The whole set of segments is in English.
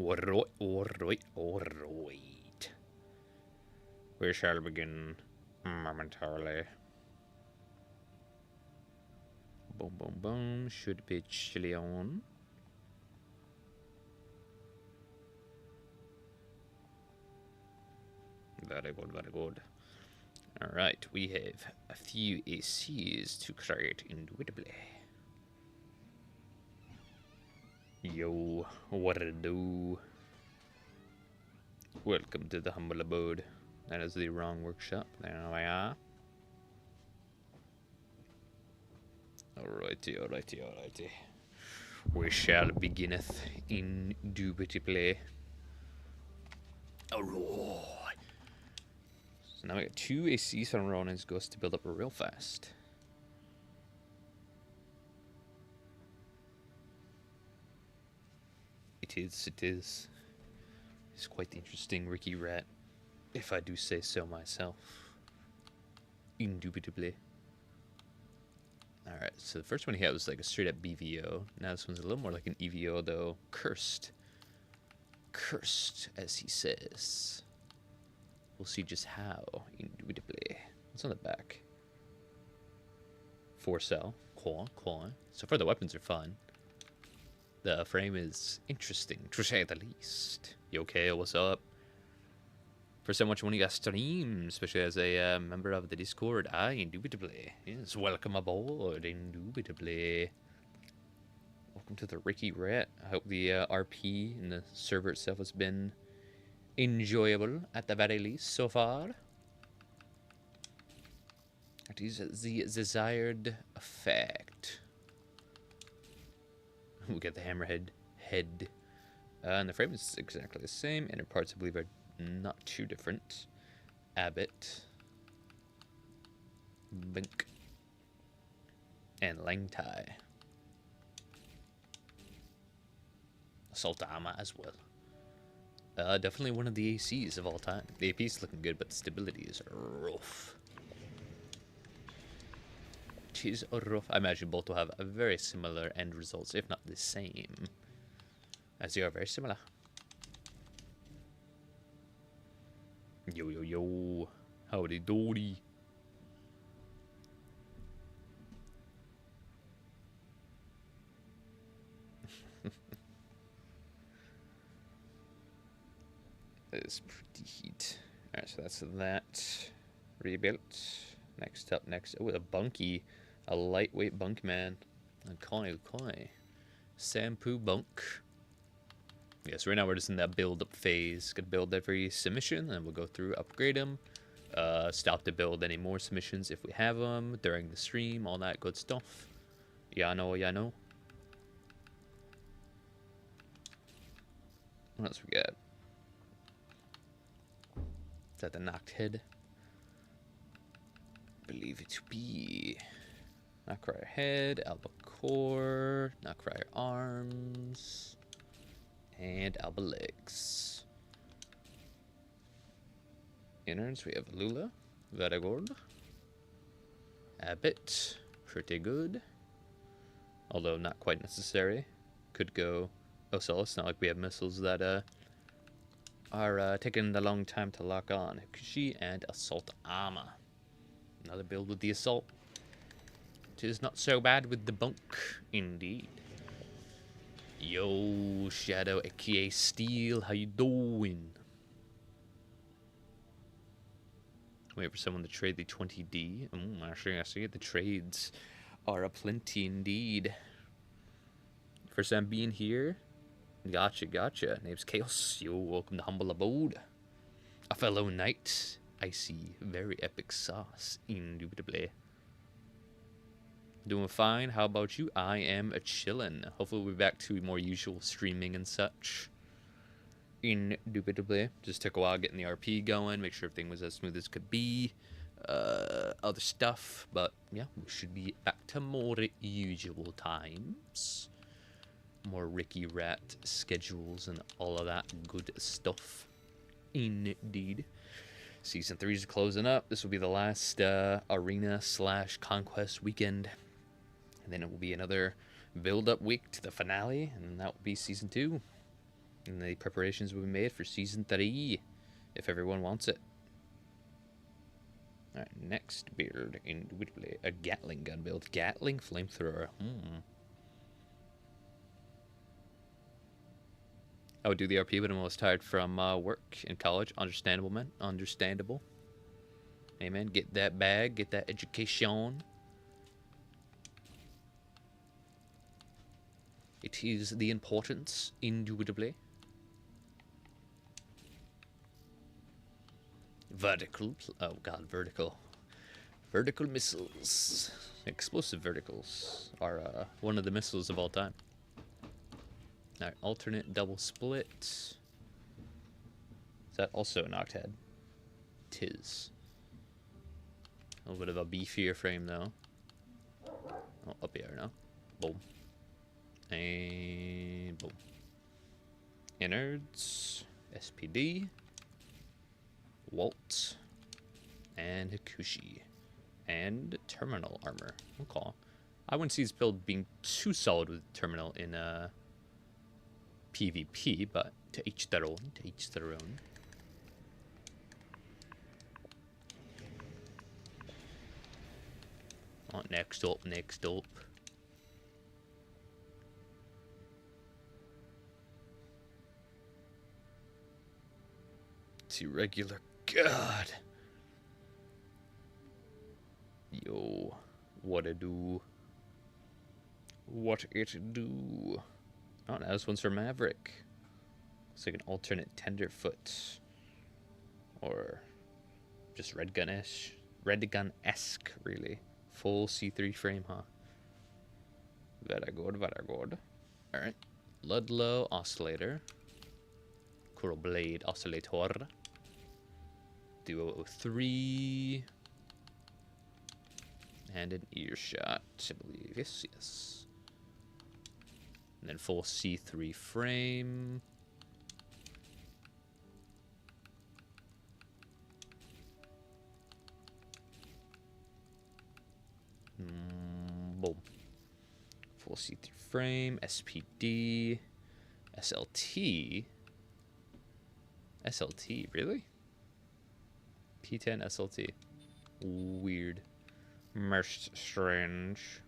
Alright. We shall begin momentarily. Boom, boom, boom. Should be chilly on. Very good, very good. Alright, we have a few ACs to create indubitably. Yo, what it do? Welcome to the humble abode. That is the wrong workshop. There we are. Alrighty. We shall beginneth indubitably. Alright. So now we got 2 ACs on Ronin's Ghost to build up real fast. It is. It's quite interesting, Ricky Rat, if I do say so myself. Indubitably. Alright, so the first one he had was like a straight up BVO. Now this one's a little more like an EVO though. Cursed. Cursed, as he says. We'll see just how, indubitably. What's on the back? 4 cell. Cool. So far the weapons are fun. The frame is interesting, to say the least. Yo, Kale, what's up? First time watching one of your streams, especially as a member of the Discord. Indubitably. Yes, welcome aboard, indubitably. Welcome to the Ricky Rat. I hope the RP and the server itself has been enjoyable, at the very least, so far. It is the desired effect. We get the hammerhead head. And the frame is exactly the same. Inner parts, I believe, are not too different. Abbott. Bink. And Lang Tai. Assault armor as well. Definitely one of the ACs of all time. The AP is looking good, but the stability is rough. Is rough. I imagine both will have a very similar end results, if not the same, as they are very similar. Yo, howdy doody. That is pretty heat. Alright, so that's that. Rebuilt. Next up, oh, a bunkie. A lightweight bunk man. Okay. Shampoo bunk. Yes, right now we're just in that build-up phase. Gonna build every submission, and we'll go through, upgrade them. Stop to build any more submissions if we have them during the stream, all that good stuff. Yeah, I know. What else we got? Is that the knocked head? Believe it to be Knockcrier head, albacore, Knockcrier arms, and alba legs. Innards, we have Lula, Veragord, Abbott, pretty good, although not quite necessary. Could go Ocel. It's not like we have missiles that are taking a long time to lock on. Kushi and assault armor. Another build with the assault. It is not so bad with the bunk, indeed. Yo, Shadow, aka Steel, how you doing? Wait for someone to trade the 20D. Actually, I see it. The trades are aplenty indeed. First time being here. Gotcha. Name's Chaos. Yo, welcome to Humble Abode. A fellow knight. I see very epic sauce, indubitably. Doing fine. How about you? I am a chillin'. Hopefully we'll be back to more usual streaming and such. Indubitably. Just took a while getting the RP going, make sure everything was as smooth as could be. Other stuff, but yeah, we should be back to more usual times. More Ricky Rat schedules and all of that good stuff. Indeed. Season 3 is closing up. This will be the last arena/conquest weekend. And then it will be another build-up week to the finale. And that will be Season 2. And the preparations will be made for Season 3, if everyone wants it. Alright, next build, indubitably, a Gatling gun build. Gatling flamethrower. I would do the RP, but I'm almost tired from work in college. Understandable, man. Understandable. Hey, man, get that bag, get that education. It is the importance, indubitably. Vertical. Oh, God, vertical. Vertical missiles. Explosive verticals are one of the missiles of all time. Alright, alternate double split. Is that also an octad? Tis. A little bit of a beefier frame, though. Oh, up here now. Boom. And boom. Innards. SPD. Walt. And Hakushi. And terminal armor. Okay. I wouldn't see this build being too solid with terminal in PvP, but to each their own. To each their own. Oh, next up, next up. It's irregular. God. Yo. What it do? What it do? Oh, now this one's for Maverick. It's like an alternate Tenderfoot. Or just Red Gun-ish. Red Gun-esque, really. Full C3 frame, huh? Very good, very good. Alright. Ludlow Oscillator. Coral Blade Oscillator. Duo 03. And an Earshot, I believe. Yes, yes. And then full C3 frame. Boom. Full C3 frame. SPD. SLT. SLT, really? P10 SLT. Weird. Most strange.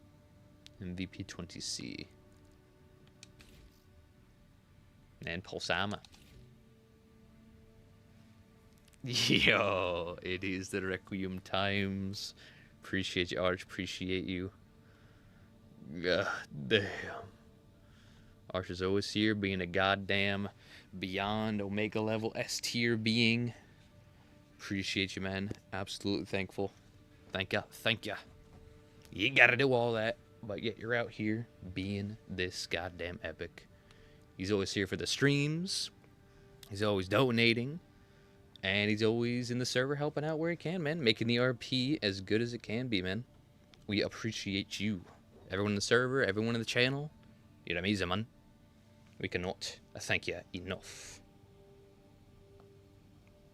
MVP 20C. And Pulsama. Yo, it is the Requiem times. Appreciate you, Arch. Appreciate you. God damn. Arch is always here, being a goddamn beyond Omega level S tier being. Appreciate you, man. Absolutely thankful. Thank ya. Thank ya. You ain't gotta do all that, but yet you're out here being this goddamn epic. He's always here for the streams. He's always donating. And he's always in the server helping out where he can, man. Making the RP as good as it can be, man. We appreciate you. Everyone in the server, everyone in the channel. You're amazing, man. We cannot thank you enough.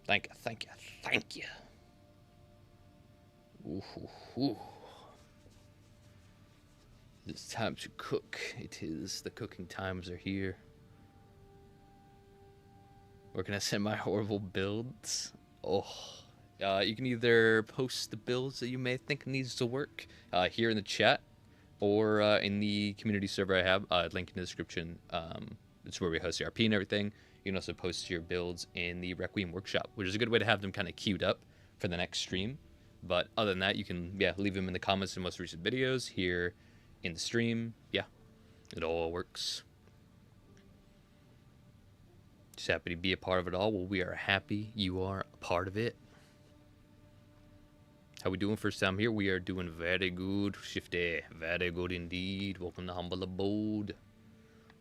Thank you, thank you, thank you. Ooh, ooh, ooh. It's time to cook. It is. The cooking times are here. Where can I send my horrible builds? Oh, you can either post the builds that you may think needs to work here in the chat, or in the community server I have. Link in the description. It's where we host the RP and everything. You can also post your builds in the Requiem workshop, which is a good way to have them kind of queued up for the next stream. But other than that, you can leave them in the comments in most recent videos here in the stream. Yeah, it all works. Just happy to be a part of it all. Well, we are happy you are a part of it. How we doing first time here? We are doing very good, Shifty. Very good indeed. Welcome to Humble Abode.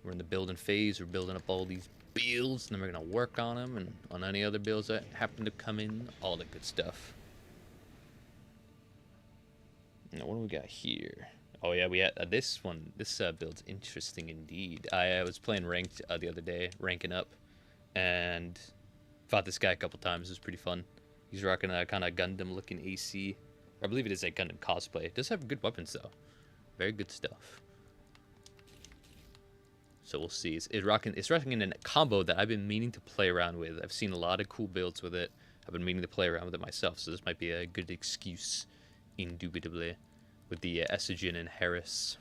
We're in the building phase. We're building up all these builds, and then we're going to work on them and on any other builds that happen to come in. All the good stuff. Now, what do we got here? Oh, yeah, we had this one. This build's interesting indeed. I was playing ranked the other day, ranking up. And fought this guy a couple times. It was pretty fun. He's rocking a kind of Gundam-looking AC. I believe it is a Gundam cosplay. It does have good weapons, though. Very good stuff. So we'll see. It's rocking in a combo that I've been meaning to play around with. I've seen a lot of cool builds with it. I've been meaning to play around with it myself, so this might be a good excuse, indubitably, with the Estrogen and Harris.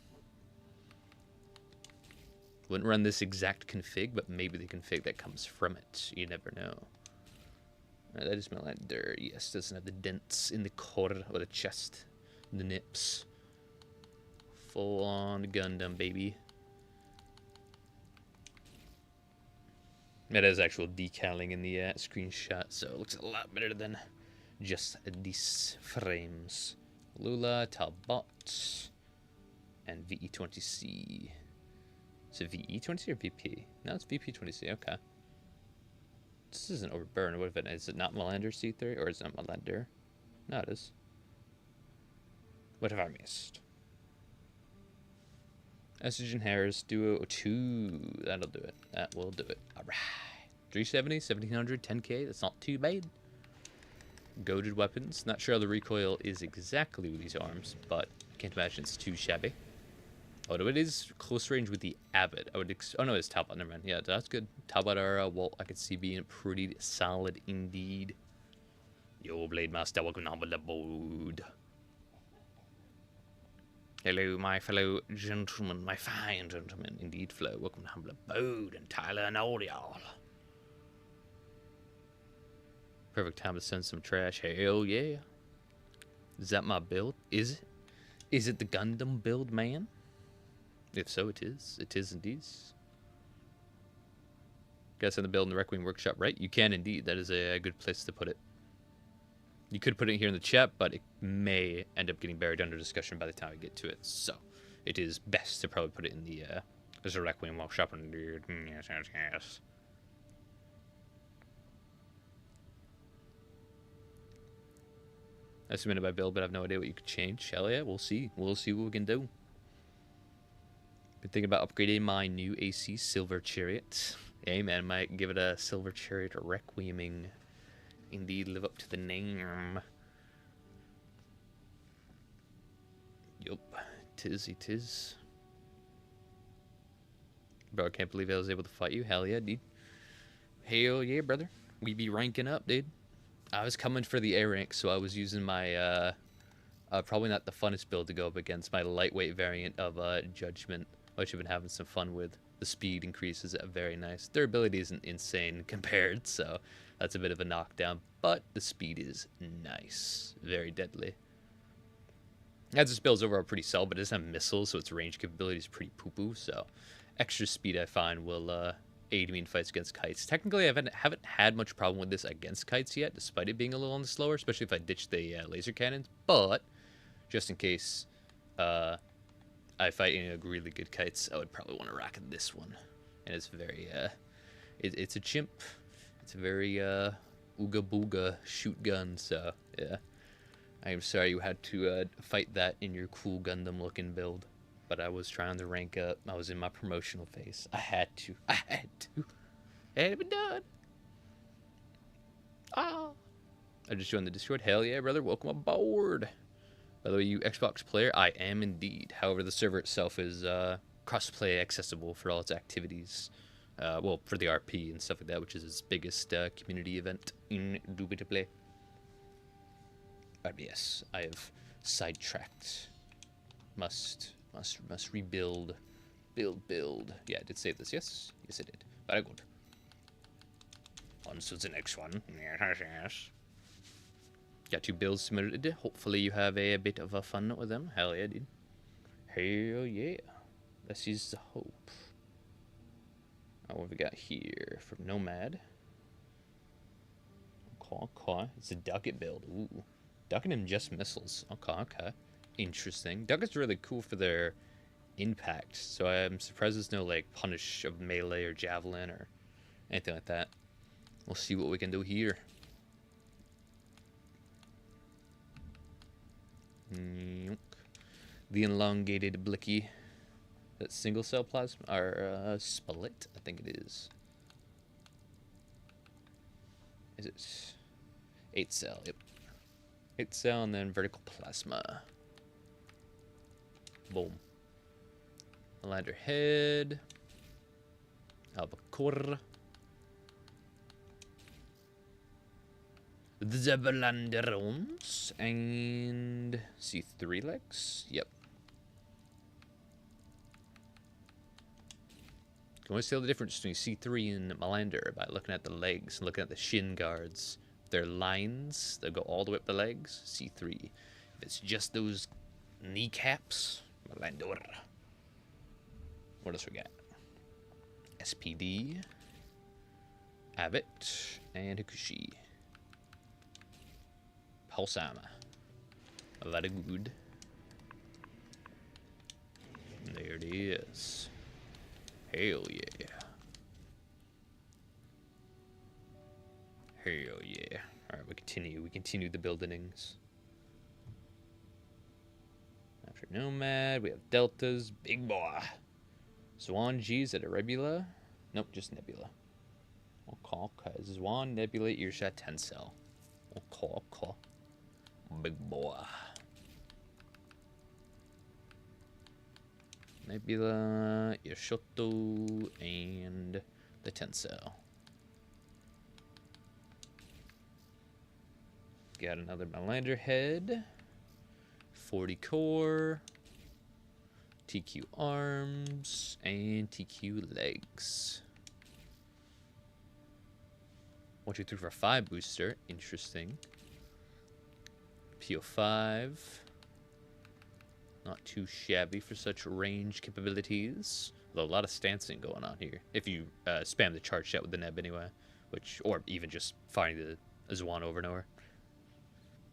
Wouldn't run this exact config, but maybe the config that comes from it. You never know. That is Melander. Yes, doesn't have the dents in the core or the chest, the nips. Full on Gundam, baby. It has actual decaling in the screenshot, so it looks a lot better than just these frames. Lula, Talbot, and VE20C. Is it VE20C or VP? No, it's VP20C, okay. This isn't overburn. What if it is? It not Melander C3? Or is it not Melander? No, it is. What have I missed? Estrogen Harris Duo 2. That'll do it. That will do it. Alright. 370, 1700, 10k. That's not too bad. Goaded weapons. Not sure how the recoil is exactly with these arms, but I can't imagine it's too shabby. Although it is close range with the Abbott. I would oh no, it's Talbot. Never mind. Yeah, that's good. Talbot or Walt, I could see being pretty solid indeed. Yo, Blade Master, welcome on the board. Hello, my fellow gentlemen, my fine gentlemen, indeed, Flo. Welcome to Humble Abode and Tyler and all y'all. Perfect time to send some trash. Hell yeah. Is that my build? Is it? Is it the Gundam build, man? If so, it is. It is indeed. Gotta send the build in the Requiem workshop, right? You can indeed. That is a good place to put it. You could put it here in the chat, but it may end up getting buried under discussion by the time we get to it. So, it is best to probably put it in the there's a Requiem workshop indeed. Yes. I submitted my build, but I have no idea what you could change. Hell yeah, we'll see. We'll see what we can do. Been thinking about upgrading my new AC Silver Chariot. Hey man, might give it a Silver Chariot Requieming. Indeed, live up to the name. Yup, tis it is. Bro, I can't believe I was able to fight you. Hell yeah, dude. Hell yeah, brother. We be ranking up, dude. I was coming for the A rank, so I was using my, probably not the funnest build to go up against, my lightweight variant of Judgment, which I've been having some fun with. The speed increases very nice. Durability isn't insane compared, so that's a bit of a knockdown, but the speed is nice. Very deadly. As this build's overall pretty solid, but it doesn't have missiles, so its range capability is pretty poo-poo, so extra speed I find will aid me in fights against kites. Technically, I haven't had much problem with this against kites yet, despite it being a little on the slower, especially if I ditch the laser cannons, but just in case I fight any really good kites, I would probably want to rock this one. And it's very, it's a chimp. It's a very, ooga booga shoot gun, so, yeah. I am sorry you had to fight that in your cool Gundam looking build. But I was trying to rank up. I was in my promotional phase. I had to. It had to be done. Ah. I just joined the Discord. Hell yeah, brother. Welcome aboard. By the way, you Xbox player, I am indeed. However, the server itself is cross-play accessible for all its activities. Well, for the RP and stuff like that, which is its biggest community event, indubitably. But yes, I have sidetracked. Must rebuild. Build. Yeah, I did save this, yes? Yes, I did. Very good. On to the next one. Yes. Got 2 builds submitted. Hopefully you have a bit of a fun with them. Hell yeah, dude. Hell yeah. This is the hope. What have we got here from Nomad? Okay. It's a Ducket build. Ooh. Ducket and just missiles. Okay. Interesting. Ducket's really cool for their impact. So I'm surprised there's no, like, punish of melee or javelin or anything like that. We'll see what we can do here. The elongated blicky. That single cell plasma or split, I think it is. Is it 8 cell? Yep. 8 cell and then vertical plasma. Boom. Lander head. Albacore. The Zebalanderons. And see 3 legs? Yep. You can always tell the difference between C3 and Melander by looking at the legs and looking at the shin guards. Their lines that go all the way up the legs, C3. If it's just those kneecaps, Melander. What else we got? SPD, Abbott, and Hikushi. Pulsama. Very good. There it is. Hell yeah. Hell yeah. Alright, we continue the buildings. After Nomad, we have Deltas, big boy. Swan G's at Erebula. Nope, just Nebula. Okay. Swan, Nebula, Earshot, Tencel. Okay. Big boy. Nebula, Yoshoto, and the Tencel. Got another Melander head. 40 core. TQ arms. And TQ legs. 1, 2, 3, 4, 5 booster. Interesting. PO5. Not too shabby for such range capabilities. Although a lot of stancing going on here. If you spam the charge shot with the Neb anyway. Or even just finding the Zwan over and over.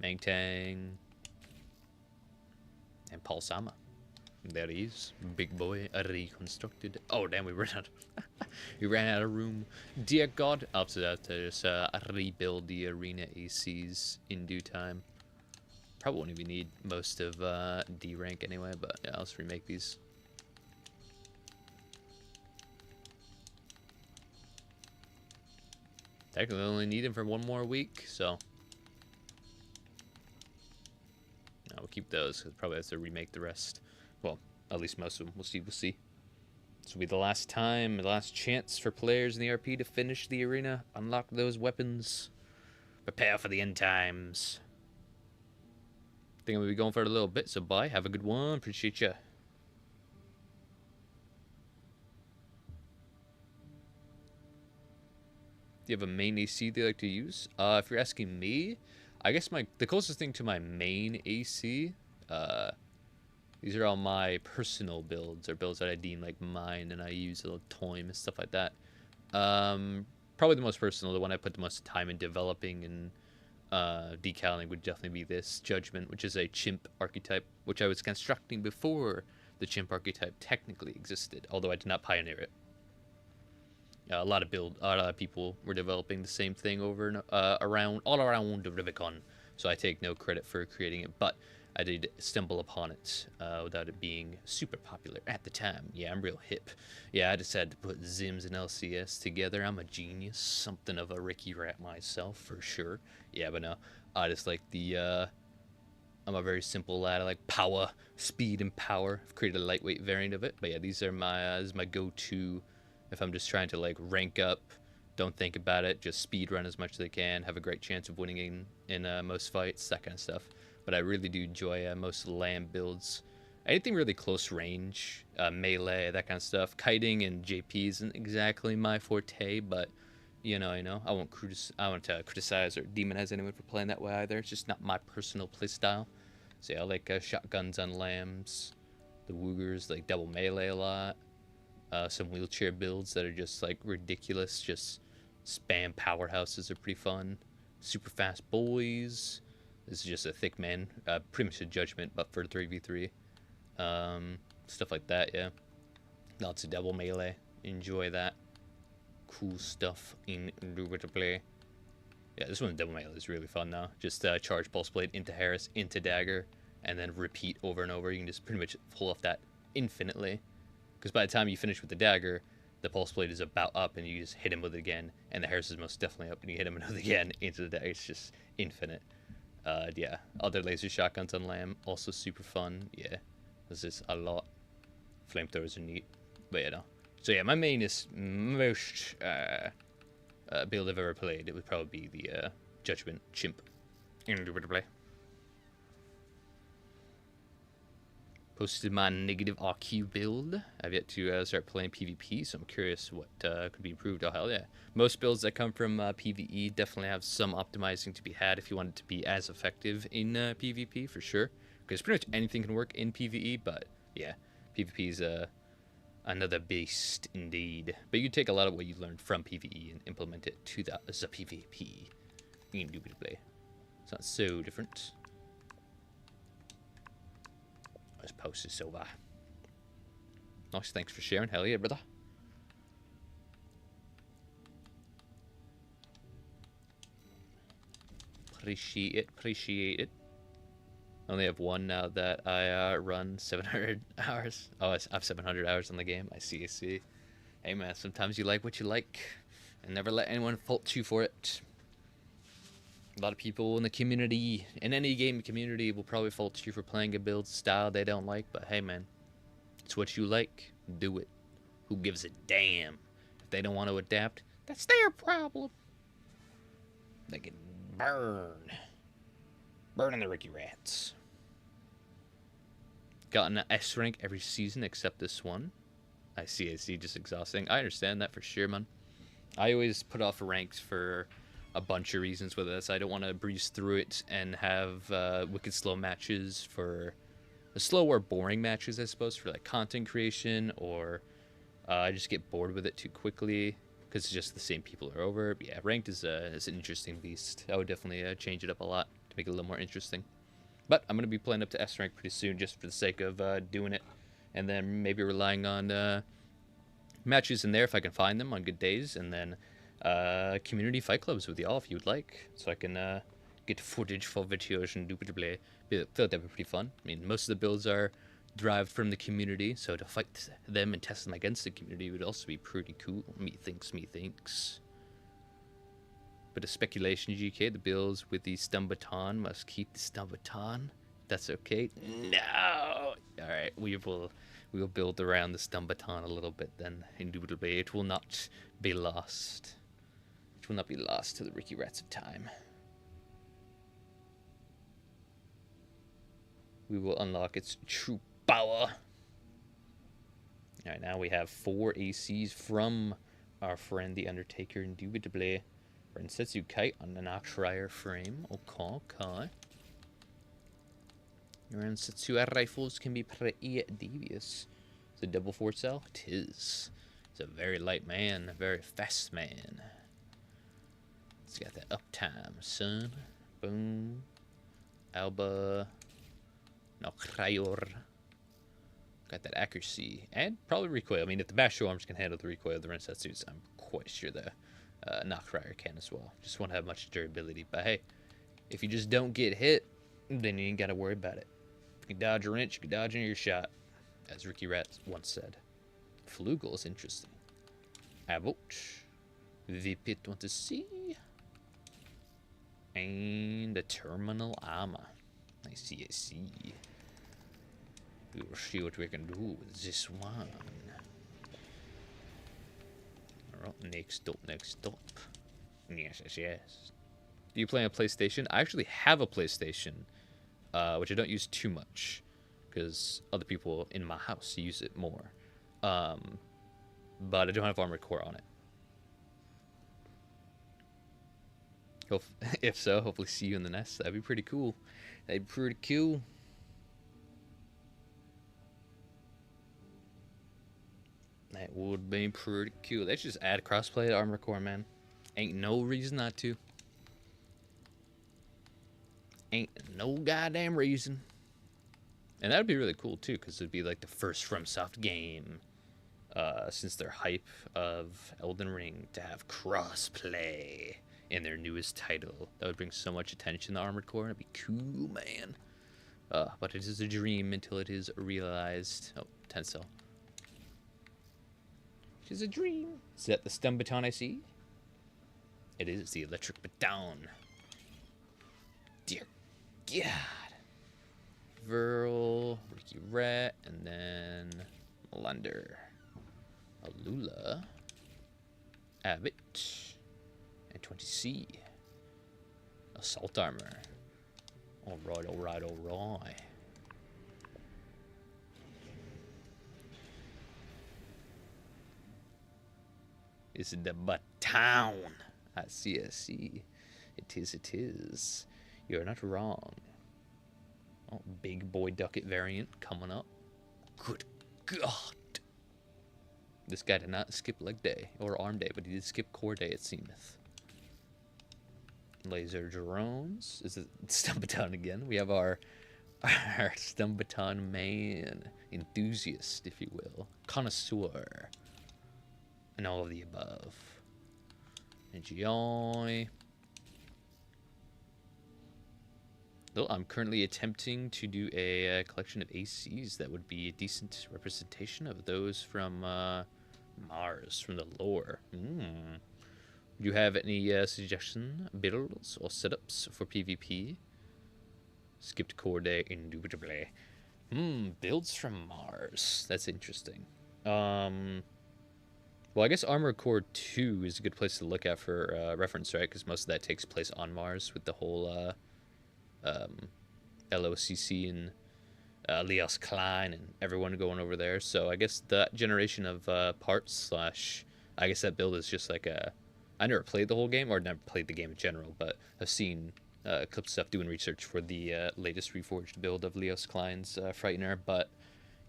Mangtang. And Pulsama. There he is. Big boy reconstructed. Oh, damn, we ran out. We ran out of room. Dear God. After that, just rebuild the arena ACs in due time. Probably won't even need most of D rank anyway, but yeah, let's remake these. Technically, I only need them for 1 more week, so. No, we'll keep those, because probably have to remake the rest. Well, at least most of them. We'll see. This will be the last time, the last chance for players in the RP to finish the arena, unlock those weapons, prepare for the end times. I think I'm going to be going for a little bit, so bye. Have a good one. Appreciate ya. Do you have a main AC they like to use? If you're asking me, I guess the closest thing to my main AC, these are all my personal builds, or builds that I deem like mine, and I use a little toim and stuff like that. Probably the most personal, the one I put the most time in developing and decaling would definitely be this Judgment, which is a chimp archetype, which I was constructing before the chimp archetype technically existed, although I did not pioneer it. A lot of people were developing the same thing over and all around the Rubicon, so I take no credit for creating it, but I did stumble upon it without it being super popular at the time. Yeah, I'm real hip. Yeah, I just had to put Zims and LCS together. I'm a genius, something of a Ricky Rat myself for sure. Yeah, but no, I just like I'm a very simple lad. I like power, speed, and power. I've created a lightweight variant of it, but yeah, these are this is my go-to if I'm just trying to like rank up. Don't think about it, just speed run as much as I can, have a great chance of winning in most fights, that kind of stuff. But I really do enjoy most LAM builds. Anything really close range, melee, that kind of stuff. Kiting and JP isn't exactly my forte, but you know, I won't criticize or demonize anyone for playing that way either. It's just not my personal playstyle. So yeah, I like shotguns on lambs, the Woogers, like double melee a lot. Some wheelchair builds that are just like ridiculous, just spam powerhouses are pretty fun. Super fast boys. This is just a thick man, pretty much a Judgment, but for 3v3. Stuff like that, yeah. Lots of double melee. Enjoy that. Cool stuff in to play. Yeah, this one double melee is really fun now. Just charge Pulse Blade into Harris, into Dagger, and then repeat over and over. You can just pretty much pull off that infinitely. Because by the time you finish with the Dagger, the Pulse Blade is about up, and you just hit him with it again, and the Harris is most definitely up, and you hit him with it again into the Dagger. It's just infinite. Yeah, other laser shotguns on Lamb, also super fun. Yeah, this is a lot. Flamethrowers are neat. But yeah, no, So yeah, my most build I've ever played, it would probably be the Judgment Chimp. Indubitably. Posted my negative RQ build. I've yet to start playing PvP, so I'm curious what could be improved. Oh, hell yeah. Most builds that come from PvE definitely have some optimizing to be had if you want it to be as effective in PvP, for sure. Because pretty much anything can work in PvE, but yeah, PvP is another beast indeed. But you take a lot of what you learned from PvE and implement it to the PvP. Indubitably. It's not so different. This post is over. Nice, thanks for sharing. Hell yeah, brother. Appreciate it, appreciate it. I only have one now that I run 700 hours. Oh, I have 700 hours on the game. I see, I see. Hey man, sometimes you like what you like, and never let anyone fault you for it. A lot of people in the community, in any game community, will probably fault you for playing a build style they don't like, but hey man, it's what you like, do it. Who gives a damn? If they don't want to adapt, that's their problem. They can burn. Burning the Ricky Rats. Gotten an S rank every season except this one. I see, just exhausting. I understand that for sure, man. I always put off ranks for a bunch of reasons, whether that's I don't want to breeze through it and have wicked slow matches for slow or boring matches, I suppose, for like content creation, or I just get bored with it too quickly because it's just the same people are over. But yeah, ranked is an interesting beast. I would definitely change it up a lot to make it a little more interesting. But I'm going to be playing up to S rank pretty soon just for the sake of doing it, and then maybe relying on matches in there if I can find them on good days, and then community fight clubs with y'all if you would like, so I can get footage for videos and indubitably. I feel like that'd be pretty fun. I mean, most of the builds are derived from the community, so to fight them and test them against the community would also be pretty cool. Methinks. Bit of speculation, GK. The builds with the stun baton must keep the stun baton. That's okay. No. All right, we will build around the stun baton a little bit then. Indubitably, it will not be lost. It will not be lost to the Ricky Rats of time. We will unlock its true power. All right, now we have 4 ACs from our friend the Undertaker, indubitably. Rensetsu Kite on an Oxrider frame. Okay. Rensetsu rifles can be pretty devious. It's a double 4 cell? It is. It's a very light man, a very fast man. It's got that uptime, son. Boom. Alba. Nocrior. Got that accuracy. And probably recoil. I mean, if the Basho arms can handle the recoil of the Rensetsus, I'm quite sure the Nocrior can as well. Just won't have much durability. But hey, if you just don't get hit, then you ain't got to worry about it. You can dodge a wrench, you can dodge an earshot, as Ricky Rat once said. Flugel is interesting. Avouch. Vipit want to see. And the terminal armor. I see. We will see what we can do with this one. Alright, next up. Yes. Do you play on PlayStation? I actually have a PlayStation, which I don't use too much, because other people in my house use it more. But I don't have Armored Core on it. If so, hopefully see you in the nest. That'd be pretty cool. That would be pretty cool. Let's just add crossplay to Armored Core, man. Ain't no reason not to. Ain't no goddamn reason. And that'd be really cool too, because it'd be like the first FromSoft game since their hype of Elden Ring to have crossplay in their newest title. That would bring so much attention to Armored Core. That'd be cool, man. But it is a dream until it is realized. Oh, 10 cell. It is a dream. Is that the stun baton I see? It is the electric baton. Dear God. Verl, Ricky Rat, and then Melunder. Alula, Abbott, and 20C. Assault armor. Alright, alright, alright. This is the town. I see, I see. It is, it is. You're not wrong. Oh, big boy ducket variant coming up. Good God. This guy did not skip leg day or arm day, but he did skip core day, it seemeth. Laser drones. Is it Stumbaton again? We have our Stumbaton man. Enthusiast, if you will. Connoisseur. And all of the above. NGI. Though I'm currently attempting to do a collection of ACs that would be a decent representation of those from Mars, from the lore. Do you have any suggestion builds or setups for PvP? Skipped core day, indubitably. Builds from Mars. That's interesting. Well, I guess Armored Core 2 is a good place to look at for reference, right? Because most of that takes place on Mars with the whole LOCC and Leos Klein and everyone going over there. So I guess that generation of parts / I guess that build is just like a... I never played the whole game, or never played the game in general, but I've seen clip stuff doing research for the latest reforged build of Leos Klein's Frightener. But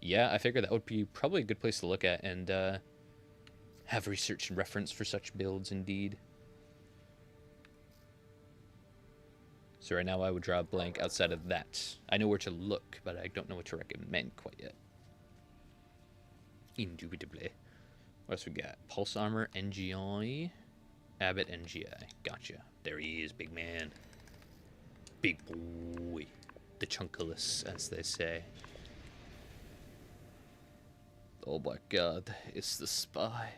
yeah, I figured that would be probably a good place to look at and have research and reference for such builds indeed. So right now I would draw a blank outside of that. I know where to look, but I don't know what to recommend quite yet. Indubitably. What else we got? Pulse Armor, NGI, Abbott, NGI. Gotcha. There he is, big man. Big boy. The chunkaless, as they say. Oh my god, it's the spy.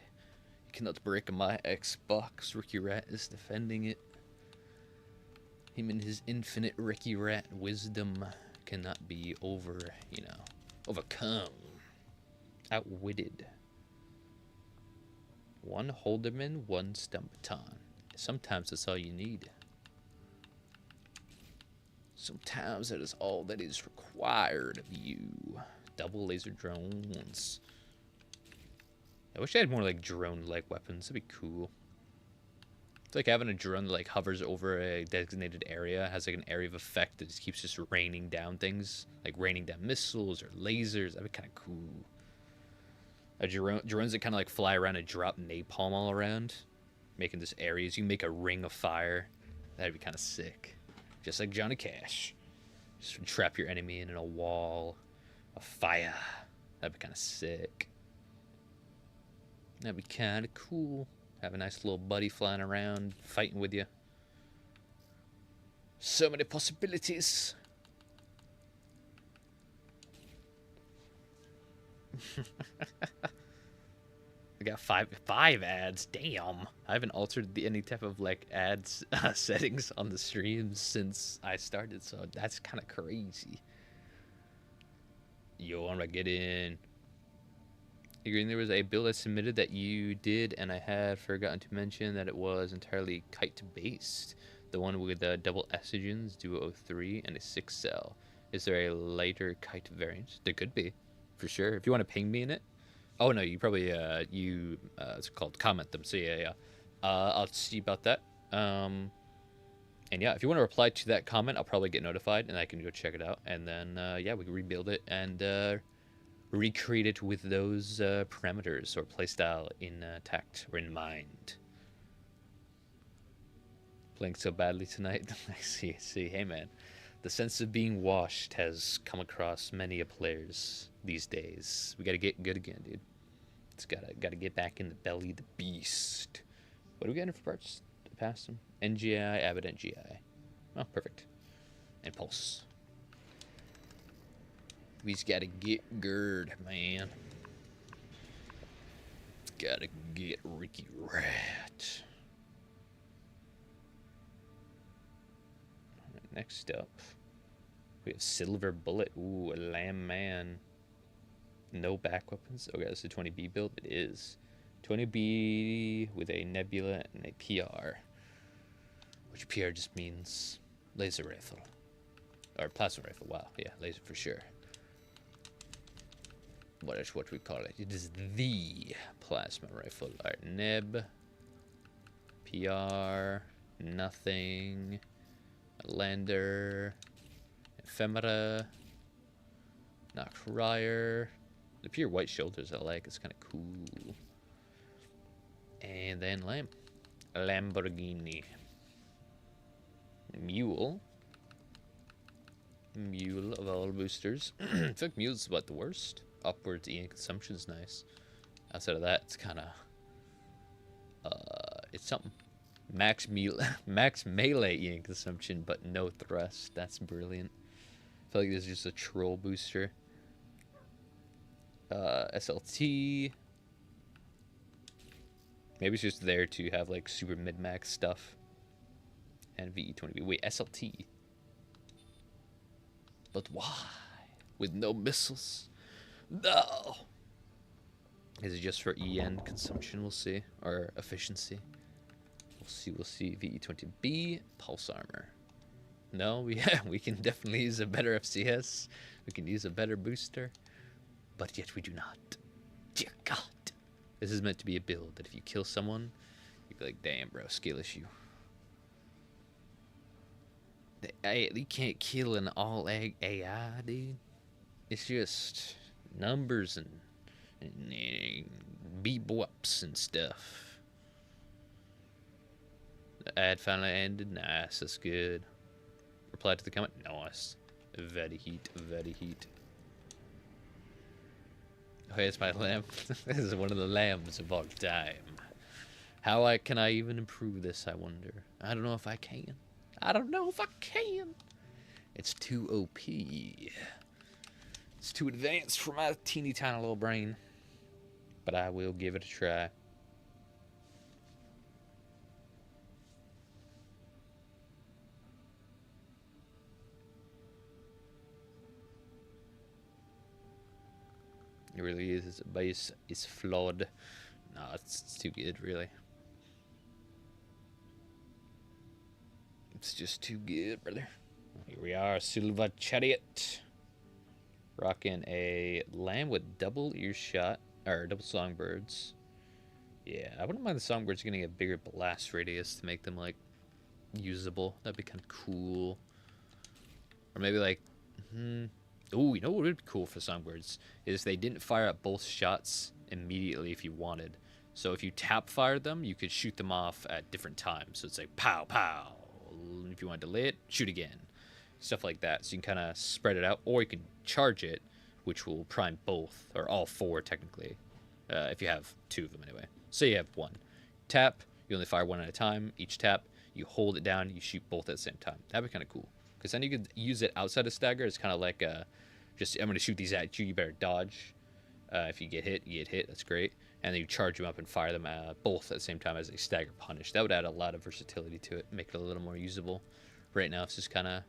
You cannot break my Xbox. Ricky Rat is defending it. Him and his infinite Ricky Rat wisdom cannot be overcome. Outwitted. One Holderman, one Stumbaton. Sometimes that's all you need. Sometimes that is all that is required of you. Double laser drones. I wish I had more like drone-like weapons. That'd be cool. It's like having a drone that like hovers over a designated area, has like an area of effect that just keeps just raining down things, like raining down missiles or lasers. That'd be kind of cool. Drones that kind of like fly around and drop napalm all around, making this areas. You can make a ring of fire. That'd be kind of sick. Just like Johnny Cash. Just trap your enemy in a wall of fire. That'd be kind of sick. That'd be kind of cool. Have a nice little buddy flying around, fighting with you. So many possibilities. I got five ads. Damn. I haven't altered any type of like ads settings on the stream since I started, so that's kind of crazy. Yo, I'm gonna get in. Agreeing there was a build I submitted that you did, and I had forgotten to mention that it was entirely kite based. The one with double estrogens, Duo 03, and a 6 cell. Is there a lighter kite variant? There could be, for sure. If you want to ping me in it. Oh no, you probably it's called comment them. So yeah. I'll see about that. And yeah, if you want to reply to that comment, I'll probably get notified, and I can go check it out. And then yeah, we can rebuild it and recreate it with those parameters or playstyle intact or in mind. Playing so badly tonight. I see. Hey man, the sense of being washed has come across many a players these days. We gotta get good again, dude. It's gotta get back in the belly of the beast. What are we getting for parts? Pass them. NGI, Abbott, NGI. Oh, perfect. And Pulse. We just gotta get Gerd, man. Gotta get Ricky Rat. Alright, next up, we have Silver Bullet. Ooh, a Lamb Man. No back weapons. Okay, that's a 20B build. It is. 20B with a nebula and a PR. Which PR just means laser rifle. Or plasma rifle, wow, yeah, laser for sure. What is what we call it? It is the plasma rifle. Alright, neb. PR. Nothing. Lander. Ephemera. Not Crier. The pure white shoulders I like. It's kind of cool. And then Lamb. Lamborghini. Mule. Mule of all boosters. I feel like Mule's about the worst. Upwards EN consumption is nice. Outside of that, it's kind of... it's something. Max melee EN consumption, but no thrust. That's brilliant. I feel like this is just a troll booster. SLT. Maybe it's just there to have like super mid-max stuff. And VE20B. Wait, SLT. But why? With no missiles? No! Is it just for EN consumption? We'll see. Or efficiency. We'll see. VE20B. Pulse armor. No, we can definitely use a better FCS. We can use a better booster. But yet we do not. Dear God. This is meant to be a build that if you kill someone, you'd be like, damn, bro, skill issue. You can't kill an all-egg AI, dude. It's just numbers and beep-whops and stuff. The ad finally ended. Nice, that's good. Reply to the comment. Nice. Very heat, very heat. Oh, here's my lamb. This is one of the lambs of all time. How can I even improve this, I wonder? I don't know if I can. I don't know if I can. It's too OP. It's too advanced for my teeny tiny little brain. But I will give it a try. It really is. Its base is flawed. No, it's too good, really. It's just too good, brother. Here we are, Silva Chariot. Rocking a lamb with double earshot, or double songbirds. Yeah, I wouldn't mind the songbirds getting a bigger blast radius to make them, like, usable. That'd be kind of cool. Or maybe, like, ooh, you know what would be cool for songbirds? Is they didn't fire up both shots immediately if you wanted. So if you tap fired them, you could shoot them off at different times. So it's like, pow, pow. If you want to delay it, shoot again. Stuff like that. So you can kind of spread it out. Or you can charge it, which will prime both, or all four technically. If you have two of them anyway. Say you have one. Tap, you only fire one at a time. Each tap, you hold it down, you shoot both at the same time. That'd be kind of cool. Because then you could use it outside of stagger. It's kind of like, just, I'm going to shoot these at you, you better dodge. If you get hit, that's great. And then you charge them up and fire them both at the same time as a stagger punish. That would add a lot of versatility to it, make it a little more usable. Right now, it's just kind of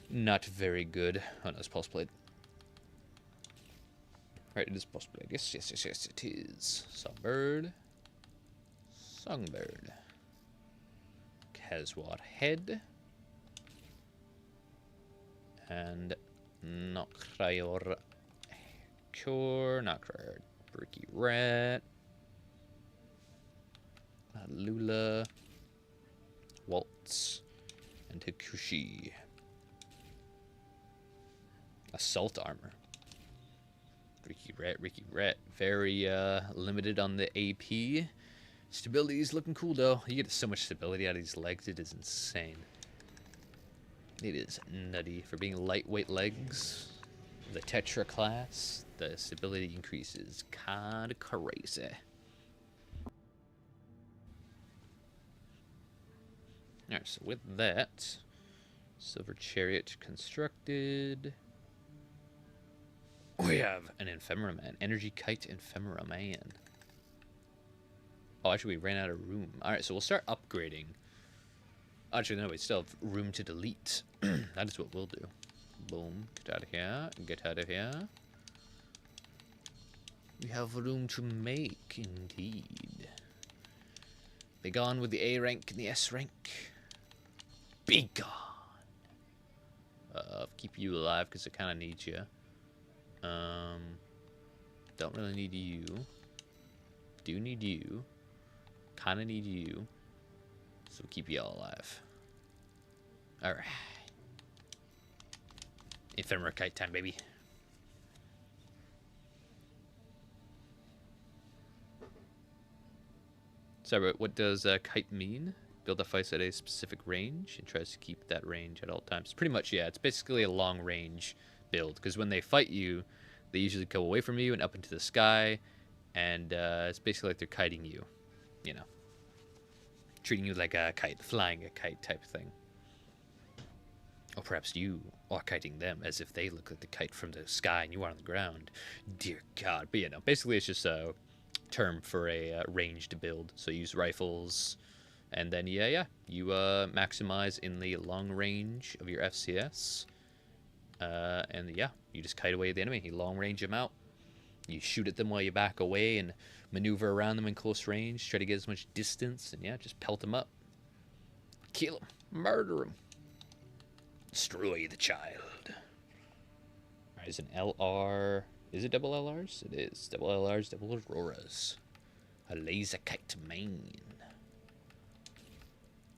not very good. Oh, no, it's pulse blade. Right, it is pulse blade. Yes, it is. Songbird. Caswar head. And Nokrayor Cure. Nokrayor Bricky Rat. Lula. Waltz. And Hikushi. Assault armor. Ricky Rat. Very limited on the AP. Stability is looking cool though. You get so much stability out of these legs, it is insane. It is nutty. For being lightweight legs, the Tetra class, the stability increases kinda crazy. Alright, so with that, Silver Chariot constructed. We have an Ephemera Man. Energy Kite Ephemera Man. Oh, actually, we ran out of room. Alright, so we'll start upgrading. Actually, no, we still have room to delete. That is what we'll do. Boom. Get out of here. Get out of here. We have room to make, indeed. Be gone with the A rank and the S rank. Be gone. Keep you alive because I kind of need you. Don't really need you. Do need you. Kind of need you. So we'll keep you all alive. Alright. Ephemeral kite time, baby. Sorry, but what does kite mean? Build a fight at a specific range and tries to keep that range at all times. Pretty much, yeah. It's basically a long range build because when they fight you, they usually go away from you and up into the sky, and it's basically like they're kiting you, you know, treating you like a kite, flying a kite type thing. Or perhaps you are kiting them as if they look like the kite from the sky and you are on the ground. Dear God. But, you know, basically it's just a term for a ranged build. So you use rifles, and then, yeah, you maximize in the long range of your FCS. And, yeah, you just kite away the enemy. You long range them out. You shoot at them while you back away and maneuver around them in close range. Try to get as much distance, and, yeah, just pelt them up. Kill them. Murder them. Destroy the child. Alright, is an LR... Is it double LRs? It is. Double LRs, double Auroras. A laser kite main.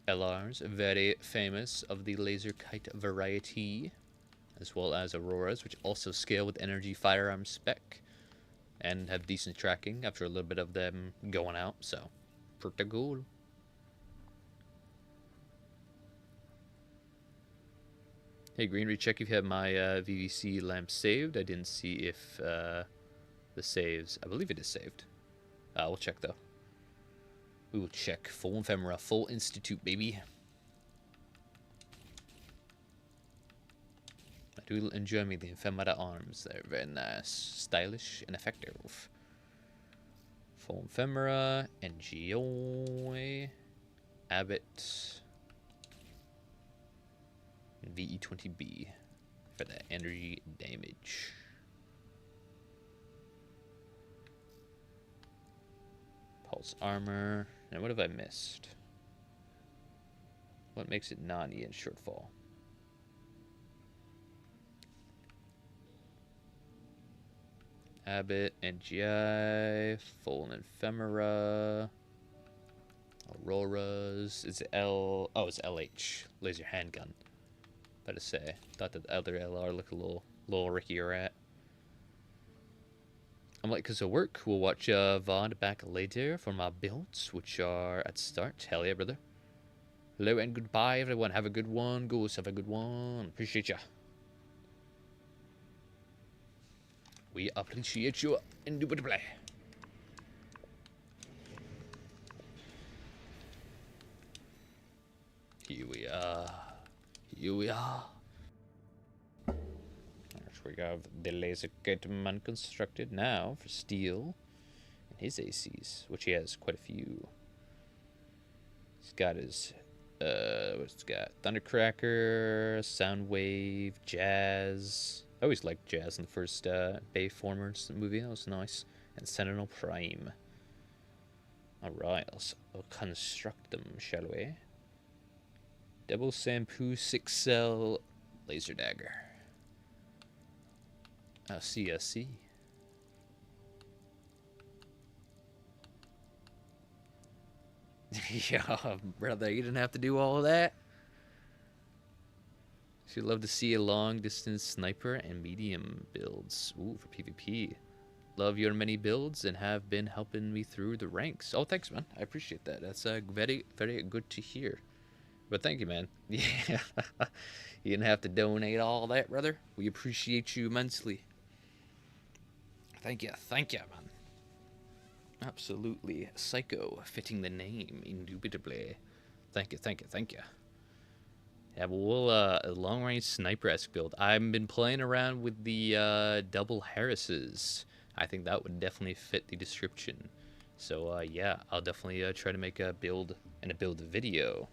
LRs, very famous of the laser kite variety, as well as Auroras, which also scale with energy firearm spec and have decent tracking after a little bit of them going out, so pretty cool. Hey, Green, recheck if you have my VVC lamp saved. I didn't see if the saves... I believe it is saved. We'll check, though. We will check. Full ephemera, full institute, baby. I do enjoy me the ephemera arms. They're very nice, stylish, and effective. Full ephemera, enjoy. Abbott... VE20B for that energy damage. Pulse armor. Now what have I missed? What makes it non-EN shortfall? Abbott, NGI, full ephemera, Auroras. It's L. Oh, it's LH. Laser handgun. To say, thought that the other LR looked a little Ricky rat. I'm like, cause of work, we'll watch VOD back later for my builds, which are at start. Hell yeah, brother. Hello and goodbye, everyone. Have a good one. Goose, have a good one. Appreciate ya. We appreciate you indubitably. Here we are. Here we are. We have the laser kite man constructed now for steel and his ACs, which he has quite a few. He's got his what's he got? Thundercracker, Soundwave, Jazz. I always liked Jazz in the first Bayformers movie. That was nice. And Sentinel Prime. Alright, let's construct them, shall we? Double Shampoo 6-cell laser dagger. CSC. Yeah, brother, you didn't have to do all of that. She'd love to see a long-distance sniper and medium builds. Ooh, for PvP. Love your many builds and have been helping me through the ranks. Oh, thanks, man. I appreciate that. That's very, very good to hear. But thank you, man. Yeah, you didn't have to donate all that, brother. We appreciate you immensely. Thank you, man. Absolutely psycho, fitting the name, indubitably. Thank you. Yeah, but we'll a long-range sniper-esque build. I've been playing around with the double Harrises. I think that would definitely fit the description. So yeah, I'll definitely try to make a build and a build video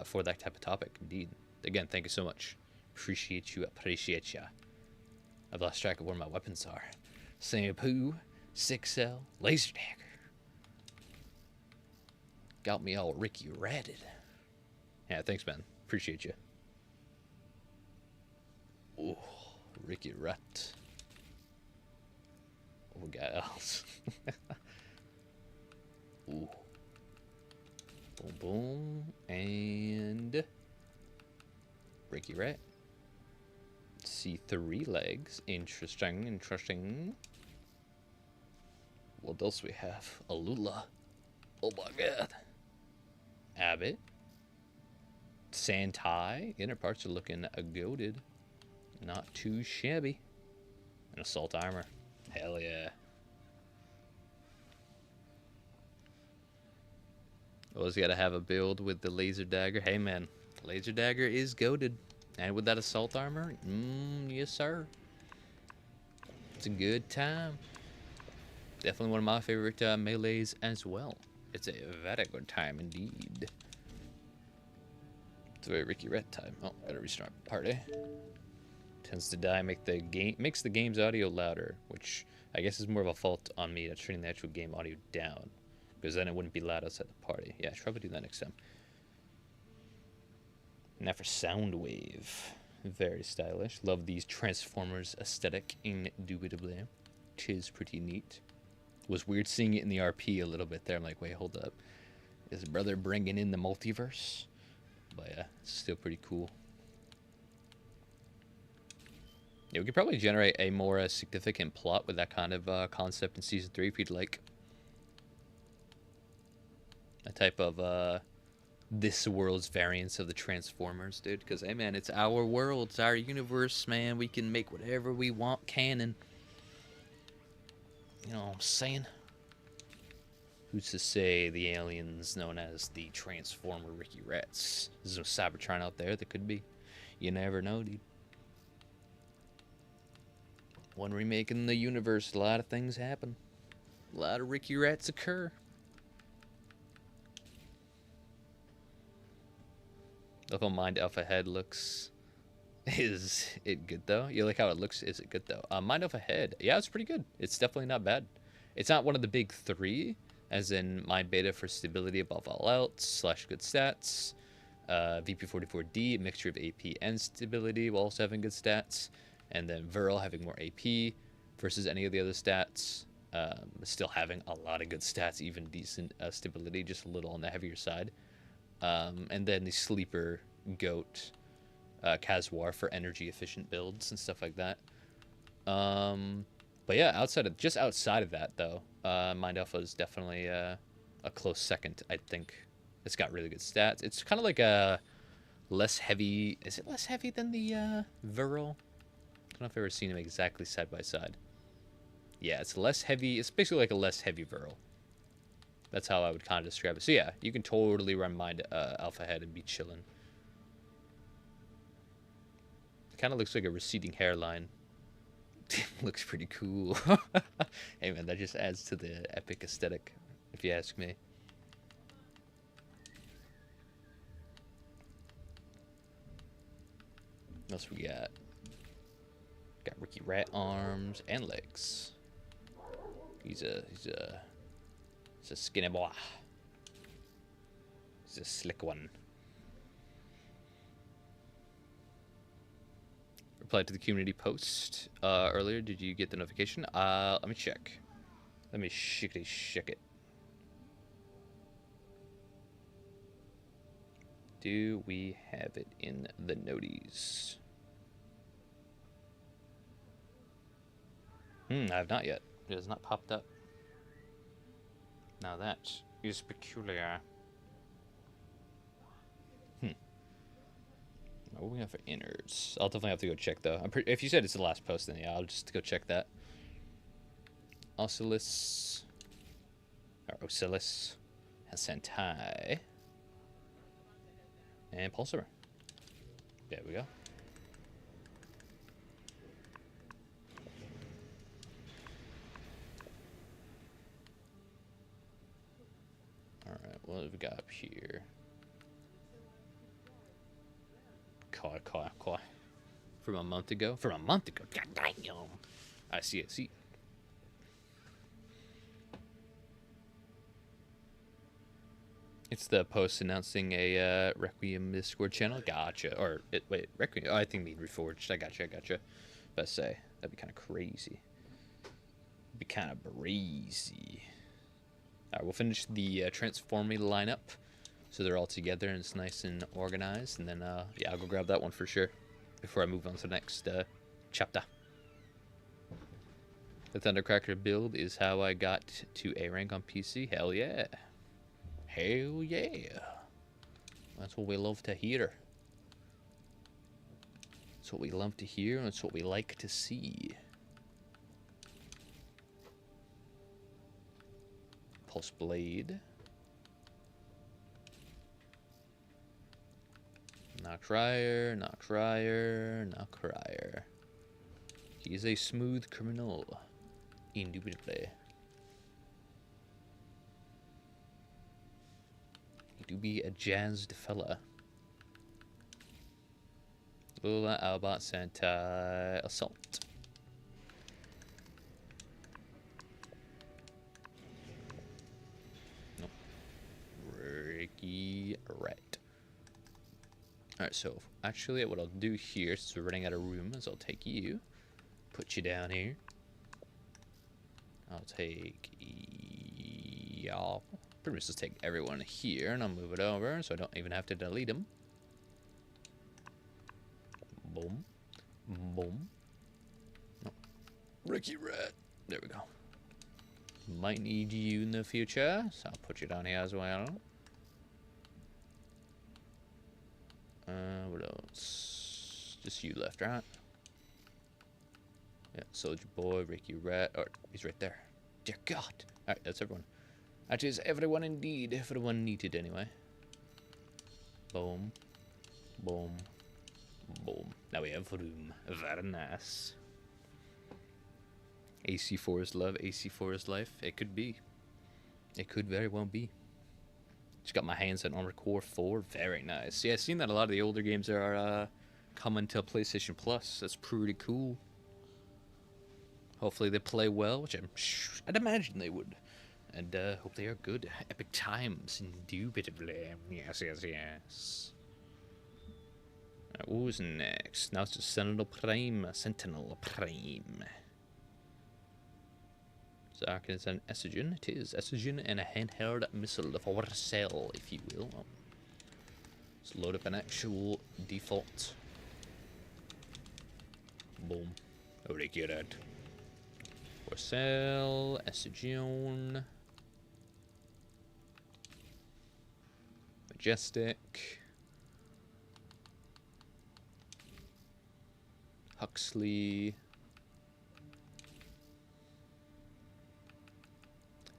for that type of topic. Indeed. Again, thank you so much. Appreciate ya. I've lost track of where my weapons are. Shampoo, 6L laser dagger. Got me all Ricky ratted. Yeah, thanks, man. Appreciate you. Ooh, Ricky rat. What we got else? Ooh. Boom, boom. And Ricky rat. See 3 legs. Interesting, interesting. What else we have? Alula. Oh my god. Abbott. Santai. Inner parts are looking goated. Not too shabby. And assault armor. Hell yeah. Always gotta have a build with the laser dagger. Hey man, laser dagger is goated. And with that assault armor, yes sir. It's a good time. Definitely one of my favorite melees as well. It's a very good time indeed. It's a very Ricky Red time. Oh, gotta restart party. Tends to die, makes the game's audio louder, which I guess is more of a fault on me that's turning the actual game audio down, because then it wouldn't be loud outside the party. Yeah, I should probably do that next time. Now for Soundwave. Very stylish. Love these Transformers aesthetic, indubitably. Tis pretty neat. Was weird seeing it in the RP a little bit there. I'm like, wait, hold up. Is brother bringing in the multiverse? But yeah, it's still pretty cool. Yeah, we could probably generate a more significant plot with that kind of concept in Season 3 if you'd like. A type of this world's variance of the Transformers, dude. Because, hey, man, it's our world. It's our universe, man. We can make whatever we want canon. You know what I'm saying? Who's to say the aliens known as the Transformer Ricky Rats? There's no Cybertron out there. There could be. You never know, dude. When remaking the universe, a lot of things happen. A lot of Ricky Rats occur. Look how Mind Alpha Head looks. Is it good though? You like how it looks? Is it good though? Mind Alpha Head. Yeah, it's pretty good. It's definitely not bad. It's not one of the big 3, as in Mind Beta for stability above all else, / good stats. VP44D, a mixture of AP and stability while also having good stats. And then Viral having more AP versus any of the other stats. Still having a lot of good stats, even decent stability, just a little on the heavier side. And then the Sleeper Goat Kazwar for energy efficient builds and stuff like that. But yeah, outside of that though, Mind Alpha is definitely a close second. I think it's got really good stats. It's kind of like a less heavy. Is it less heavy than the Viral? I don't know if I've ever seen them exactly side by side. Yeah, it's less heavy. It's basically like a less heavy Viral. That's how I would kind of describe it. So yeah, you can totally run Mind Alpha Head and be chilling. It kind of looks like a receding hairline. Looks pretty cool. Hey man, that just adds to the epic aesthetic, if you ask me. What else we got? Got Ricky Rat arms and legs. He's a skinny boy. He's a slick one. Replied to the community post earlier. Did you get the notification? Let me check. Let me check it. Do we have it in the noties? I have not yet. It has not popped up. Now that is peculiar. What do we have for innards? I'll definitely have to go check though. If you said it's the last post, then yeah, I'll just go check that. Osilis has Sentai and Pulsar. There we go. Alright, what have we got up here? Kai. From a month ago? God damn. I see. It's the post announcing a Requiem Discord channel. Gotcha. Or wait, Requiem. Oh, I think mean Reforged. I gotcha. Best say that'd be kind of crazy. Be kind of brazy. All right, we'll finish the transforming lineup, so they're all together and it's nice and organized. And then yeah, I'll go grab that one for sure before I move on to the next chapter. The Thundercracker build is how I got to A rank on PC. Hell yeah. Hell yeah. That's what we love to hear. That's what we love to hear, and it's what we like to see. Pulse Blade. Not Crier, not Crier, not Crier. He's a smooth criminal. Indubitably. He do be a jazzed fella. Lula, Albot, Santa, Assault. Nope. Ricky, right. Alright, so actually what I'll do here, since we're running out of room, is I'll take you, put you down here. I'll take y'all. Pretty much just take everyone here, and I'll move it over, so I don't even have to delete them. Boom. Boom. No. Ricky Rat. There we go. Might need you in the future, so I'll put you down here as well. What else? Just you left, right? Yeah, Soldier Boy, Ricky Rat. Oh, he's right there. Dear God. Alright, that's everyone. That is everyone indeed. Everyone needed anyway. Boom. Boom. Boom. Now we have room. Very nice. AC4 is love. AC4 is life. It could be. It could very well be. Just got my hands on Armored Core 4. Very nice. Yeah, I've seen that a lot of the older games are coming to PlayStation Plus. That's pretty cool. Hopefully they play well, which I'd imagine they would. And hope they are good. Epic times, indubitably. Yes, yes, yes. What was next? Now it's just Sentinel Prime. Sentinel Prime. Zark is an Estrogen. It is Estrogen and a handheld missile for sale, if you will. Let's load up an actual default. Boom. Already get it. For sale, Estrogen. Majestic. Huxley.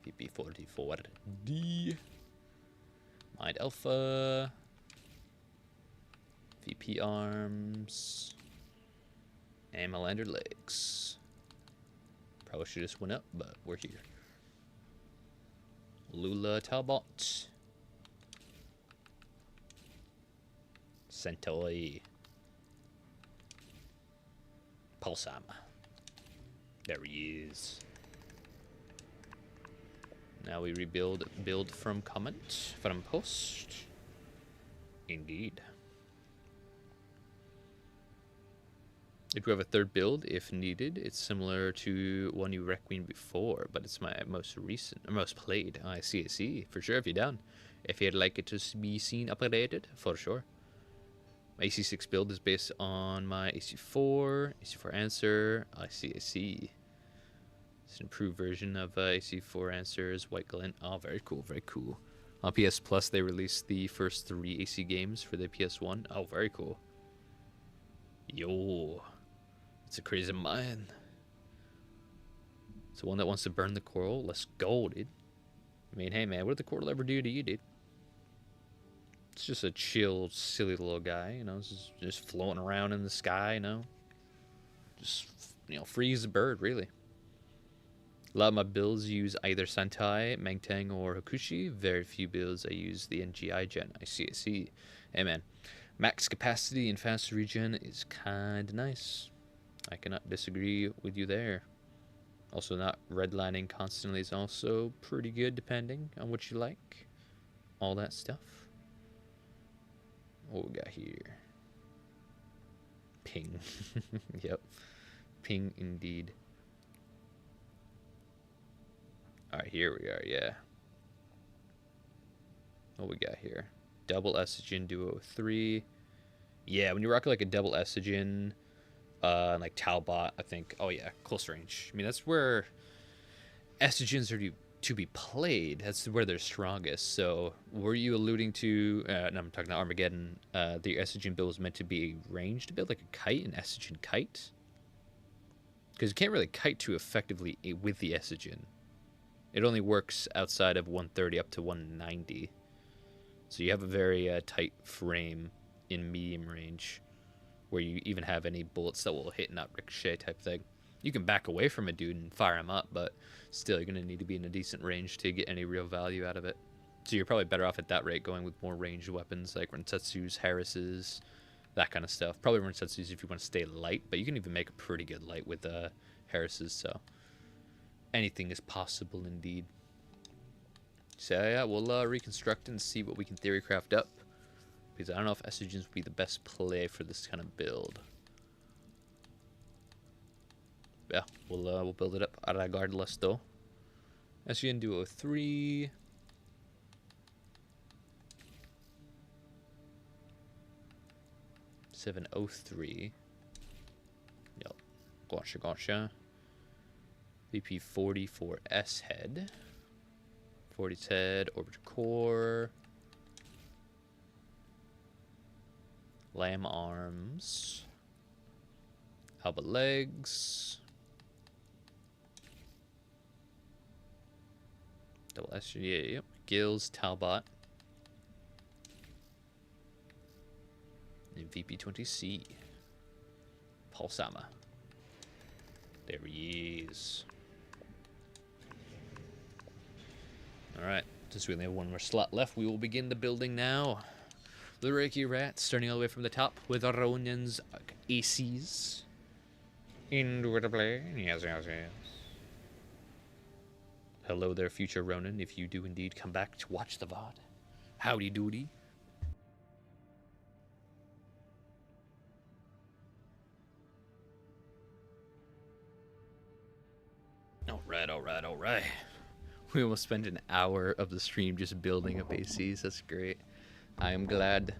VP44D. Mind Alpha. VP Arms. And Melander Legs. Probably should just went up, but we're here. Lula Talbot. Centoi. Pulsam. There he is. Now we build from comment, from post. Indeed. If we have a third build, if needed, it's similar to one you Requiem before, but it's my most recent, or most played. I see, for sure, if you're down. If you'd like it to be seen updated, for sure. My AC6 build is based on my AC4 Answer, ICAC. It's an improved version of AC4 Answer's White Glint. Oh, very cool, very cool. On PS Plus, they released the first 3 AC games for the PS1. Oh, very cool. Yo, it's a crazy mind. It's the one that wants to burn the coral. Let's go, dude. I mean, hey, man, what did the coral ever do to you, dude? It's just a chill, silly little guy, you know, just floating around in the sky, you know. Just, you know, freeze the bird, really. A lot of my builds use either Santai, Mangtang, or Hakushi. Very few builds I use the NGI gen. I see. Hey, man. Max capacity and fast regen is kinda nice. I cannot disagree with you there. Also, not redlining constantly is also pretty good, depending on what you like. all that stuff. What we got here? Ping. Yep. Ping indeed. Alright, here we are, yeah. What we got here? Double Estrogen Duo 3. Yeah, when you rock like a double Estrogen, like Talbot, I think. Oh yeah, close range. I mean, that's where estrogens are to be played. That's where they're strongest. So, were you alluding to? No, I'm talking to Armageddon. The estrogen build was meant to be a ranged build, like a kite, an estrogen kite. Because you can't really kite too effectively with the estrogen. It only works outside of 130 up to 190. So you have a very tight frame in medium range, where you even have any bullets that will hit and not ricochet type thing. You can back away from a dude and fire him up, but still you're going to need to be in a decent range to get any real value out of it. So you're probably better off at that rate going with more ranged weapons like Rensetsu's, Harris's, that kind of stuff. Probably Rensetsu's if you want to stay light, but you can even make a pretty good light with Harris's, so anything is possible indeed. So yeah, we'll reconstruct and see what we can theory craft up, because I don't know if estrogens would be the best play for this kind of build. Yeah, we'll build it up regardless though. Estrogen Duo 3. $703. Yep. Gotcha. VP40 for S head. 40's head, orbiter core. Lamb arms. Alba legs. Double S, yeah, yep. Gills, Talbot. And VP20C. Paul Sama. There he is. Alright, since we only have one more slot left, we will begin the building now. The Reiki Rat, starting all the way from the top with Ronin's ACs. Indubitably. Yes. Hello there, future Ronin, if you do indeed come back to watch the VOD. Howdy doody. Alright. We will spend an hour of the stream just building up ACs. That's great. I am glad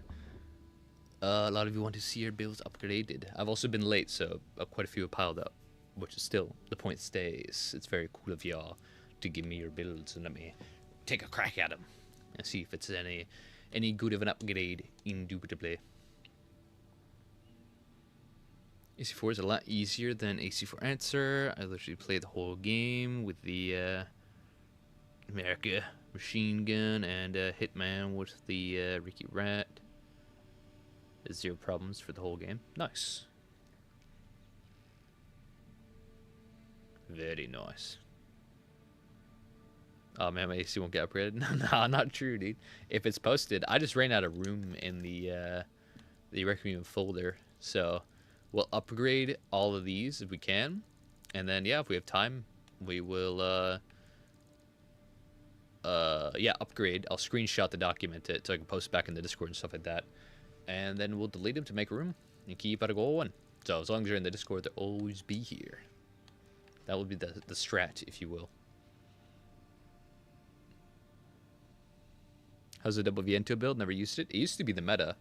a lot of you want to see your builds upgraded. I've also been late, so quite a few have piled up, which is still, the point stays. It's very cool of y'all to give me your builds and let me take a crack at them and see if it's any good of an upgrade, indubitably. AC4 is a lot easier than AC4 Answer. I literally played the whole game with the America machine gun and Hitman with the Reiki Rat. There's 0 problems for the whole game. Nice. Very nice. Oh man, my AC won't get upgraded. Nah, not true, dude. If it's posted, I just ran out of room in the Requiem folder, so we'll upgrade all of these if we can, and then yeah, if we have time, we will upgrade. I'll screenshot the document it so I can post back in the Discord and stuff like that, and then we'll delete them to make room and keep it going. So as long as you're in the Discord, they'll always be here. That would be the strat, if you will. How's the double Viento build? Never used it. It used to be the meta.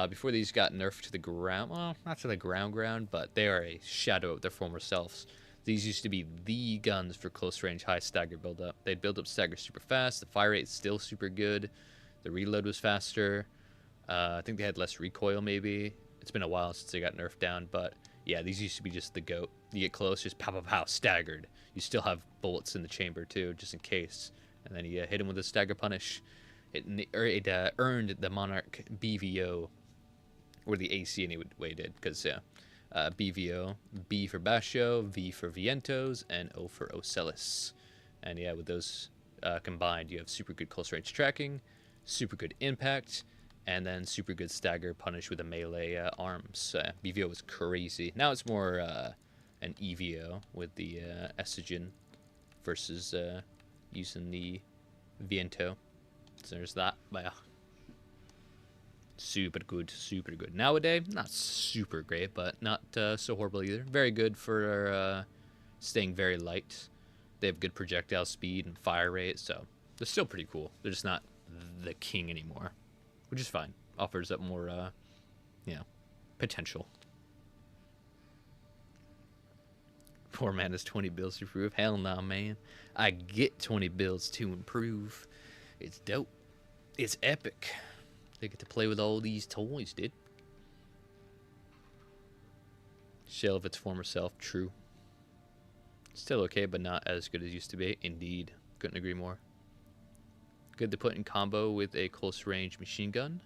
Before these got nerfed to the ground. Well, not to the ground, but they are a shadow of their former selves. These used to be the guns for close range, high stagger build-up. They'd build up stagger super fast. The fire rate is still super good. The reload was faster. I think they had less recoil, maybe. It's been a while since they got nerfed down, but yeah, these used to be just the GOAT. You get close, just pow, pow, pow, staggered. You still have bullets in the chamber, too, just in case. And then you hit him with a stagger punish. It earned the Monarch BVO, or the AC anyway did, because yeah, BVO, B for Basho, V for Vientos, and O for Ocelis. And yeah, with those combined, you have super good close range tracking, super good impact, and then super good stagger punish with the melee arms. BVO was crazy. Now it's more an EVO with the Estrogen versus using the Viento. So there's that. But yeah. Super good, super good. Nowadays, not super great, but not so horrible either. Very good for staying very light. They have good projectile speed and fire rate, so they're still pretty cool. They're just not the king anymore, which is fine. Offers up more, potential. Poor man has 20 builds to improve. Hell nah, man. I get 20 builds to improve. It's dope. It's epic. They get to play with all these toys, dude. Shell of its former self, true. Still okay, but not as good as used to be. Indeed. Couldn't agree more. Good to put in combo with a close range machine gun?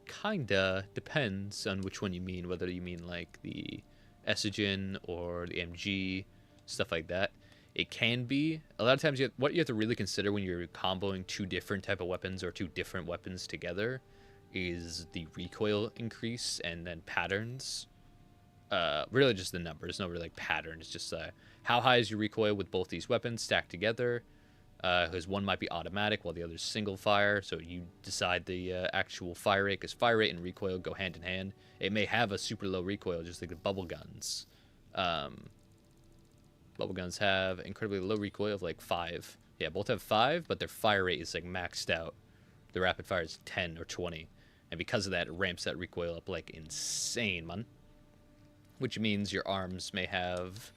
Kinda. Depends on which one you mean. Whether you mean like the Essogen or the MG, stuff like that. It can be. A lot of times, what you have to really consider when you're comboing two different type of weapons or two different weapons together is the recoil increase and then patterns. Really just the numbers, no really like pattern. It's just how high is your recoil with both these weapons stacked together, because one might be automatic while the other is single fire, so you decide the actual fire rate, because fire rate and recoil go hand in hand. It may have a super low recoil, just like the bubble guns. Bubble guns have incredibly low recoil of like 5. Yeah, both have 5, but their fire rate is like maxed out. The rapid fire is 10 or 20, and because of that, it ramps that recoil up like insane, man. Which means your arms may have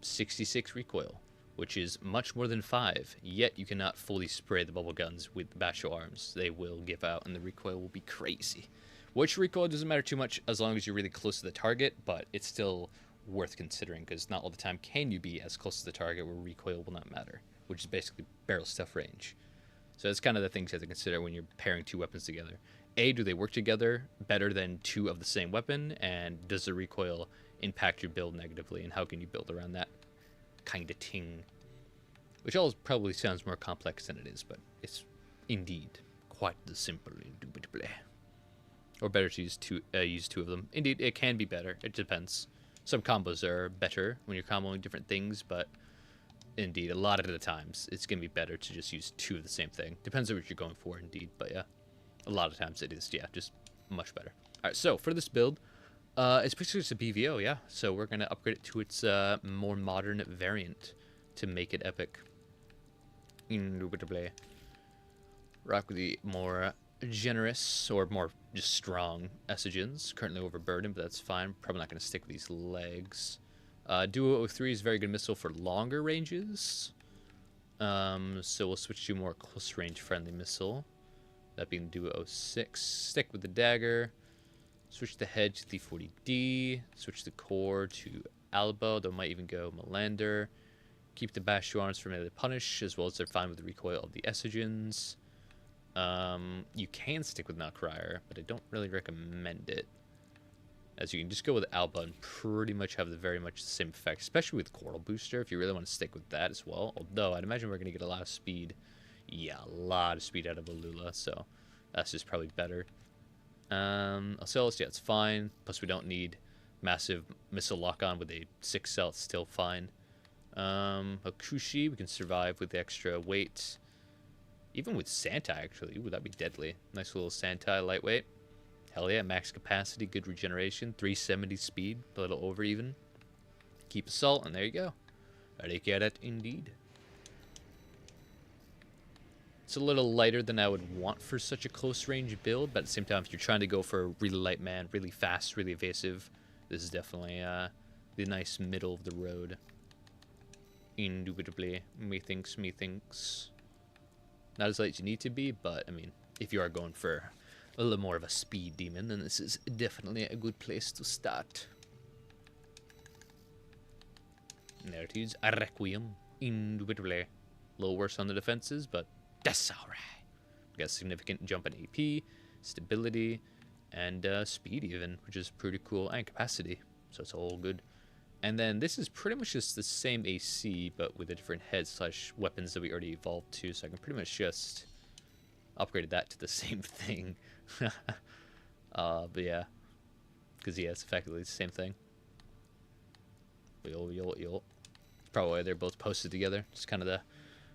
66 recoil, which is much more than 5, yet you cannot fully spray the bubble guns with the Basho arms. They will give out, and the recoil will be crazy. Which recoil doesn't matter too much as long as you're really close to the target, but it's still worth considering, because not all the time can you be as close to the target where recoil will not matter, which is basically barrel stuff range. So that's kind of the things you have to consider when you're pairing two weapons together. A, do they work together better than two of the same weapon, and does the recoil impact your build negatively, and how can you build around that kind of thing? Which all probably sounds more complex than it is, but it's indeed quite the simple indubitably. Or better to use two of them. Indeed, it can be better. It depends. Some combos are better when you're comboing different things, but indeed, a lot of the times, it's going to be better to just use two of the same thing. Depends on what you're going for, indeed, but yeah. A lot of times it is, yeah, just much better. All right, so for this build, it's basically just a BVO, yeah. So we're going to upgrade it to its more modern variant to make it epic. Indubitably. Rock with the more generous or more just strong Essogens. Currently overburdened, but that's fine. Probably not going to stick with these legs. Duo 03 is a very good missile for longer ranges. So we'll switch to a more close range friendly missile. That being Duo 06. Stick with the dagger. Switch the head to the 40D. Switch the core to Alba. Though might even go Melander. Keep the Basho arms for melee punish, as well as they're fine with the recoil of the Essogens. You can stick with Malcrier, but I don't really recommend it, as you can just go with Alba and pretty much have the very much the same effect, especially with Coral Booster, if you really want to stick with that as well. Although, I'd imagine we're going to get a lot of speed. Yeah, a lot of speed out of Alula, so that's just probably better. Ocellus, yeah, it's fine. Plus, we don't need massive missile lock-on with a 6 cell, it's still fine. Hakushi, we can survive with the extra weight. Even with Santa, actually. Ooh, that'd be deadly. Nice little Santa, lightweight. Hell yeah, max capacity, good regeneration, 370 speed, a little over even. Keep assault, and there you go. Requieret indeed. It's a little lighter than I would want for such a close range build, but at the same time, if you're trying to go for a really light man, really fast, really evasive, this is definitely the nice middle of the road. Indubitably. Methinks. Not as light as you need to be, but, I mean, if you are going for a little more of a speed demon, then this is definitely a good place to start. And there it is, a Requiem. Indubitably. A little worse on the defenses, but that's alright. Got a significant jump in AP, stability, and speed even, which is pretty cool, and capacity, so it's all good. And then this is pretty much just the same AC, but with a different head / weapons that we already evolved to, so I can pretty much just upgrade that to the same thing. But yeah, because yeah, it's effectively the same thing. Yo. Probably they're both posted together. Just kind of the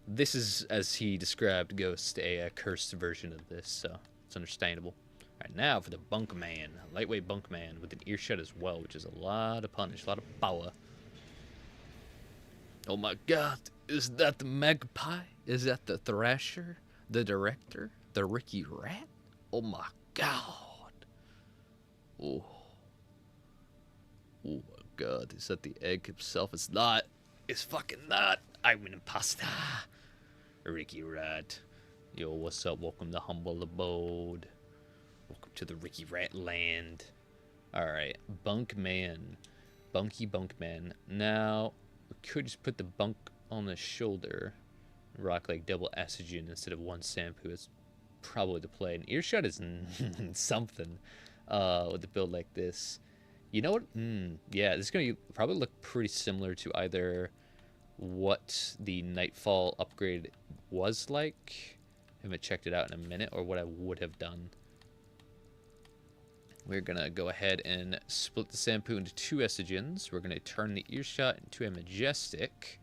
This is, as he described Ghost, a cursed version of this, so it's understandable. Alright, now for the bunk man. Lightweight bunk man with an earshot as well, which is a lot of punish, a lot of power. Oh my god, is that the magpie? Is that the thrasher? The director? The Ricky Rat? Oh my god. Oh. Oh my god, is that the egg himself? It's not. It's fucking not. I'm an imposter. Ricky Rat. Yo, what's up? Welcome to Humble Abode. Welcome to the Ricky Rat land. Alright, bunk man. Bunky bunk man. Now, we could just put the bunk on the shoulder. Rock like double estrogen instead of one shampoo. It's probably the play. An earshot is something with a build like this. You know what? Yeah, this is going to probably look pretty similar to either what the Nightfall upgrade was like. I haven't checked it out in a minute, or what I would have done. We're going to go ahead and split the shampoo into 2 estrogens. We're going to turn the earshot into a majestic.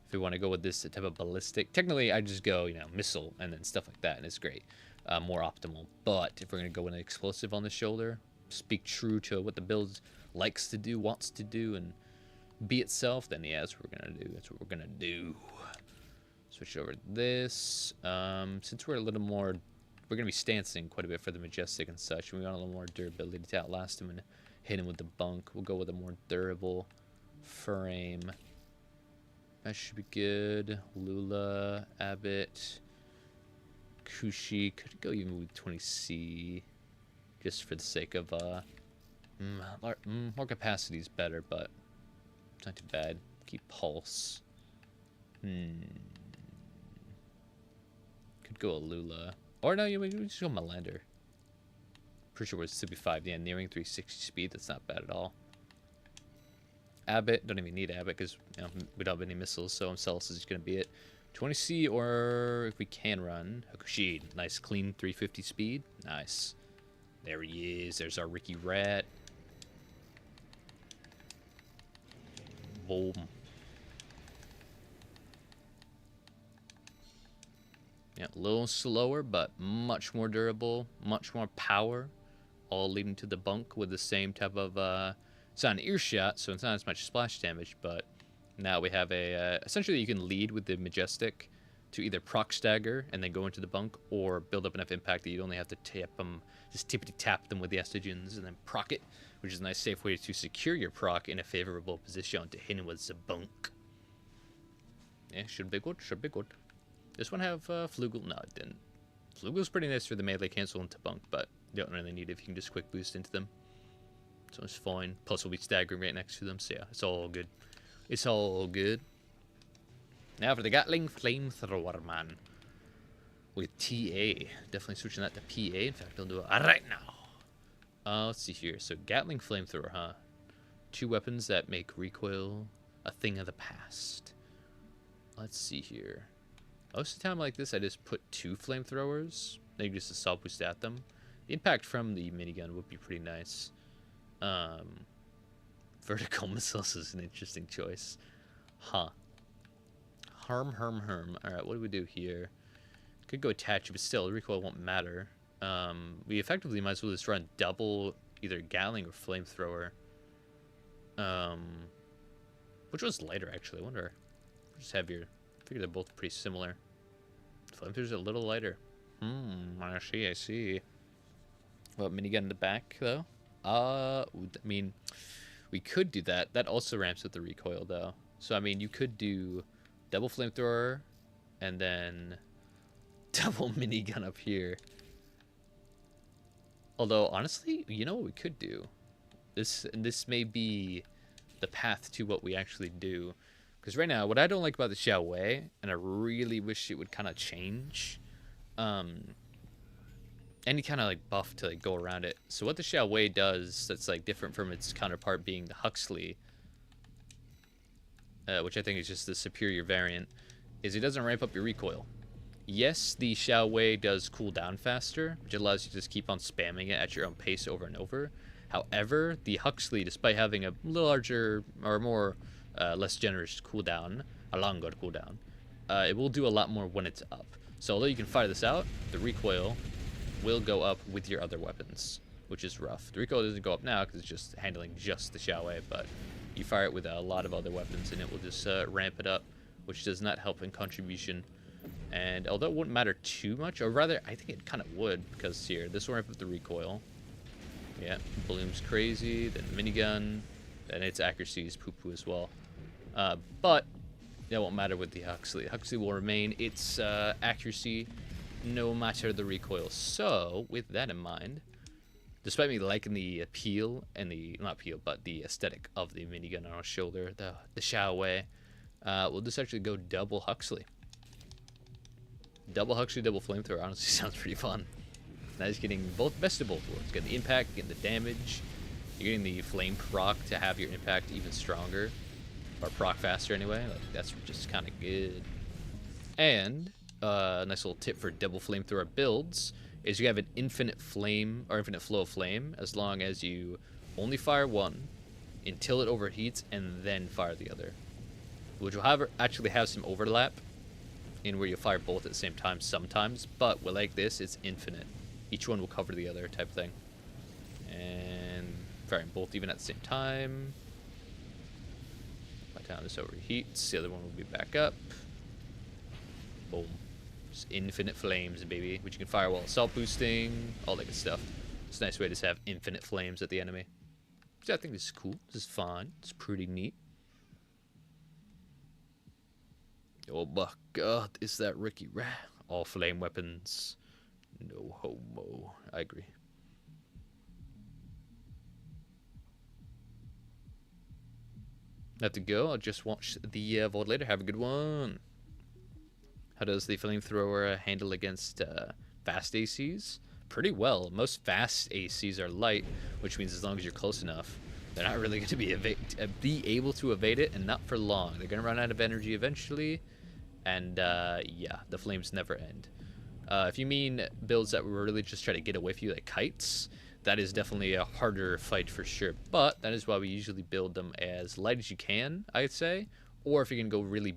If we want to go with this type of ballistic. Technically, I just go, you know, missile and then stuff like that, and it's great. More optimal. But if we're going to go with an explosive on the shoulder, speak true to what the build likes to do, wants to do, and be itself, then yeah, that's what we're going to do. That's what we're going to do. Switch over to this. Since we're a little more... We're going to be stancing quite a bit for the majestic and such. We want a little more durability to outlast him and hit him with the bunk. We'll go with a more durable frame. That should be good. Lula, Abbott, Kushi. Could go even with 20C. Just for the sake of... more capacity is better, but it's not too bad. Keep Pulse. Could go a Lula. Or no, we just go Melander. Pretty sure we're 65. Yeah, nearing 360 speed. That's not bad at all. Abbott. Don't even need Abbott because you know, we don't have any missiles, so Celis is going to be it. 20C, or if we can run, Hakushi. Nice, clean 350 speed. Nice. There he is. There's our Ricky Rat. Boom. Yeah, a little slower, but much more durable, much more power, all leading to the bunk with the same type of, it's not an earshot, so it's not as much splash damage, but now we have a, essentially you can lead with the majestic to either proc stagger and then go into the bunk, or build up enough impact that you only have to tap them, just tippity tap them with the estrogens and then proc it, which is a nice safe way to secure your proc in a favorable position to hit him with the bunk. Yeah, should be good, should be good. This one have Flugel? No, it didn't. Flugel's pretty nice for the melee cancel into bunk, but you don't really need it if you can just quick boost into them. So it's fine. Plus we'll be staggering right next to them, so yeah, it's all good. It's all good. Now for the Gatling Flamethrower, man. With TA. Definitely switching that to PA. In fact, I'll do it right now. Let's see here. So Gatling Flamethrower, huh? 2 weapons that make recoil a thing of the past. Let's see here. Most of the time like this, I just put 2 flamethrowers, maybe just a assault boost at them. The impact from the minigun would be pretty nice. Vertical missiles is an interesting choice. Huh. Harm. Alright, what do we do here? Could go attach, but still, the recoil won't matter. We effectively might as well just run double, either Gatling or flamethrower. Which one's lighter, actually? I wonder. Which is heavier? I figure they're both pretty similar. Flamethrower's a little lighter. I see. What, minigun in the back, though? I mean, we could do that. That also ramps with the recoil, though. So, I mean, you could do double flamethrower and then double minigun up here. Although, honestly, you know what we could do? This may be the path to what we actually do. Because right now, what I don't like about the Xiao Wei, and I really wish it would kind of change, any kind of like buff to like go around it. So what the Xiao Wei does that's like different from its counterpart being the Huxley, which I think is just the superior variant, is it doesn't ramp up your recoil. Yes, the Xiao Wei does cool down faster, which allows you to just keep on spamming it at your own pace over and over. However, the Huxley, despite having a larger or more less generous cooldown, a longer cooldown, it will do a lot more when it's up. So although you can fire this out, the recoil will go up with your other weapons, which is rough. The recoil doesn't go up now because it's just handling just the Xiaowei, but you fire it with a lot of other weapons and it will just ramp it up, which does not help in contribution. And although it wouldn't matter too much, or rather, I think it kind of would, because here, this will ramp up the recoil. Yeah, Bloom's crazy, then minigun, and its accuracy is poo-poo as well. But that won't matter with the Huxley. Huxley will remain its accuracy no matter the recoil. So, with that in mind, despite me liking the appeal and the, not appeal, but the aesthetic of the minigun on our shoulder, the Xiaowei, we'll just actually go double Huxley. Double Huxley, double flamethrower honestly sounds pretty fun. That is getting both best of both worlds. Getting the impact, getting the damage. You're getting the flame proc to have your impact even stronger. Or proc faster anyway. Like, that's just kind of good. And a nice little tip for double flamethrower builds is you have an infinite flame or infinite flow of flame as long as you only fire one until it overheats and then fire the other. Which will actually have some overlap in where you fire both at the same time sometimes, but with like this, it's infinite. Each one will cover the other type thing. And firing both even at the same time. By the time this overheats, the other one will be back up. Boom. Just infinite flames, baby, which you can fire while assault boosting, all that good stuff. It's a nice way to just have infinite flames at the enemy. So I think this is cool. This is fun. It's pretty neat. Oh my god, is that Ricky Rat? All flame weapons. No homo. I agree. Have to go. I'll just watch the VOD later. Have a good one. How does the flamethrower handle against fast ACs? Pretty well. Most fast ACs are light, which means as long as you're close enough, they're not really going to be able to evade it, and not for long. They're going to run out of energy eventually. And, yeah, the flames never end. If you mean builds that were really just try to get away from you, like kites, that is definitely a harder fight for sure. But that is why we usually build them as light as you can, I'd say. Or if you can go really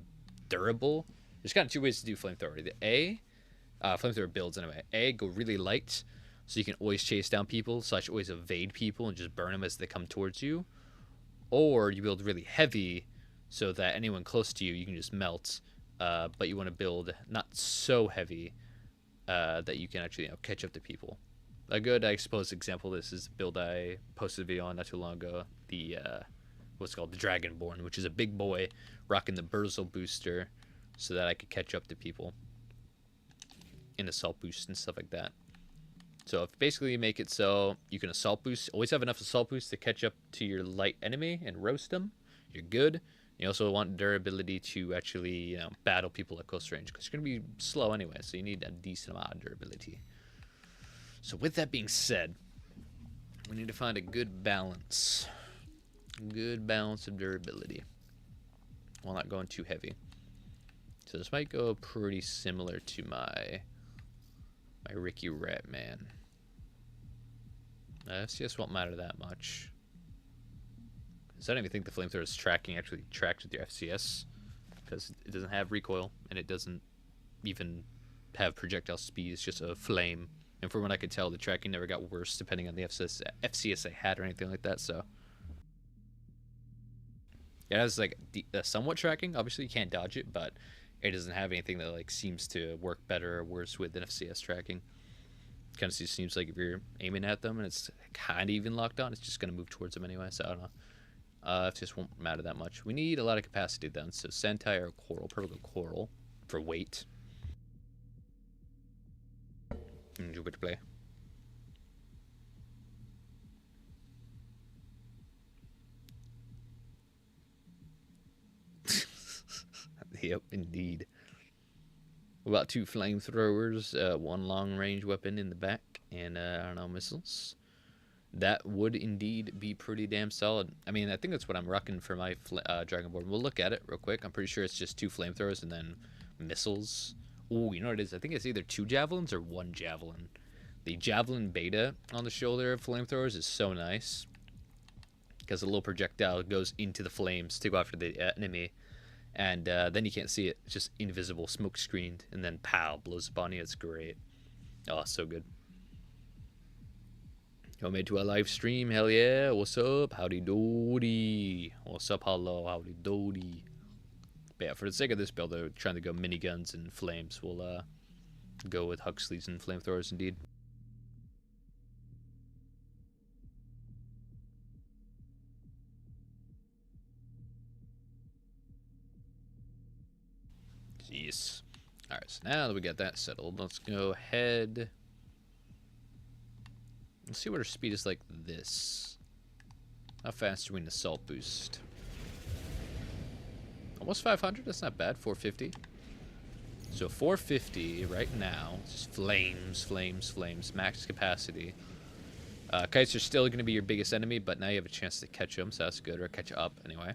durable, there's kind of two ways to do flamethrower. The flamethrower builds anyway. A, go really light, so you can always chase down people, / always evade people and just burn them as they come towards you. Or you build really heavy, so that anyone close to you, you can just melt. But you want to build not so heavy that you can actually catch up to people. A good, I suppose, example of this is the build I posted a video on not too long ago. The what's called the Dragonborn, which is a big boy rocking the Burzel booster, so that I could catch up to people in assault boost and stuff like that. So if basically you make it so you can assault boost, always have enough assault boost to catch up to your light enemy and roast them, you're good. You also want durability to actually, battle people at close range, because you're going to be slow anyway, so you need a decent amount of durability. So with that being said, we need to find a good balance. Good balance of durability, while not going too heavy. So this might go pretty similar to my Ricky Rat, man. FCS won't matter that much. So I don't even think the flamethrower's tracking actually tracks with your FCS, because it doesn't have recoil and it doesn't even have projectile speed. It's just a flame. And from what I could tell, the tracking never got worse depending on the FCS I had or anything like that. So it has like somewhat tracking. Obviously, you can't dodge it, but it doesn't have anything that like seems to work better or worse with than FCS tracking. Kind of seems like if you're aiming at them and it's kind of even locked on, it's just going to move towards them anyway. So I don't know. FCS won't matter that much. We need a lot of capacity then. So Sentai or Coral, probably Coral for weight. Jupiter play. Yep, indeed. About 2 flamethrowers, 1 long-range weapon in the back, and I don't know, missiles. That would indeed be pretty damn solid. I mean, I think that's what I'm rocking for my Dragonborn. We'll look at it real quick. I'm pretty sure it's just 2 flamethrowers and then missiles. Oh, you know what it is? I think it's either 2 javelins or 1 javelin. The javelin beta on the shoulder of flamethrowers is so nice, because a little projectile goes into the flames to go after the enemy, And then you can't see it. It's just invisible, smoke screened, and then pow, blows up on you. It's great. Oh, so good. Yo, made to a live stream. Hell yeah. What's up? Howdy doody. What's up? Hello. Howdy doody. But yeah, for the sake of this build, they're trying to go miniguns and flames. We'll go with Huxleys and flamethrowers indeed. Yes. Alright, so now that we got that settled, let's go ahead. Let's see what our speed is like this. How fast are we in assault boost? Almost 500? That's not bad. 450. So 450 right now. Just flames, flames, flames. Max capacity. Kites are still going to be your biggest enemy, but now you have a chance to catch them, so that's good. Or catch up, anyway.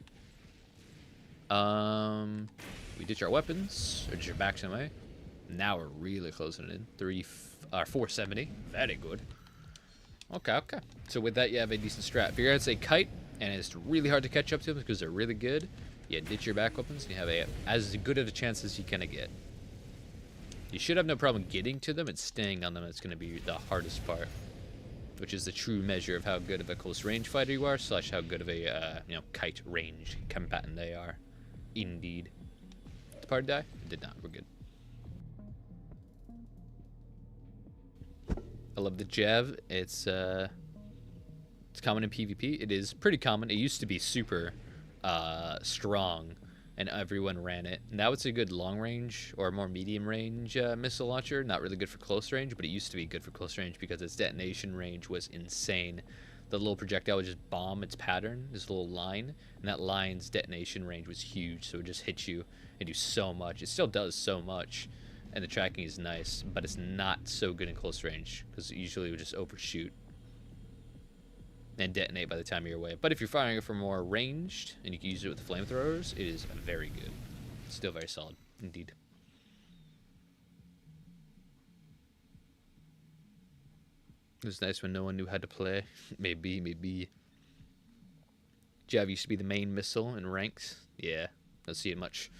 We ditch our weapons. Or ditch our backs anyway. Now we're really closing it in. 470. Very good. Okay. So with that, you have a decent strat. If you're going to say kite, and it's really hard to catch up to them because they're really good, you ditch your back weapons, and you have as good of a chance as you can get. You should have no problem getting to them, and staying on them is going to be the hardest part, which is the true measure of how good of a close range fighter you are, / how good of a kite range combatant they are. Indeed. Did the party die? It did not. We're good. I love the Jav. It's common in PvP. It is pretty common. It used to be super strong, and everyone ran it. Now it's a good long range or more medium range missile launcher. Not really good for close range, but it used to be good for close range because its detonation range was insane. The little projectile would just bomb its pattern, this little line, and that line's detonation range was huge, so it would just hit you and do so much. It still does so much, and the tracking is nice, but it's not so good in close range because usually it would just overshoot and detonate by the time you're away. But if you're firing it from more ranged and you can use it with the flamethrowers, it is very good. Still very solid, indeed. It was nice when no one knew how to play. Maybe. Jav used to be the main missile in ranks. Yeah, don't see it much.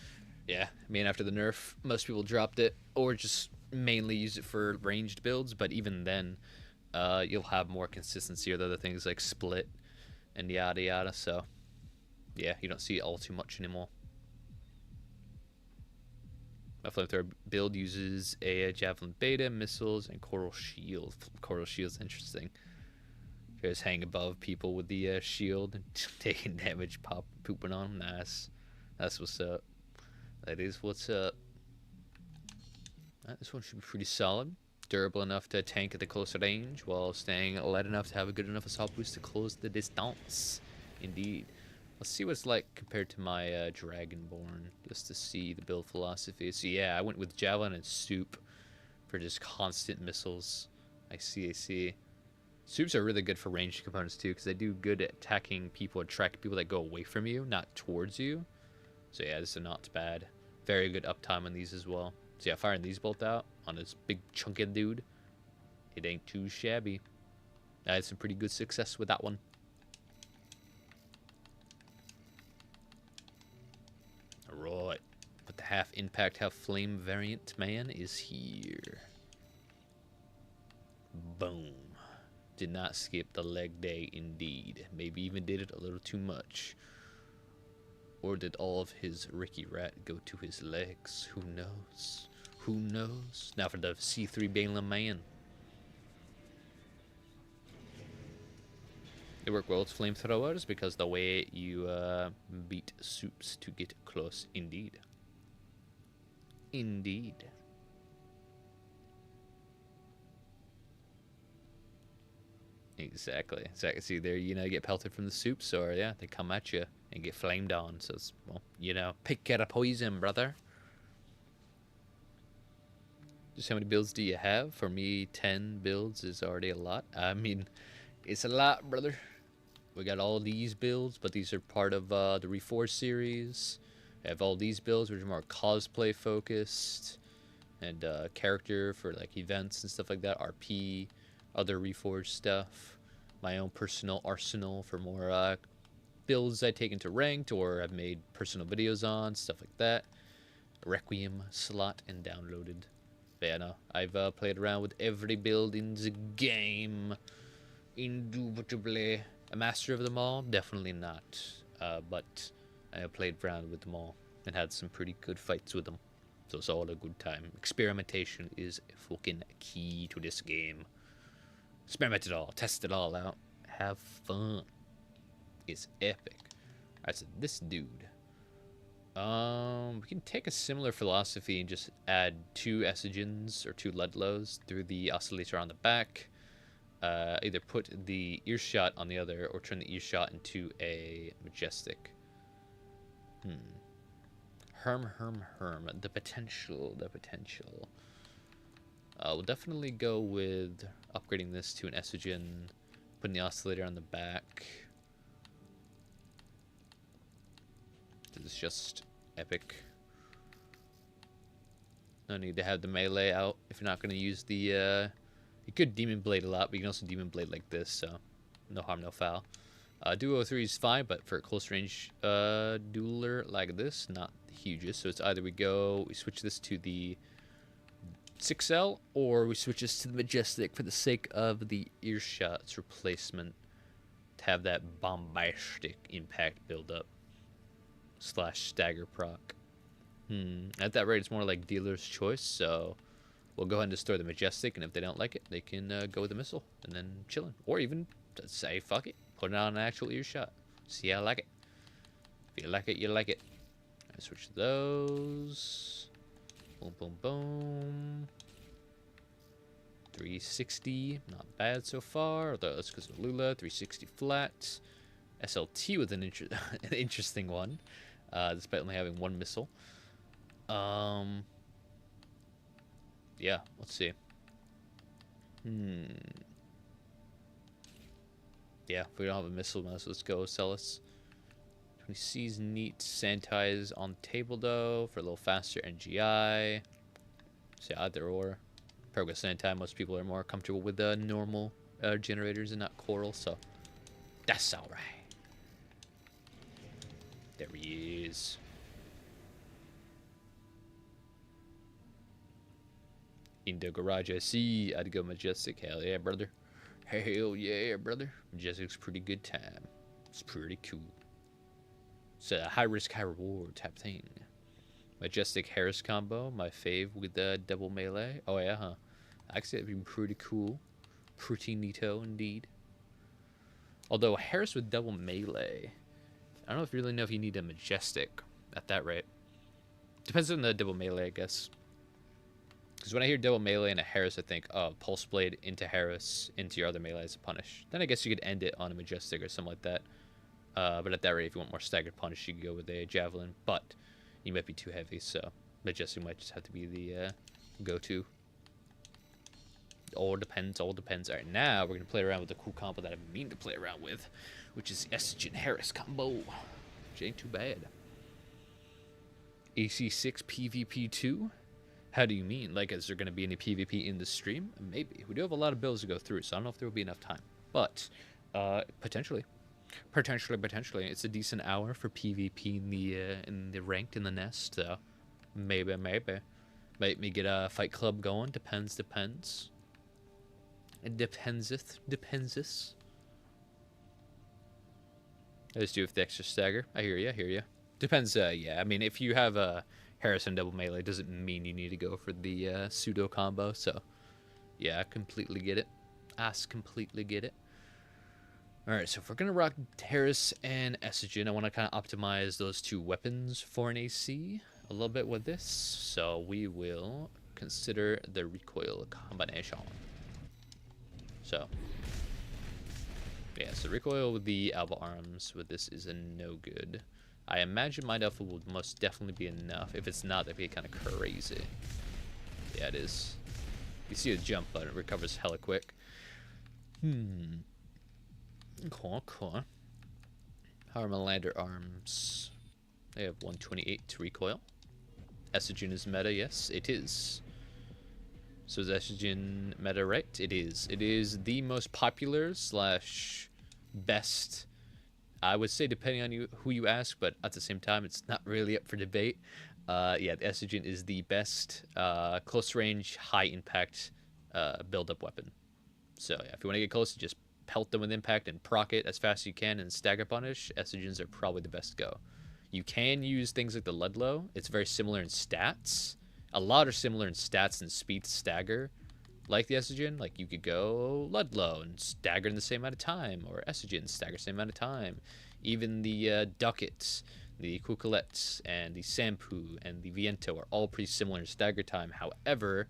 Yeah, I mean, after the nerf, most people dropped it or just mainly use it for ranged builds, but even then, you'll have more consistency with other things like split and yada yada, so yeah, you don't see it all too much anymore. My flamethrower build uses a javelin beta, missiles, and coral shield. Coral shield's interesting. Just hang above people with the shield and taking damage, pooping on them. Nice. That's what's up. That is what's up. This one should be pretty solid. Durable enough to tank at the closer range while staying light enough to have a good enough assault boost to close the distance. Indeed. Let's see what it's like compared to my Dragonborn, just to see the build philosophy. So yeah, I went with Javelin and Soup for just constant missiles. I see. Soups are really good for ranged components too, because they do good at attacking people, attracting people that go away from you, not towards you. So yeah, this is not bad. Very good uptime on these as well. So yeah, firing these both out on this big chunky dude, it ain't too shabby. I had some pretty good success with that one. Alright, but the half impact, half flame variant man is here. Boom. Did not skip the leg day indeed. Maybe even did it a little too much. Or did all of his Ricky Rat go to his legs? Who knows? Who knows? Now for the C3 Balaam man. They work well with flamethrowers because the way you beat Soups to get close. Indeed. Exactly. See, there, get pelted from the Soups, or yeah, they come at you and get flamed on. So it's, well, pick at a poison, brother. Just how many builds do you have? For me, 10 builds is already a lot. I mean, it's a lot, brother. We got all these builds, but these are part of the Reforged series. I have all these builds, which are more cosplay focused, and character for like events and stuff like that. RP, other Reforged stuff. My own personal arsenal for more builds I take into ranked or I've made personal videos on, stuff like that. Requiem slot and downloaded. But yeah, no, I've played around with every build in the game. Indubitably. A master of them all? Definitely not. But I have played around with them all and had some pretty good fights with them. So it's all a good time. Experimentation is fucking key to this game. Experiment it all. Test it all out. Have fun. It's epic. Alright, so this dude. We can take a similar philosophy and just add 2 Essogens or 2 Ludlows through the oscillator on the back. Either put the earshot on the other or turn the earshot into a majestic. Herm. The potential. We'll definitely go with upgrading this to an Essogen, putting the oscillator on the back. This is just epic. No need to have the melee out if you're not going to use the... You could Demon Blade a lot, but you can also Demon Blade like this, so no harm, no foul. Duo 3 is fine, but for a close range dueler like this, not the hugest. So it's either we switch this to the 6L, or we switch this to the Majestic for the sake of the earshot's replacement to have that bombastic impact build up / stagger proc. At that rate, it's more like dealer's choice, so we'll go ahead and destroy the Majestic, and if they don't like it, they can go with the missile and then chillin'. Or even say, fuck it, put it on an actual earshot. See how I like it. If you like it, you like it. I switch those. Boom, boom, boom. 360, not bad so far. Although let's go to Lula, 360 flat. SLT with an interesting one, despite only having 1 missile. Yeah, let's see. Yeah, if we don't have a missile, let's go Celis. 20C's neat. Sanitize on the table, though, for a little faster NGI. So either or. Probably Sanitize, most people are more comfortable with the normal generators and not coral, so that's alright. There he is. In the garage, I see. I'd go Majestic. Hell yeah, brother. Hell yeah, brother. Majestic's pretty good time. It's pretty cool. It's a high risk, high reward type thing. Majestic Harris combo, my fave with the double melee. Oh yeah, huh? Actually, that'd be pretty cool. Pretty neato indeed. Although Harris with double melee, I don't know if you really know if you need a Majestic at that rate. Depends on the double melee, I guess. Because when I hear double melee and a Harris, I think, oh, Pulse Blade into Harris into your other melee as a punish. Then I guess you could end it on a Majestic or something like that. But at that rate, if you want more staggered punish, you could go with a Javelin. But you might be too heavy, so Majestic might just have to be the go-to. All depends, all depends. Alright, now we're going to play around with the cool combo that I mean to play around with, which is the Estrogen Harris combo. Which ain't too bad. AC6 PvP2? How do you mean? Like, is there going to be any PvP in the stream? Maybe. We do have a lot of builds to go through, so I don't know if there will be enough time. But, potentially. Potentially. It's a decent hour for PvP in the ranked, in the nest, so maybe. Might me get a fight club going. Depends. It depenseth. I just do with the extra stagger. I hear ya. Depends, yeah. I mean, if you have a Harrison double melee, doesn't mean you need to go for the pseudo combo, so yeah, I completely get it. Alright, so if we're gonna rock Harris and Estrogen, I want to kind of optimize those 2 weapons for an AC a little bit with this, so we will consider the recoil combination. So yeah, so recoil with the Alba Arms with this is a no good. I imagine Mind Alpha will most definitely be enough. If it's not, that'd be kind of crazy. Yeah, it is. You see a jump, but it recovers hella quick. Cool. Harmalander Arms. They have 128 to recoil. Estrogen is meta, yes, it is. So is Estrogen meta right? It is. It is the most popular / best I would say depending on who you ask, but at the same time, it's not really up for debate. Yeah, the Estrogen is the best close range, high impact build up weapon. So yeah, if you want to get close, just pelt them with impact and proc it as fast as you can and stagger punish. Estrogens are probably the best go. You can use things like the Ludlow. It's very similar in stats. A lot are similar in stats and speed to stagger. Like the Estrogen, like you could go Ludlow and stagger in the same amount of time, or Estrogen stagger the same amount of time. Even the Ducats, the Cucolettes, and the Sampu, and the Viento are all pretty similar in stagger time. However,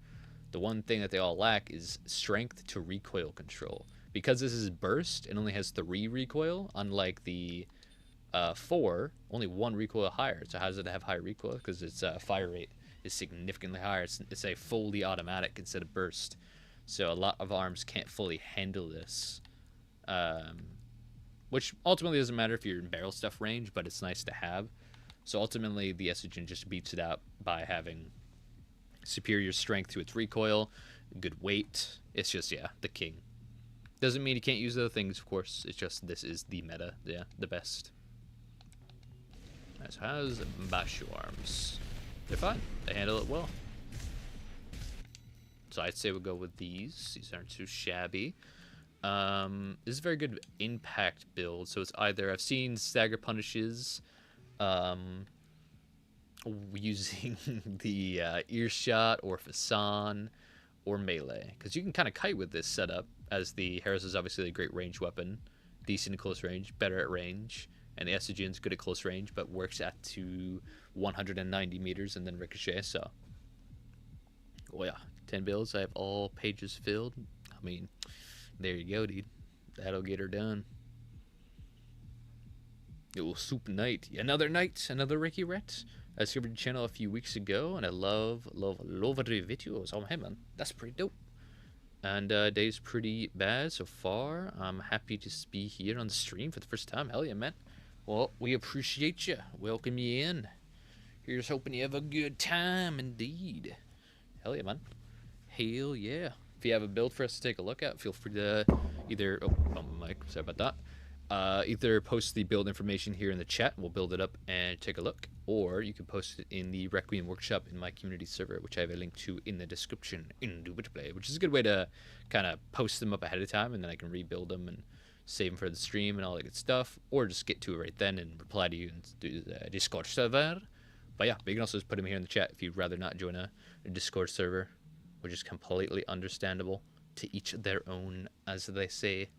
the one thing that they all lack is strength to recoil control. Because this is burst, it only has 3 recoil, unlike the 4, only 1 recoil higher. So how does it have higher recoil? Because its fire rate is significantly higher. It's a fully automatic instead of burst. So a lot of arms can't fully handle this. Which ultimately doesn't matter if you're in barrel stuff range, but it's nice to have. So ultimately the Estrogen just beats it out by having superior strength to its recoil, good weight. It's just, yeah, the king. Doesn't mean you can't use other things, of course. It's just this is the meta, yeah, the best. So how's Basho arms? They're fine. They handle it well. So I'd say we'll go with these. These aren't too shabby. This is a very good impact build. So it's either, I've seen stagger punishes using the earshot or Fasan or melee. Because you can kind of kite with this setup, as the Harris is obviously a great range weapon. Decent at close range, better at range. And the Estrogen's good at close range, but works at to 190 meters and then ricochet. So, oh yeah, 10 builds. I have all pages filled. I mean, there you go, dude. That'll get her done. It will soup night. Another night, another Ricky Ret. I discovered the channel a few weeks ago, and I love the videos. Oh, hey, man, that's pretty dope. And day's pretty bad so far. I'm happy to be here on the stream for the first time. Hell yeah, man. Well, we appreciate you. Welcome you in. Here's hoping you have a good time indeed. Hell yeah, man. Hell yeah. If you have a build for us to take a look at, feel free to either... Oh, my mic. Sorry about that. Either post the build information here in the chat, we'll build it up and take a look, or you can post it in the Requiem workshop in my community server, which I have a link to in the description, indubitably, which is a good way to kind of post them up ahead of time, and then I can rebuild them and save them for the stream and all that good stuff, or just get to it right then and reply to you and do the Discord server. But yeah, but you can also just put them here in the chat if you'd rather not join a Discord server, which is completely understandable. To each their own, as they say.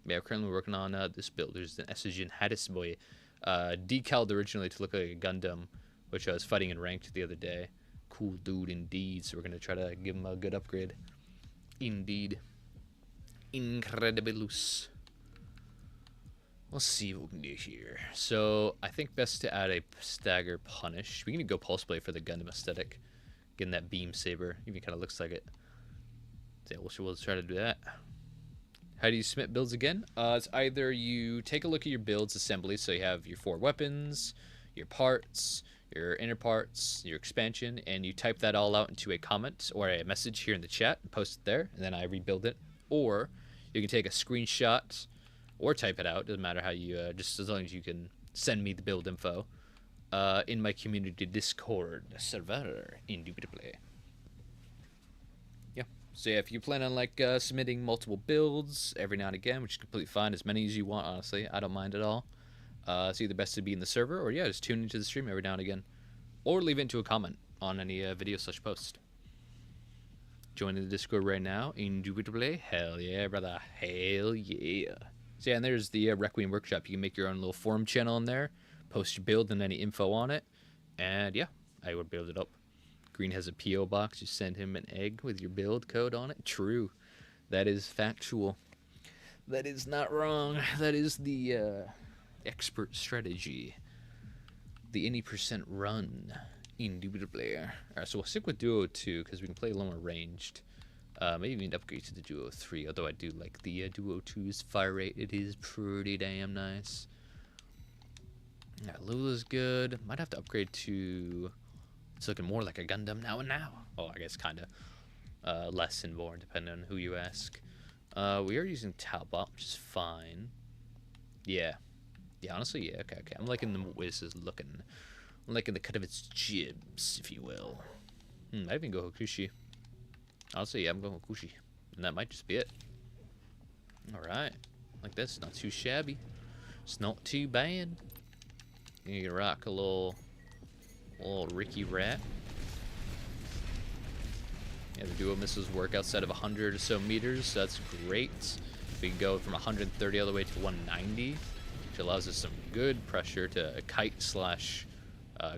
Yeah, we're currently working on this build. There's an Estrogen Hadis boy, decaled originally to look like a Gundam, which I was fighting in ranked the other day. Cool dude indeed. So we're gonna try to give him a good upgrade. Indeed, incredibilous. Let's see what we can do here. So I think best to add a stagger punish. We can go pulse blade for the Gundam aesthetic, getting that beam saber. Even kind of looks like it. So yeah, we'll try to do that. How do you submit builds again? It's either you take a look at your builds assembly, so you have your 4 weapons, your parts, your inner parts, your expansion, and you type that all out into a comment or a message here in the chat and post it there, and then I rebuild it. Or you can take a screenshot or type it out, doesn't matter how you, just as long as you can send me the build info, in my community Discord server, indubitably. So yeah, if you plan on like submitting multiple builds every now and again, which is completely fine, as many as you want, honestly, I don't mind at all. It's either best to be in the server, or yeah, just tune into the stream every now and again, or leave it into a comment on any video/post. Joining the Discord right now, indubitably. Hell yeah, brother, hell yeah. So yeah, and there's the Requiem workshop. You can make your own little forum channel in there, post your build and any info on it, and yeah, I would build it up. Green has a P.O. box. You send him an egg with your build code on it. True. That is factual. That is not wrong. That is the expert strategy. The any percent run. Indubitably. Alright, so we'll stick with Duo 2 because we can play a little more ranged. Maybe even upgrade to the Duo 3, although I do like the Duo 2's fire rate. It is pretty damn nice. Yeah, Lula's good. Might have to upgrade to... It's looking more like a Gundam now and now. Oh, I guess kind of less and more, depending on who you ask. We are using Talbot, which is fine. Yeah. Yeah, honestly, yeah. Okay, okay. I'm liking the way this is looking. I'm liking the cut of its jibs, if you will. I even go Hokushi. Honestly, yeah, I'm going Hokushi. And that might just be it. Alright. Like this. Not too shabby. It's not too bad. You can rock a little Ricky Rat. Yeah, the dual missiles work outside of 100 or so meters, so that's great. We can go from 130 all the way to 190, which allows us some good pressure to kite slash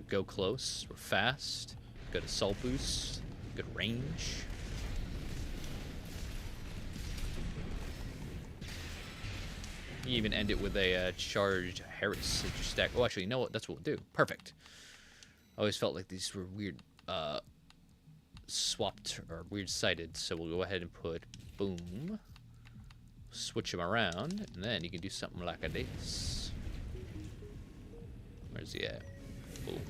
go close. We're fast, good assault boost, good range. You even end it with a charged Harris that you stack. Oh, actually, you know what? That's what we'll do. Perfect. I always felt like these were weird, swapped or weird sided. So we'll go ahead and put boom. Switch them around, and then you can do something like this. Where's he at? Boom.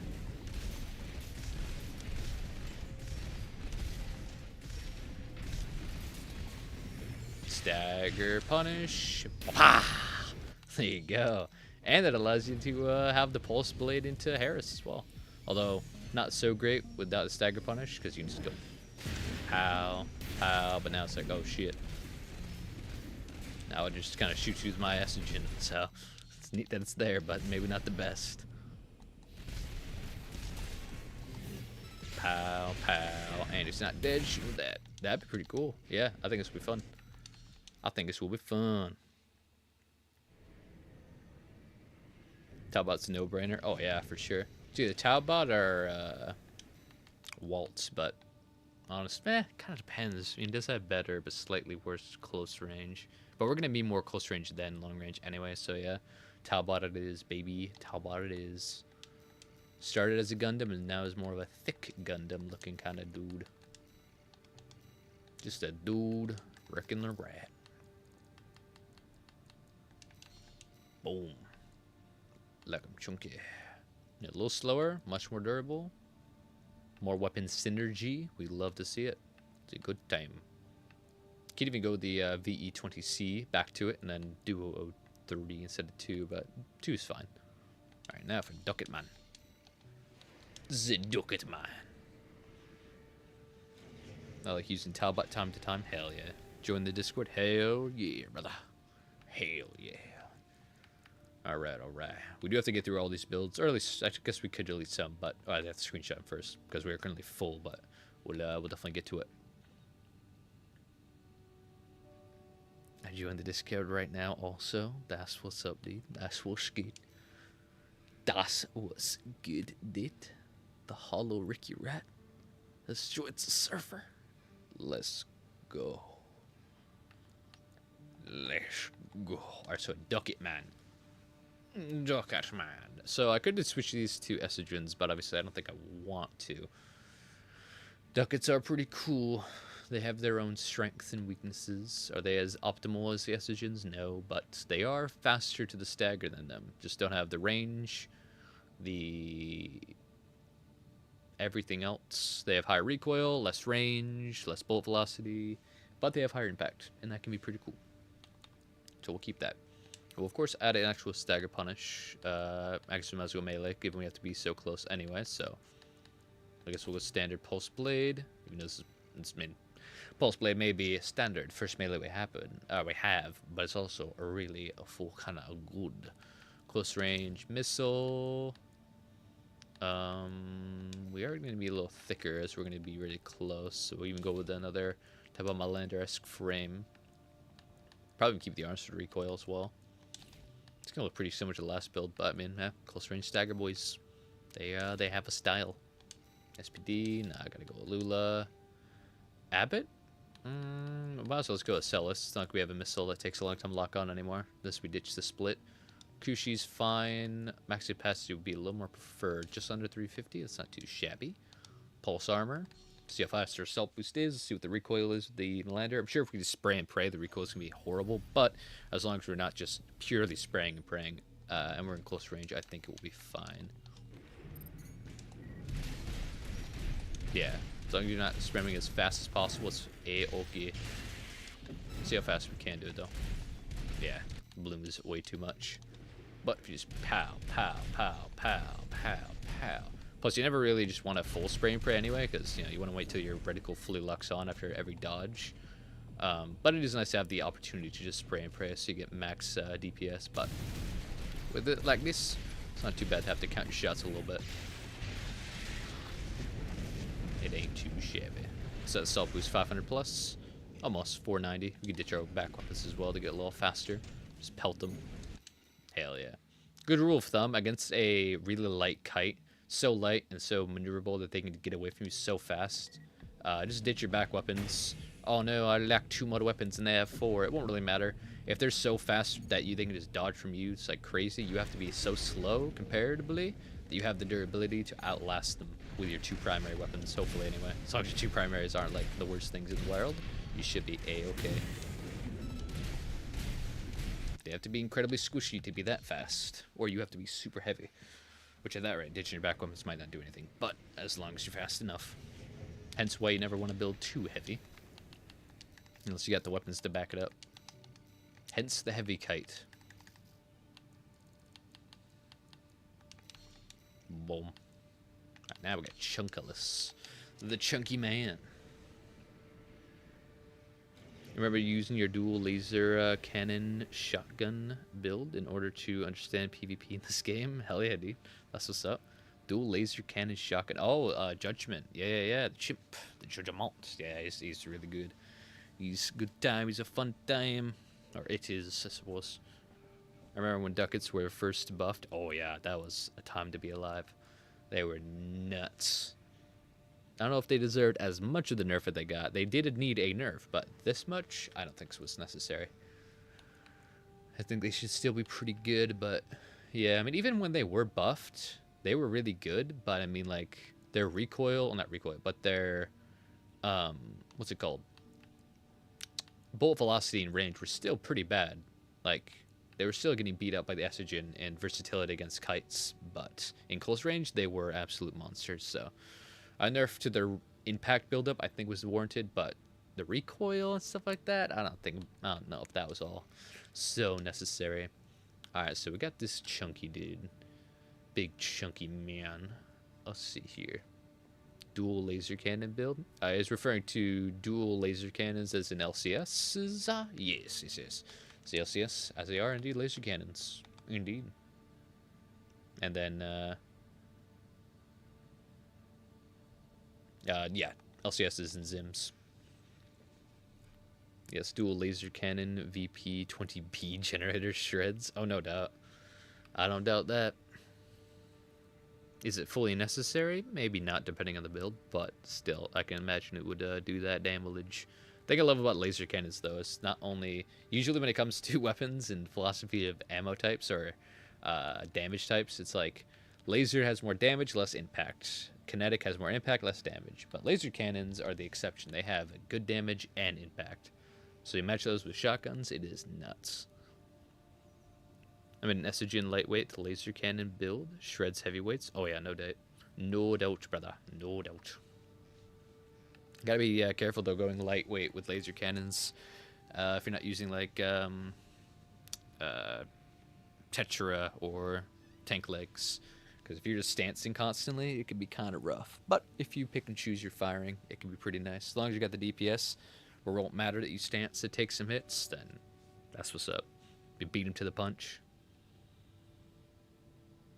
Stagger punish. Pah! There you go. And that allows you to have the pulse blade into Harris as well. Although not so great without the stagger punish, because you can just go pow, pow, but now it's like, oh shit. Now it just kind of shoots you with my estrogen, so it's neat that it's there, but maybe not the best. Pow, pow, and it's not dead, shoot with that. That'd be pretty cool. Yeah, I think this will be fun. I think this will be fun. Talbot's a no-brainer. Oh yeah, for sure. It's either Talbot or Waltz, but honest, kind of depends. I mean, it does have better, but slightly worse close range. But we're gonna be more close range than long range anyway, so yeah. Talbot it is, baby. Talbot it is. Started as a Gundam and now is more of a thick Gundam looking kind of dude. Just a dude wrecking the rat. Boom. Like I'm chunky. A little slower, much more durable. More weapon synergy. We love to see it. It's a good time. Could even go with the VE20C back to it and then do 30 instead of 2, but 2 is fine. Alright, now for Ducket Man. The Ducket Man. I like using Talbot time to time. Hell yeah. Join the Discord. Hell yeah, brother. Hell yeah. Alright, alright. We do have to get through all these builds, or at least, I guess we could delete some, but I'd have to screenshot them first, because we are currently full, but we'll definitely get to it. I joined the Discord right now also. That's what's up, dude. That's what's good. Das was good, dude. The hollow Ricky Rat has joined the surfer. Let's go. Let's go. Alright, so Ducket Man. Ducket Man. So I could switch these to estrogens, but obviously I don't think I want to. Duckets are pretty cool. They have their own strengths and weaknesses. Are they as optimal as the estrogens? No, but they are faster to the stagger than them. Just don't have the range, the everything else. They have higher recoil, less range, less bullet velocity, but they have higher impact, and that can be pretty cool. So we'll keep that. We'll of course add an actual stagger punish. I guess we might as well melee, given we have to be so close anyway. So I guess we'll go standard pulse blade. Even though this is pulse blade may be standard first melee we have, but it's also really a full kind of good close range missile. We are going to be a little thicker as we're going to be really close, so we'll even go with another type of Malander-esque frame. Probably keep the arms for recoil as well. It's going to look pretty similar to the last build, but I mean, close range stagger boys, they have a style. SPD, nah, I gotta go with Lula. Abbott? Might as well let's go with Celis. It's not like we have a missile that takes a long time to lock on anymore. This we ditch the split. Kushi's fine. Max capacity would be a little more preferred. Just under 350. That's not too shabby. Pulse armor. See how fast our assault boost is. See what the recoil is with the Lander. I'm sure if we just spray and pray, the recoil is going to be horrible. But as long as we're not just purely spraying and praying, and we're in close range, I think it will be fine. Yeah. As long as you're not spamming as fast as possible, it's A-okay. See how fast we can do it, though. Yeah. Bloom is way too much. But if you just pow, pow, pow, pow, pow, pow. Plus, you never really just want to full spray and pray anyway, because you want to wait till your reticle fully locks on after every dodge. But it is nice to have the opportunity to just spray and pray so you get max DPS. But with it like this, it's not too bad to have to count your shots a little bit. It ain't too shabby. So assault boost 500 plus, almost 490. We can ditch our back weapons as well to get a little faster. Just pelt them. Hell yeah. Good rule of thumb against a really light kite. So light and so maneuverable that they can get away from you so fast. Just ditch your back weapons. Oh no, I lack 2 mod weapons and they have 4. It won't really matter. If they're so fast that they can just dodge from you, it's like crazy. You have to be so slow comparatively that you have the durability to outlast them with your 2 primary weapons, hopefully anyway. As long as your 2 primaries aren't like the worst things in the world, you should be a-okay. They have to be incredibly squishy to be that fast, or you have to be super heavy. Which at that rate, ditching your back weapons might not do anything, but as long as you're fast enough. Hence why you never want to build too heavy. Unless you got the weapons to back it up. Hence the heavy kite. Boom. Right, now we got Chunkalus. The chunky man. Remember using your dual laser cannon shotgun build in order to understand PvP in this game? Hell yeah, dude. That's what's up. Dual laser cannon shotgun. Oh, Judgment. Yeah. The chimp. The Judgment. Yeah, he's really good. He's a good time. He's a fun time. Or it is, I suppose. I remember when ducats were first buffed. Oh yeah, that was a time to be alive. They were nuts. I don't know if they deserved as much of the nerf that they got. They did need a nerf, but this much, I don't think so was necessary. I think they should still be pretty good, but yeah, I mean, even when they were buffed, they were really good, but I mean, like, their recoil, well, not recoil, but their, what's it called? Bolt velocity and range were still pretty bad. Like, they were still getting beat up by the Estrogen and versatility against kites, but in close range, they were absolute monsters, so... A nerf to their impact buildup, I think, was warranted, but the recoil and stuff like that, I don't know if that was all so necessary. Alright, so we got this chunky dude. Big chunky man. Let's see here. Dual laser cannon build. Is referring to dual laser cannons as in LCS? Yes. It's the LCS, as they are indeed laser cannons. Indeed. And then, yeah, LCSs and Zims. Yes, dual laser cannon, VP-20B generator shreds. Oh, no doubt. I don't doubt that. Is it fully necessary? Maybe not, depending on the build, but still, I can imagine it would do that damage. The thing I love about laser cannons, though, is not only... Usually when it comes to weapons and philosophy of ammo types or damage types, it's like laser has more damage, less impact. Kinetic has more impact, less damage. But laser cannons are the exception. They have good damage and impact. So you match those with shotguns, it is nuts. I'm an Estrogen lightweight to laser cannon build. Shreds heavyweights. Oh yeah, no doubt. No doubt, brother. No doubt. Gotta be careful, though, going lightweight with laser cannons. If you're not using, like, Tetra or tank legs. Because if you're just stancing constantly, it can be kind of rough. But if you pick and choose your firing, it can be pretty nice. As long as you got the DPS, where it won't matter that you stance to take some hits, then that's what's up. You beat him to the punch.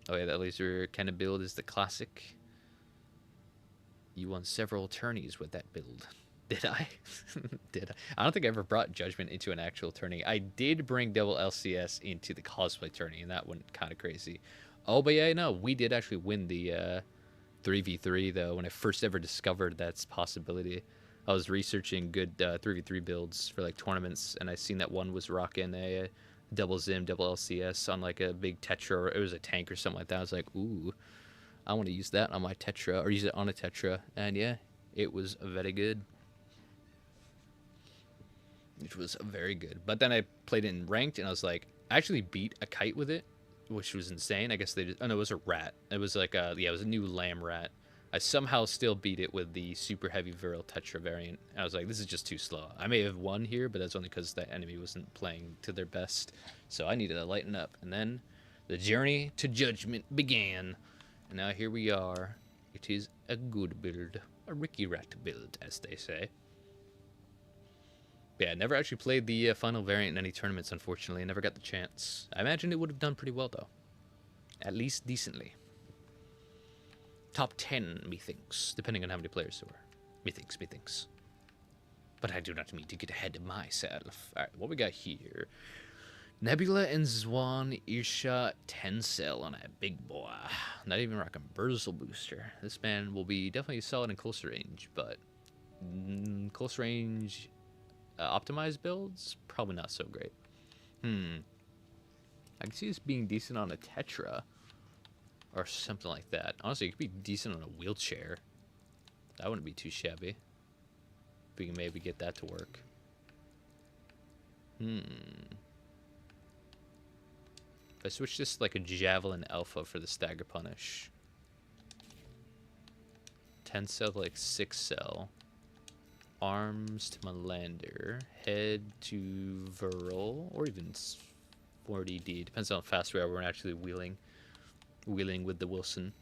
Oh yeah, that laser cannon build is the classic. You won several tourneys with that build. Did I? Did I? I don't think I ever brought Judgment into an actual tourney. I did bring double LCS into the cosplay tourney, and that went kind of crazy. Oh, but yeah, no, we did actually win the 3v3, though, when I first ever discovered that's possibility. I was researching good 3v3 builds for, like, tournaments, and I seen that one was rocking a double Zim, double LCS on, like, a big Tetra, or it was a tank or something like that. I was like, ooh, I want to use that on my Tetra, or use it on a Tetra, and yeah, it was very good. Which was very good. But then I played it in ranked, and I was like, I actually beat a kite with it, which was insane. I guess they just... Oh, no, it was a rat. It was like a... Yeah, it was a new lamb rat. I somehow still beat it with the super heavy virile Tetra variant. I was like, this is just too slow. I may have won here, but that's only because that enemy wasn't playing to their best. So I needed to lighten up. And then The journey to judgment began. And now here we are. It is a good build. A Ricky Rat build, as they say. Yeah, I never actually played the final variant in any tournaments, unfortunately. I never got the chance. I imagine it would have done pretty well, though. At least decently. Top 10, methinks, depending on how many players there were. Methinks. But I do not mean to get ahead of myself. Alright, what we got here? Nebula and Zwan Isha 10 cell on a big boy. Not even rocking Burzle booster. This man will be definitely solid in close range, but close range optimized builds, probably not so great. I can see this being decent on a Tetra or something like that. Honestly, it could be decent on a wheelchair. That wouldn't be too shabby. We can maybe get that to work. If I switch this to like a Javelin Alpha for the Stagger Punish. 10 cell, like 6 cell. Arms to Melander. Head to Viral. Or even 40D. Depends on how fast we are. We're actually wheeling with the Wilson.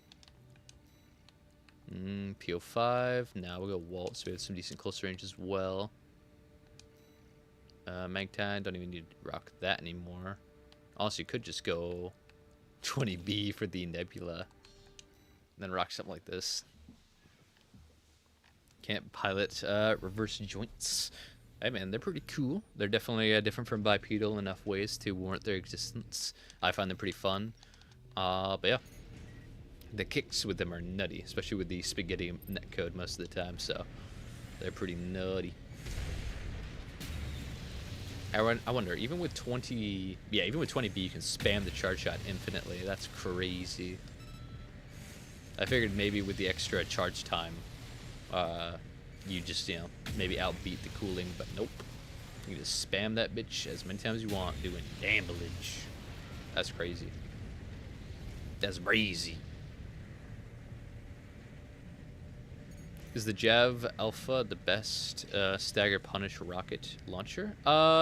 PO5. Now we'll go Walt, so we have some decent close range as well. Magtine, don't even need to rock that anymore. Also, you could just go 20B for the Nebula. And then rock something like this. Can't pilot reverse joints. Hey man, they're pretty cool. They're definitely different from bipedal in enough ways to warrant their existence. I find them pretty fun. But yeah. The kicks with them are nutty, especially with the spaghetti netcode most of the time, so they're pretty nutty. I wonder, even with 20, yeah, even with 20B, you can spam the charge shot infinitely. That's crazy. I figured maybe with the extra charge time, you just, you know, maybe outbeat the cooling, but nope. You can just spam that bitch as many times as you want, doing damage. That's crazy. That's crazy. Is the Jav Alpha the best Stagger Punish rocket launcher?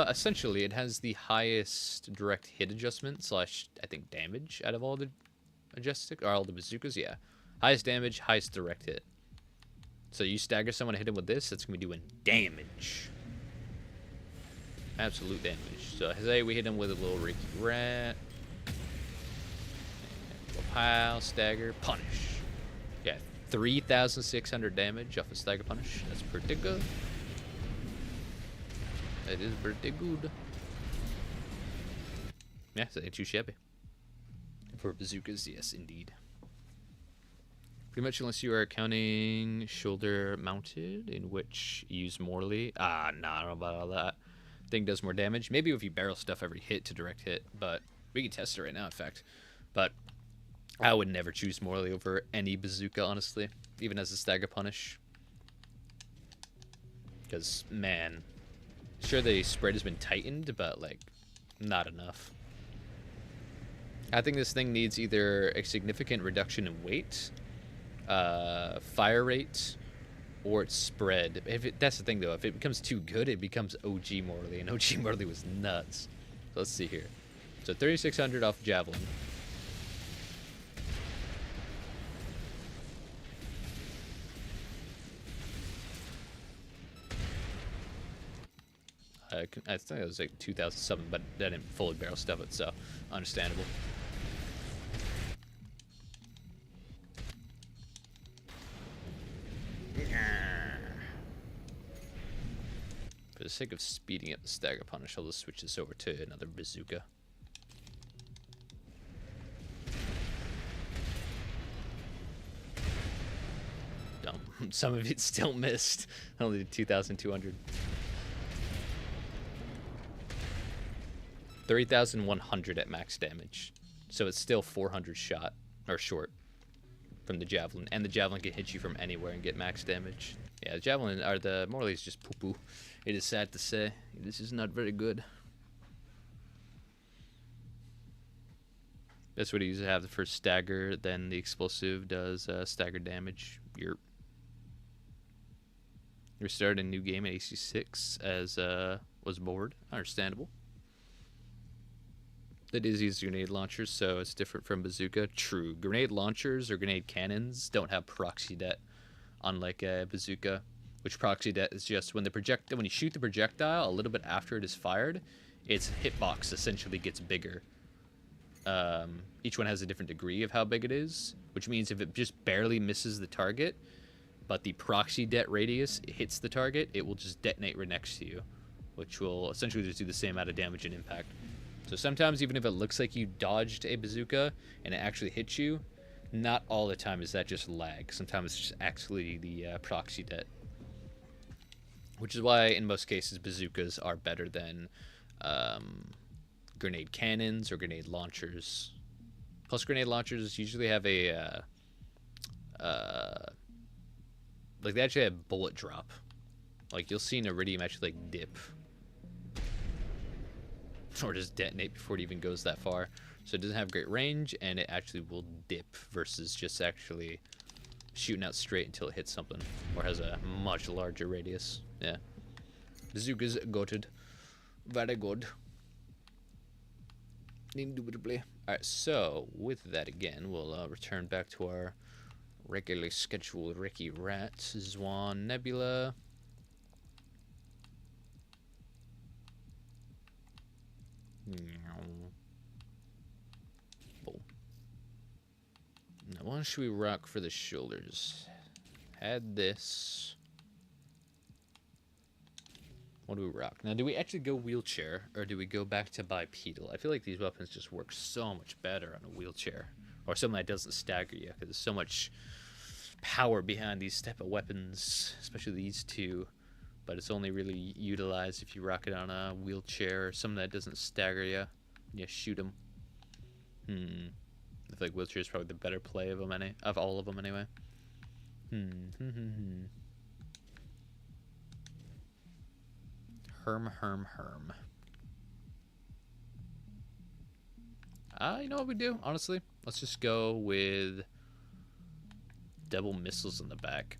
Essentially, it has the highest direct hit adjustment / I think damage out of all the all the bazookas. Yeah, highest damage, highest direct hit. So you stagger someone, hit him with this, it's gonna be doing damage, absolute damage. So say we hit him with a little Ricky Rat, and pow, stagger, punish. Yeah. 3,600 damage off a Stagger Punish. That's pretty good. That is pretty good. Yeah, so ain't too shabby. For bazookas, yes, indeed. Pretty much unless you are counting shoulder mounted, in which you use Morley. Nah, I don't know about all that. Thing does more damage. Maybe if you barrel stuff every hit to direct hit, but we can test it right now, in fact. But I would never choose Morley over any bazooka, honestly, even as a Stagger Punish. Because, man, sure the spread has been tightened, but, like, not enough. I think this thing needs either a significant reduction in weight, fire rate, or its spread. That's the thing, though. If it becomes too good, it becomes OG Morley, and OG Morley was nuts. So let's see here. So 3,600 off Javelin. I think it was like 2,000 something, but I didn't fully barrel stuff it, so understandable. For the sake of speeding up the Stagger Punish, I'll just switch this over to another bazooka. Dumb. Some of it still missed. Only 2,200. 3,100 at max damage. So it's still 400 shot, or short, from the Javelin. And the Javelin can hit you from anywhere and get max damage. Yeah, the Javelin, or the Morley is just poo-poo. It is sad to say. This is not very good. That's what he used to have the first stagger, then the explosive does stagger damage. You're restarted a new game at AC6 as was bored. Understandable. It is used grenade launchers, so it's different from bazooka. True. Grenade launchers or grenade cannons don't have proxy det, unlike a bazooka, which proxy det is just when you shoot the projectile a little bit after it is fired, its hitbox essentially gets bigger. Each one has a different degree of how big it is, which means if it just barely misses the target, but the proxy det radius hits the target, it will just detonate right next to you, which will essentially just do the same amount of damage and impact. So sometimes even if it looks like you dodged a bazooka and it actually hits you, not all the time is that just lag. Sometimes it's just actually the proxy det. Which is why in most cases bazookas are better than grenade cannons or grenade launchers. Plus grenade launchers usually have a like they actually have bullet drop. Like you'll see an iridium actually like dip or just detonate before it even goes that far. So it doesn't have great range and it actually will dip versus just actually shooting out straight until it hits something or has a much larger radius. Yeah. Bazooka's goated. Very good. Indubitably. Alright, so with that again, we'll return back to our regularly scheduled Ricky Rat, Zwan Nebula. Oh. Now, what should we rock for the shoulders? Had this. What do we rock? Now, do we actually go wheelchair, or do we go back to bipedal? I feel like these weapons just work so much better on a wheelchair, or something that doesn't stagger you, because there's so much power behind these type of weapons, especially these two. But it's only really utilized if you rock it on a wheelchair or something that doesn't stagger you. You shoot them. I feel like wheelchair is probably the better play of them, of all of them anyway. Herm. You know what we do, honestly? Let's just go with double missiles in the back.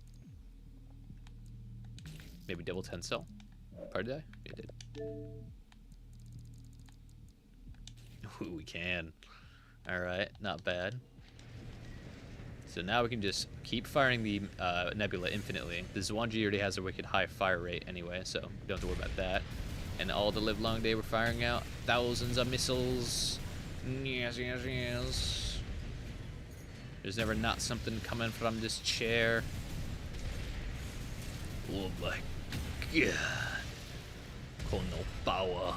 Maybe double 10 cell. Pardon, did I? It did. Ooh, we can. Alright, not bad. So now we can just keep firing the Nebula infinitely. The Zwanji already has a wicked high fire rate anyway, so we don't have to worry about that. And all the live long day we're firing out thousands of missiles. Yes. There's never not something coming from this chair. Oh my god. Kono power.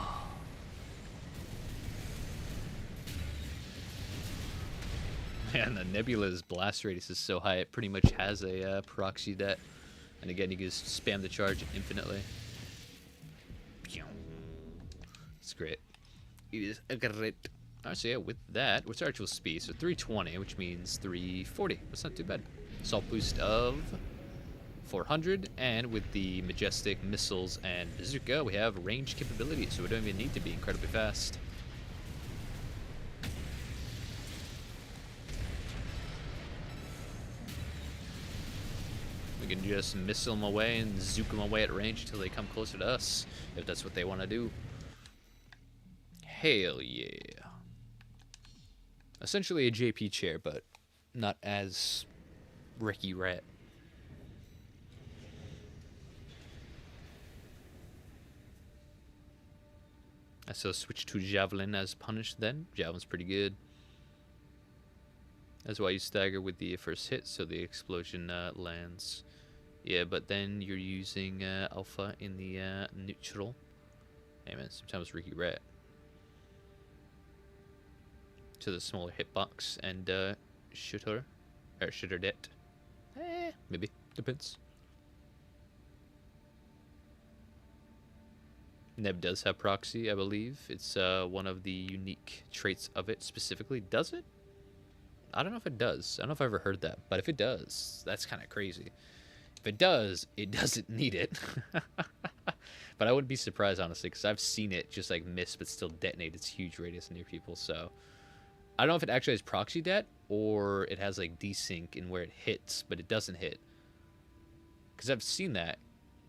Man, the Nebula's blast radius is so high, it pretty much has a proxy det. And again, you can just spam the charge infinitely. It's great. It is great. Alright, so yeah, with that, what's our actual speed? So 320, which means 340. That's not too bad. Assault boost of 400, and with the majestic missiles and bazooka, we have range capability, so we don't even need to be incredibly fast. We can just missile them away and zook them away at range until they come closer to us, if that's what they want to do. Hell yeah. Essentially a JP chair, but not as Ricky Rat. So switch to Javelin as punished then. Javelin's pretty good. That's why you stagger with the first hit, so the explosion lands. Yeah, but then you're using Alpha in the neutral. Hey man, sometimes Ricky Rat. To the smaller hitbox and shooter det. Maybe. Depends. Neb does have proxy, I believe. It's one of the unique traits of it specifically. Does it? I don't know if it does. I don't know if I've ever heard that. But if it does, that's kind of crazy. If it does, it doesn't need it. But I wouldn't be surprised, honestly, because I've seen it just like miss but still detonate its huge radius near people. So I don't know if it actually has proxy det or it has like desync in where it hits, but it doesn't hit. Because I've seen that.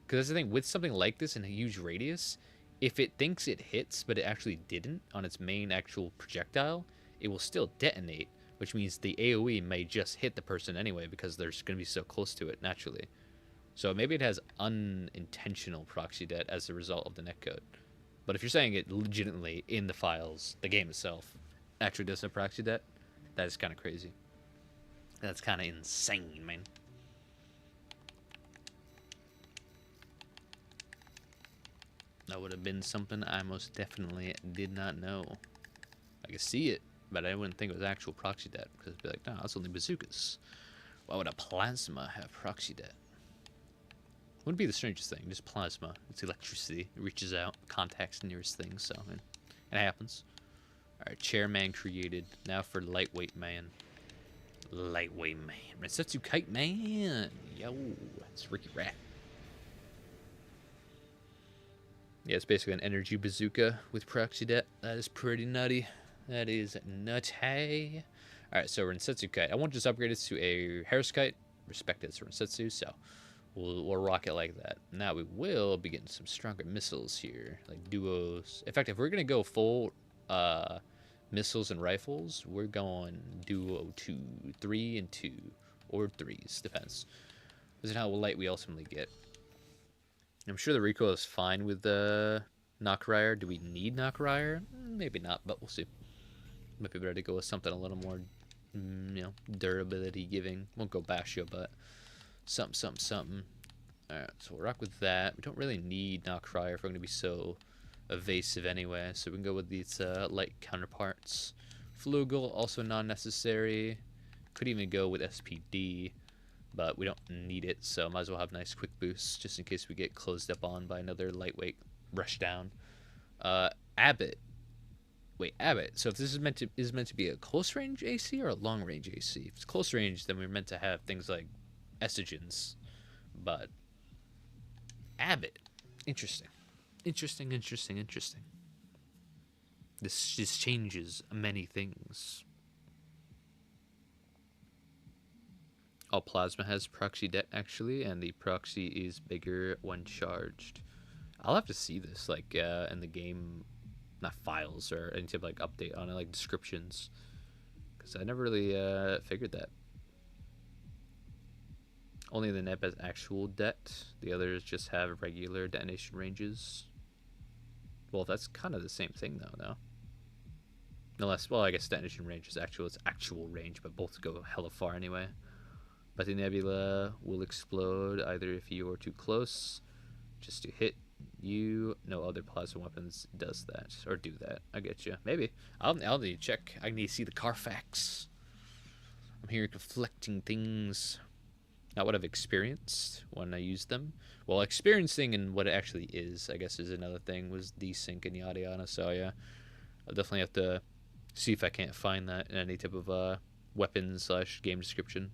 Because that's the thing, with something like this in a huge radius, if it thinks it hits, but it actually didn't on its main actual projectile, it will still detonate, which means the AoE may just hit the person anyway because they're going to be so close to it naturally. So maybe it has unintentional proxy det as a result of the netcode. But if you're saying it legitimately in the files, the game itself actually does have proxy det, that is kind of crazy. That's kind of insane, man. That would have been something I most definitely did not know. I could see it, but I wouldn't think it was actual proxy det because it'd be like, no, that's only bazookas. Why would a plasma have proxy det? Wouldn't be the strangest thing, just plasma. It's electricity. It reaches out, contacts the nearest thing, so it happens. Alright, chairman created. Now for lightweight man. Lightweight man. Rensetsu Kite Man! Yo, it's Ricky Rat. Yeah, it's basically an energy bazooka with proxy det. That is pretty nutty. That is nutty. Alright, so Rensetsu Kite. I won't just upgrade it to a Harris Kite. Respect it, it's Rensetsu, so we'll rock it like that. Now we will be getting some stronger missiles here, like duos. In fact, if we're going to go full missiles and rifles, we're going duo 2, 3 and 2, or 3s, depends. This is how light we ultimately get. I'm sure the recoil is fine with the Knockrider. Do we need Knockrider? Maybe not, but we'll see. Might be better to go with something a little more, durability giving. Won't go Basho, but something. Alright, so we'll rock with that. We don't really need Knockrider if we're going to be so evasive anyway, so we can go with these light counterparts. Flugel, also non-necessary. Could even go with SPD, but we don't need it, so might as well have nice quick boosts just in case we get closed up on by another lightweight rushdown. Abbott. Wait, Abbott. So if this is meant to be a close range AC or a long range AC? If it's close range, then we're meant to have things like Estrogens, but Abbott. Interesting. This just changes many things. All plasma has proxy det actually, and the proxy is bigger when charged. I'll have to see this like in the game, not files or any type of like update on it, like descriptions, because I never really figured that. Only the NEP has actual det. The others just have regular detonation ranges. Well, that's kind of the same thing though, no? Unless, well, I guess detonation range is actual. It's actual range, but both go hella far anyway. But the nebula will explode either if you are too close, just to hit you. No other plasma weapons does that or do that. I get you. Maybe I'll need to check. I need to see the Carfax. I'm here conflicting things. Not what I've experienced when I used them. Well, experiencing and what it actually is, I guess, is another thing. Was desync and yada yada. So yeah, I'll definitely have to see if I can't find that in any type of weapon/game description.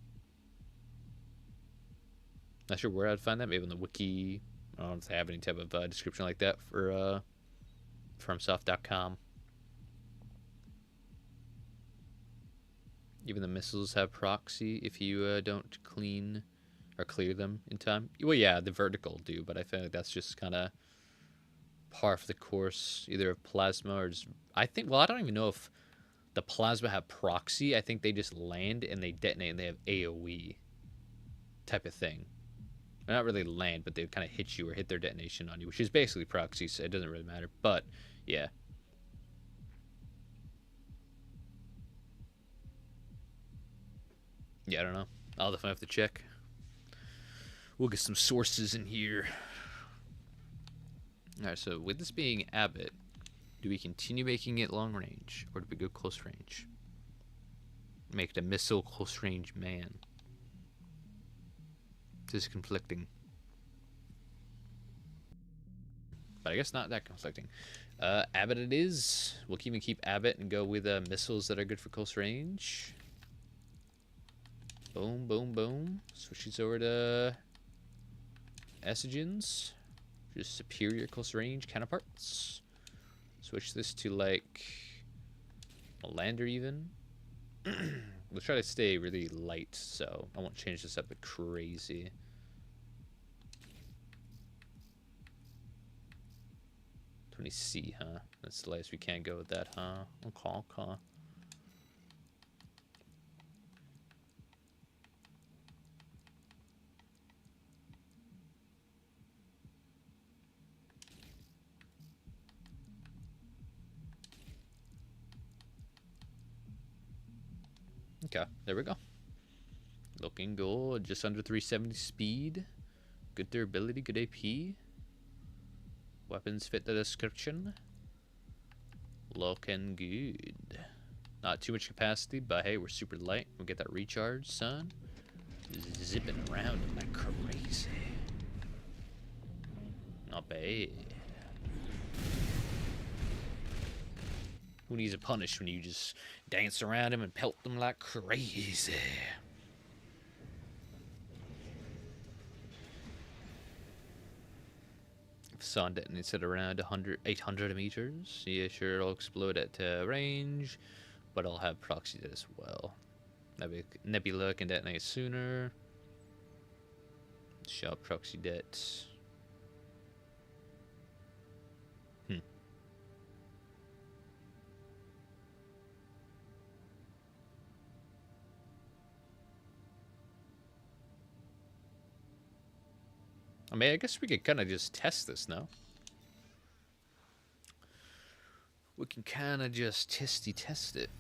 Not sure where I'd find that. Maybe on the wiki. I don't know if they have any type of description like that for FromSoft.com. Even the missiles have proxy if you don't clean or clear them in time. Well, yeah, the vertical do, but I feel like that's just kind of par for the course, either of plasma or just... I think, well, I don't even know if the plasma have proxy. I think they just land and they detonate and they have AoE type of thing. They're not really land, but they kind of hit you or hit their detonation on you, which is basically proxy, so it doesn't really matter. But, yeah. Yeah, I don't know. I'll definitely have to check. We'll get some sources in here. Alright, so with this being Abbott, do we continue making it long range, or do we go close range? Make it a missile close range man. This is conflicting. But I guess not that conflicting. Abbott it is. We'll even keep Abbott and go with missiles that are good for close range. Boom, boom, boom. Switch these over to Estrogens. Just superior close range counterparts. Switch this to like a lander even. We'll try to stay really light, so I won't change this up crazy. me see, huh? That's the latest we can't go with that, huh? Okay. Okay, there we go. Looking good. Just under 370 speed. Good durability, good AP. Weapons fit the description. Looking good. Not too much capacity, but hey, we're super light. We'll get that recharge, son. Zipping around like crazy. Not bad. Who needs a punish when you just dance around him and pelt them like crazy? Sun detonates at around 800 meters. Yeah, sure, it'll explode at range, but I'll have proxy as well. Nebula can detonate sooner. Shop proxy det. I mean, I guess we could kind of just test this now. We can kind of just test it.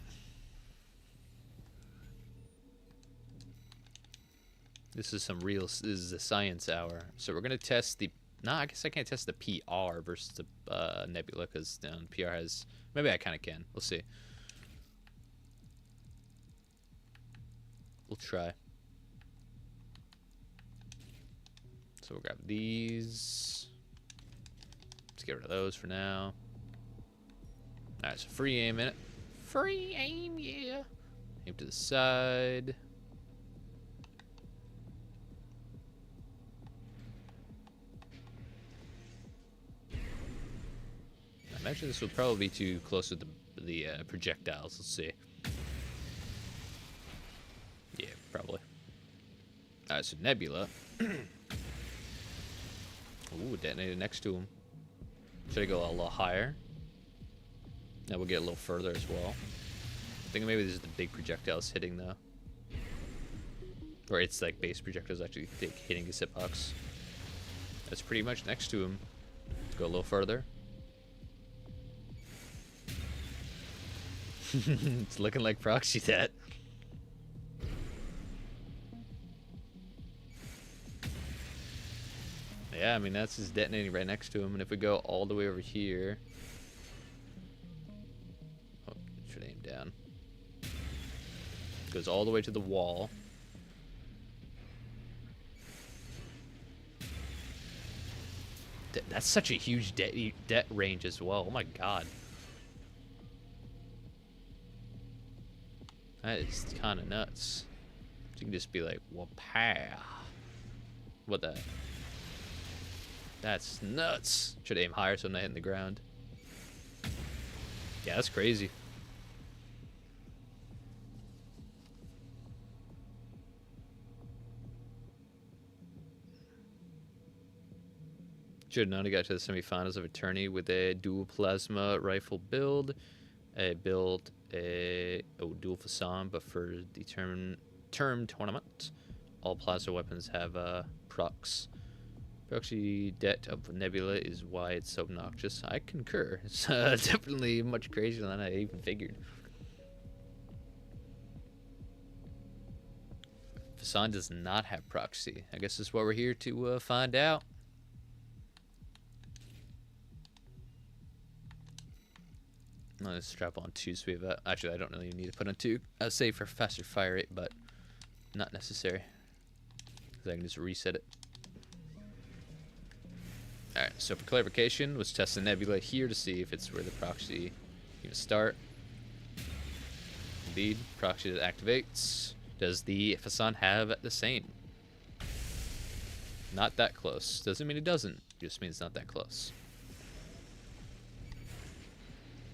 This is a science hour. So we're going to test the... Nah, I guess I can't test the PR versus the Nebula, because PR has... Maybe I kind of can. We'll see. We'll try. So we'll grab these. Let's get rid of those for now. Alright, so free aim in it. Free aim, yeah. Aim to the side. I imagine this will probably be too close with the projectiles. Let's see. Yeah, probably. Alright, so Nebula. Ooh, detonated next to him. Should I go a little higher? Now we'll get a little further as well. I think maybe this is the big projectiles hitting though. Or it's like base projectiles actually hitting his hitbox. That's pretty much next to him. Let's go a little further. It's looking like proxy that. Yeah, I mean, that's just detonating right next to him. And if we go all the way over here... Oh, should aim down. Goes all the way to the wall. That's such a huge det range as well. Oh my god. That is kind of nuts. You can just be like, whoa-pow. What the... That's nuts. Should aim higher so I'm not hitting the ground. Yeah, that's crazy. Should have known to get to the semifinals of Eternity with a dual plasma rifle build. Dual facade, but for the term tournament, all plasma weapons have procs. Proxy det of Nebula is why it's so obnoxious. I concur. It's definitely much crazier than I even figured. Facade does not have proxy. I guess that's what we're here to find out. Let's strap on 2 so we have actually I don't really need to put on 2. I'll say for faster fire rate, but not necessary. Because I can just reset it. Alright, so for clarification, let's test the Nebula here to see if it's where the proxy can start. Indeed, proxy activates. Does the facade have the same? Not that close. Doesn't mean it doesn't. Just means not that close.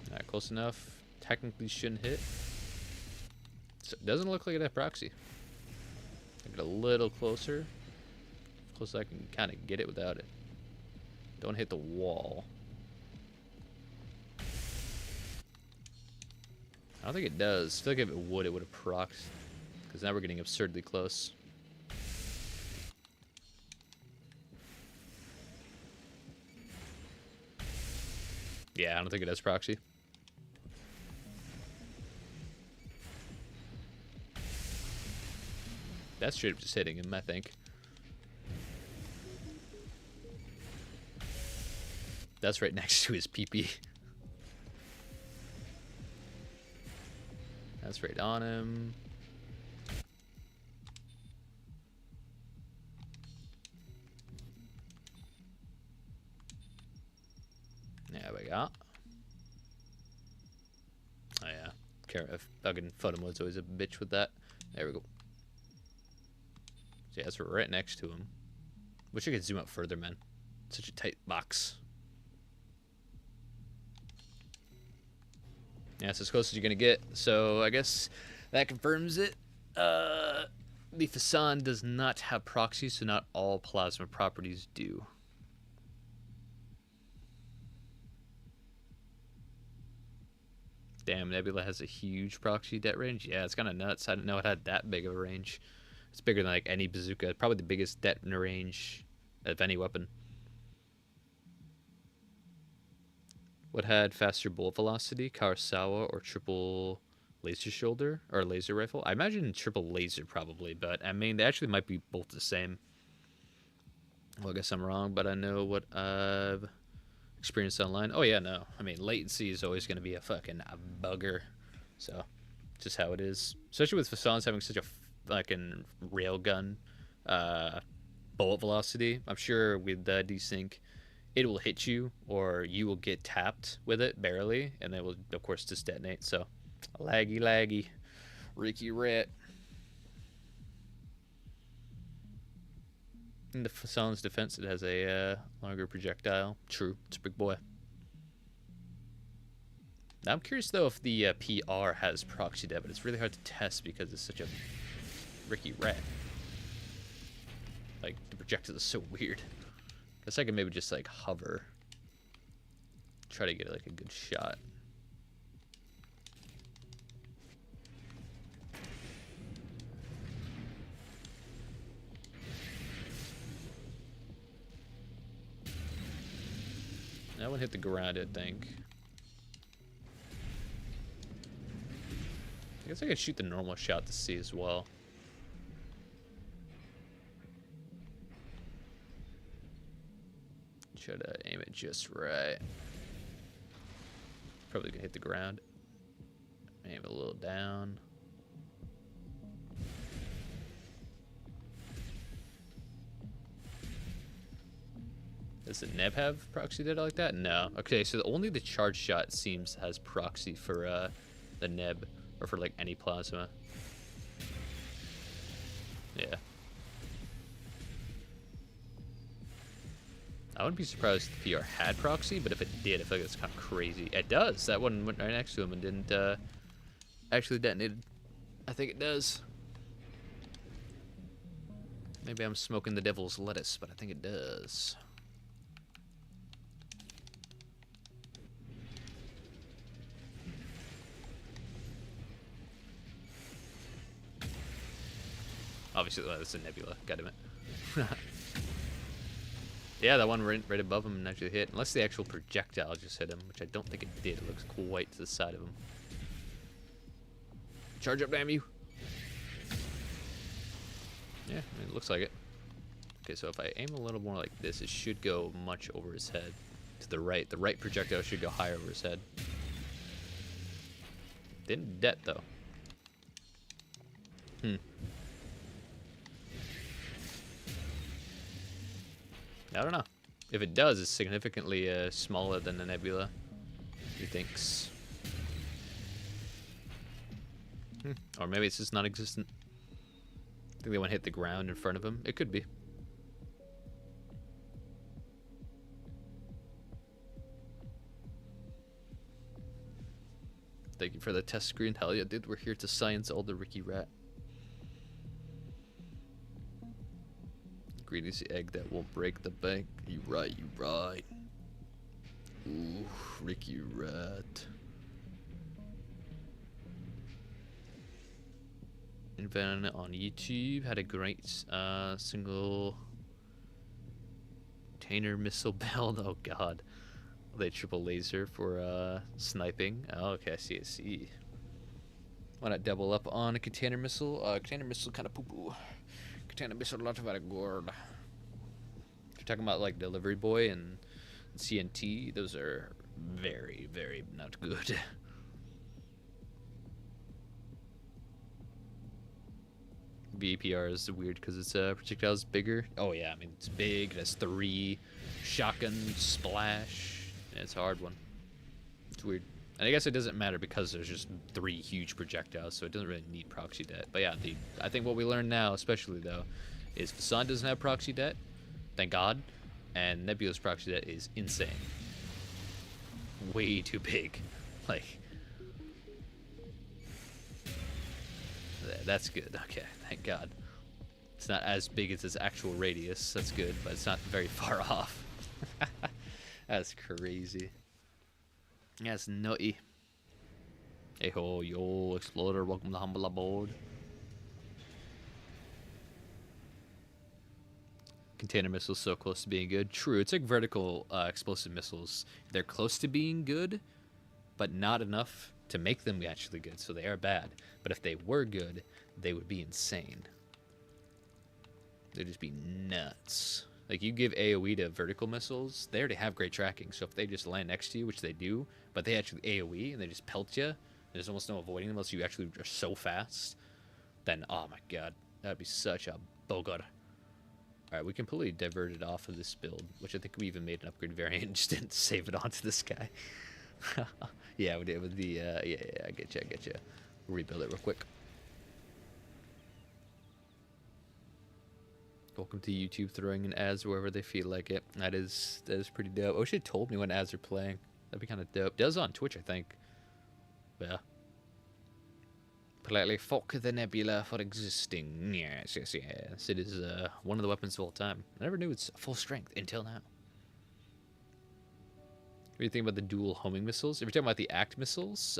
Alright, close enough. Technically shouldn't hit. So it doesn't look like it had proxy. I get a little closer. Close as I can kind of get it without it. Don't hit the wall. I don't think it does. I feel like if it would have procced. Because now we're getting absurdly close. Yeah, I don't think it has proxy. That's straight up just hitting him, I think. That's right next to his PP. That's right on him. There we go. Oh yeah, fucking Photom was always a bitch with that. There we go. So yeah, that's right next to him. Wish I could zoom out further, man. Such a tight box. Yeah, it's as close as you're gonna get. So I guess that confirms it. The Fasan does not have proxy, so not all plasma properties do. Damn, Nebula has a huge proxy det range. Yeah, it's kind of nuts. I didn't know it had that big of a range. It's bigger than like any bazooka. Probably the biggest det in range of any weapon. What had faster bullet velocity, Kurosawa or triple laser shoulder or laser rifle? I imagine triple laser probably, but I mean they actually might be both the same. Well, I guess I'm wrong, but I know what I've experienced online. Oh yeah, no. I mean latency is always going to be a fucking bugger. So, just how it is. Especially with Fasans having such a fucking railgun bullet velocity. I'm sure with the desync it will hit you, or you will get tapped with it barely, and it will, of course, just detonate. So, laggy, Ricky Rat. In the Fasan's defense, it has a longer projectile. True, it's a big boy. Now, I'm curious though if the PR has proxy det, but it's really hard to test because it's such a Ricky Rat. Like the projectile is so weird. Guess I can maybe just like hover. Try to get like a good shot. That one hit the ground, I think. I guess I could shoot the normal shot to see as well. Try to aim it just right. Probably gonna hit the ground. Aim it a little down. Does the Neb have proxy data like that? No. Okay, so only the charge shot seems has proxy for the Neb, or for like any plasma. Yeah. I wouldn't be surprised if the PR had proxy, but if it did, I feel like that's kind of crazy. It does. That one went right next to him and didn't actually detonate. I think it does. Maybe I'm smoking the devil's lettuce, but I think it does. Obviously, that's a nebula. God damn it. Yeah, that one right above him actually hit. Unless the actual projectile just hit him, which I don't think it did. It looks quite to the side of him. Charge up, damn you. Yeah, I mean, it looks like it. Okay, so if I aim a little more like this, it should go much over his head. To the right. The right projectile should go higher over his head. Didn't det, though. I don't know. If it does, it's significantly smaller than the nebula, he thinks. Or maybe it's just non-existent. I think they want to hit the ground in front of him. It could be. Thank you for the test screen. Hell yeah, dude. We're here to science all the Ricky Rat. Greedy's the egg that won't break the bank. You right, you right. Ooh, Ricky Rat. Invented on YouTube. Had a great single container missile build. Oh god. They triple laser for sniping. Oh, okay, I see, I see. Why not double up on a container missile? Container missile kind of poo-poo. Container missile not very good. If you're talking about like Delivery Boy and CNT, those are very, very not good. VPR is weird because its projectile is bigger. Oh yeah, I mean it's big. It has 3 shotgun splash. Yeah, it's a hard one. It's weird. And I guess it doesn't matter because there's just 3 huge projectiles, so it doesn't really need proxy det. But yeah, I think what we learned now, especially though, is Facade doesn't have proxy det. Thank God. And Nebula's proxy det is insane. Way too big. Like, that's good. Okay, thank God. It's not as big as its actual radius. That's good, but it's not very far off. That's crazy. That's nutty. Hey ho, yo, Explorer, welcome to Humble Abode. Container missiles so close to being good. True, it's like vertical explosive missiles. They're close to being good, but not enough to make them actually good, so they are bad. But if they were good, they would be insane. They'd just be nuts. Like, you give AoE to vertical missiles, they already have great tracking, so if they just land next to you, which they do, but they actually AoE and they just pelt you, there's almost no avoiding them unless you actually are so fast, then, oh my god, that'd be such a bogart. Alright, we completely diverted off of this build, which I think we even made an upgrade variant and just didn't save it onto this guy. Yeah, we did with the, yeah, I get you. Rebuild it real quick. Welcome to YouTube throwing in ads wherever they feel like it. That is pretty dope. I wish it told me when ads are playing. That'd be kind of dope. It does on Twitch, I think. Yeah. Politely fuck the Nebula for existing. Yes. It is one of the weapons of all time. I never knew it's full strength until now. What do you think about the dual homing missiles? If you're talking about the ACT missiles,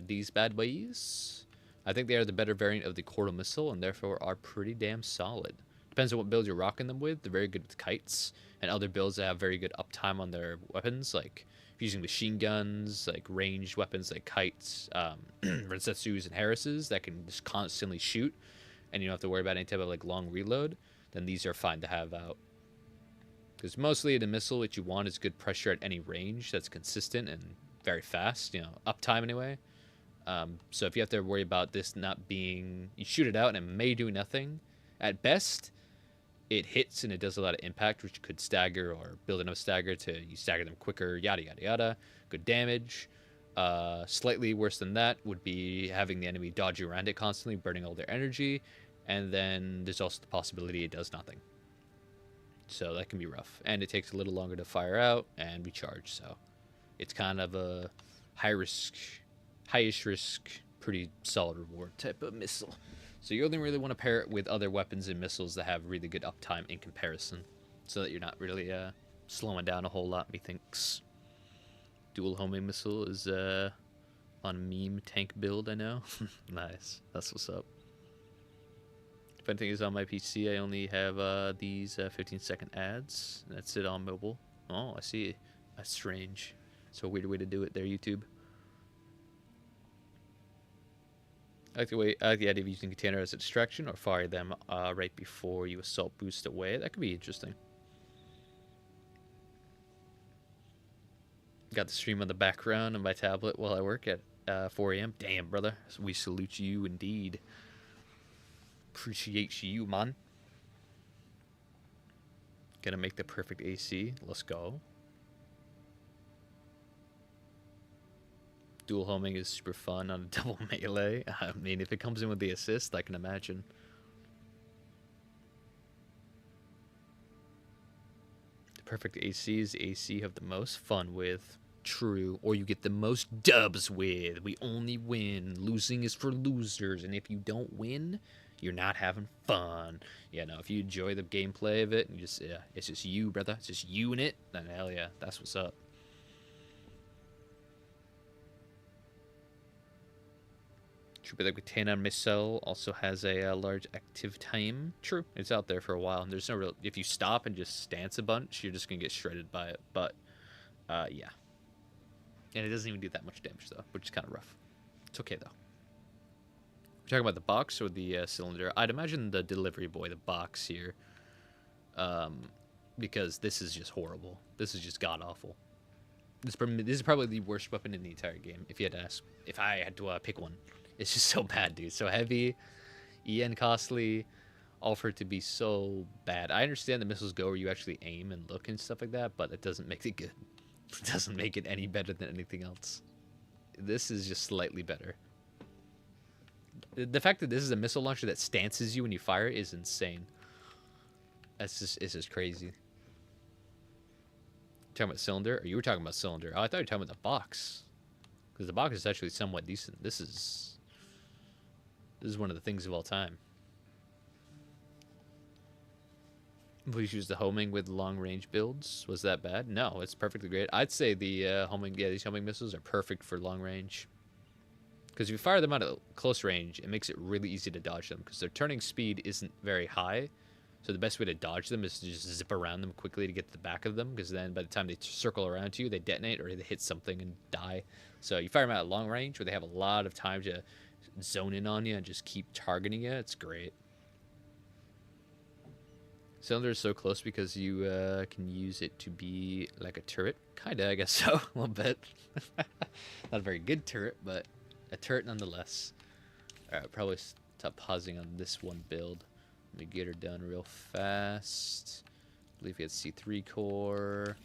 these bad boys, I think they are the better variant of the Quartal missile and therefore are pretty damn solid. Depends on what build you're rocking them with. They're very good with kites and other builds that have very good uptime on their weapons, like using machine guns, like ranged weapons like kites, Rensetsus and Harrises that can just constantly shoot and you don't have to worry about any type of like long reload, then these are fine to have out. Because mostly the missile, what you want is good pressure at any range that's consistent and very fast, you know, uptime anyway. So if you have to worry about this not being, you shoot it out and it may do nothing. At best, it hits and it does a lot of impact, which could stagger or build enough stagger to you stagger them quicker, yada, yada, yada. Good damage. Slightly worse than that would be having the enemy dodge around it constantly, burning all their energy. And then there's also the possibility it does nothing. So that can be rough. And it takes a little longer to fire out and recharge. So it's kind of a highest risk, pretty solid reward type of missile. So you only really want to pair it with other weapons and missiles that have really good uptime in comparison. So that you're not really slowing down a whole lot, methinks. Dual homing missile is on meme tank build, I know. Nice. That's what's up. Funny thing is, on my PC, I only have these 15-second ads. That's it on mobile. Oh, I see. That's strange. So a weird way to do it there, YouTube. I like the idea of using container as a distraction or fire them right before you assault boost away. That could be interesting. Got the stream on the background on my tablet while I work at 4 a.m. Damn, brother. We salute you indeed. Appreciate you, man. Gonna make the perfect AC. Let's go. Dual homing is super fun on a double melee. I mean, if it comes in with the assist, I can imagine. The perfect AC is the AC you have the most fun with. True. Or you get the most dubs with. We only win. Losing is for losers. And if you don't win, you're not having fun. Yeah, no, if you enjoy the gameplay of it, and you just, yeah, it's just you, brother. It's just you in it, then hell yeah, that's what's up. True, but the Katana missile also has a large active time. True, it's out there for a while. And there's no real. If you stop and just stance a bunch, you're just gonna get shredded by it. But, yeah. And it doesn't even do that much damage though, which is kind of rough. It's okay though. We're talking about the box or the cylinder. I'd imagine the delivery boy, the box here, because this is just horrible. This is just god awful. This is probably the worst weapon in the entire game. If you had to ask, if I had to pick one, it's just so bad, dude. So heavy, EN costly, all for it to be so bad. I understand the missiles go where you actually aim and look and stuff like that, but it doesn't make it good. It doesn't make it any better than anything else. This is just slightly better. The fact that this is a missile launcher that stances you when you fire is insane. It's just crazy. Talking about cylinder? Or you were talking about cylinder? Oh, I thought you were talking about the box. Because the box is actually somewhat decent. This is one of the things of all time. Please use the homing with long range builds. Was that bad? No, it's perfectly great. I'd say the these homing missiles are perfect for long range. Because if you fire them out at close range, it makes it really easy to dodge them. Because their turning speed isn't very high. So the best way to dodge them is to just zip around them quickly to get to the back of them. Because then by the time they circle around to you, they detonate or they hit something and die. So you fire them out at long range where they have a lot of time to zone in on you and just keep targeting you. It's great. Cylinder is so close because you can use it to be like a turret. Kinda, I guess so. A little bit. Not a very good turret, but a turret nonetheless. Alright, probably stop pausing on this one build. Let me get her done real fast. I believe we had C3 core.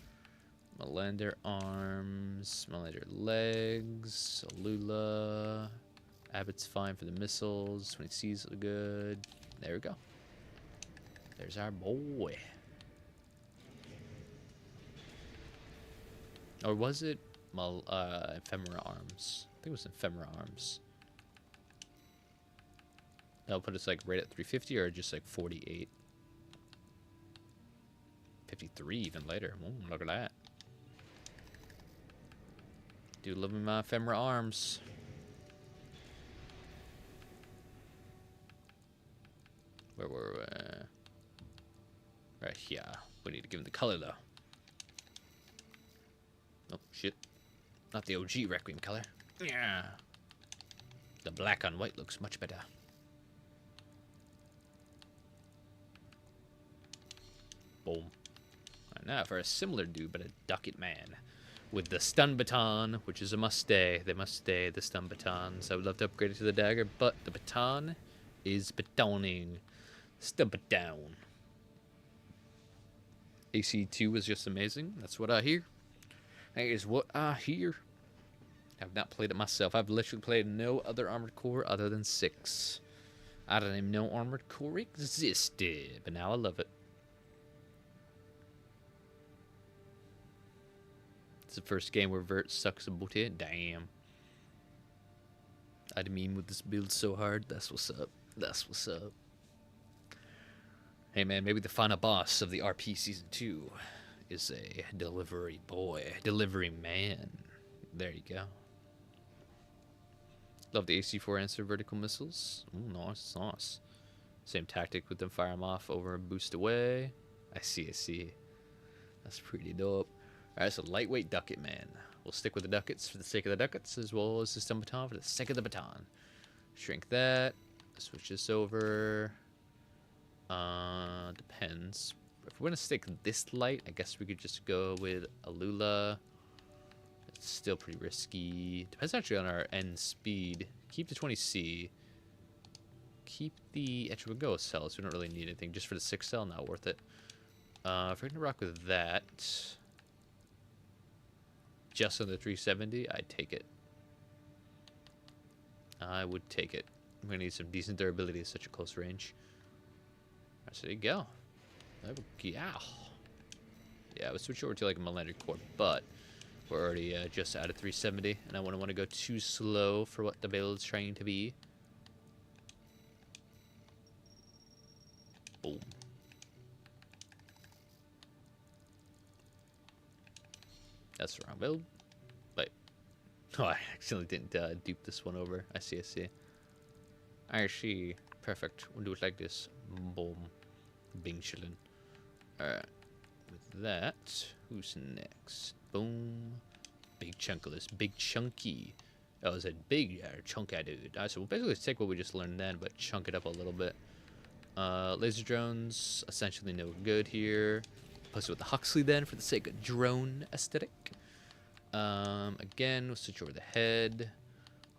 Melander arms. Melander legs. Alula. Abbott's fine for the missiles. 20C's look good. There we go. There's our boy. Or was it ephemera arms? I think it was ephemera arms. That'll put us like right at 350 or just like 48. 53 even later. Ooh, look at that. Dude, love me my ephemera arms. Where were we? Right here. We need to give him the color, though. Oh, shit. Not the OG Requiem color. Yeah. The black on white looks much better. Boom. Right, now for a similar dude, but a ducket man. With the stun baton, which is a must stay. They must stay, the stun batons. I would love to upgrade it to the dagger, but the baton is batoning. Stun baton. AC2 was just amazing. That's what I hear. That is what I hear. I've not played it myself. I've literally played no other Armored Core other than 6. I didn't even know Armored Core existed, but now I love it. It's the first game where Vert sucks a booty. Damn. I'd mean with this build so hard. That's what's up. That's what's up. Hey man, maybe the final boss of the RP Season 2 is a delivery boy. Delivery man. There you go. Love the AC4 answer vertical missiles. Ooh, nice, nice. Same tactic with them, fire them off over and boost away. I see. That's pretty dope. Alright, so lightweight ducket man. We'll stick with the ducats for the sake of the ducats, as well as the stun baton for the sake of the baton. Shrink that. Switch this over. Depends. If we're gonna stick this light, I guess we could just go with Alula. It's still pretty risky. Depends actually on our end speed. Keep the 20C. Keep the Etch of a Ghost cells. We don't really need anything. Just for the 6 cell, not worth it. If we're gonna rock with that, just on the 370, I'd take it. I would take it. I'm gonna need some decent durability at such a close range. Alright, so there you go. Yeah, I would switch over to like a Melander core, but we're already just out of 370, and I wouldn't want to go too slow for what the build is trying to be. Boom. That's the wrong build. Wait. Oh, I accidentally didn't dupe this one over. I see. I see. Perfect. We'll do it like this. Boom. Bing chillin'. Alright. With that, who's next? Boom. Big chunk of this. Big chunky. Oh, is it big chunky dude? Alright, so we'll basically take what we just learned then, but chunk it up a little bit. Laser drones, essentially no good here. Plus with the Huxley then, for the sake of drone aesthetic. Again, we'll switch over the head.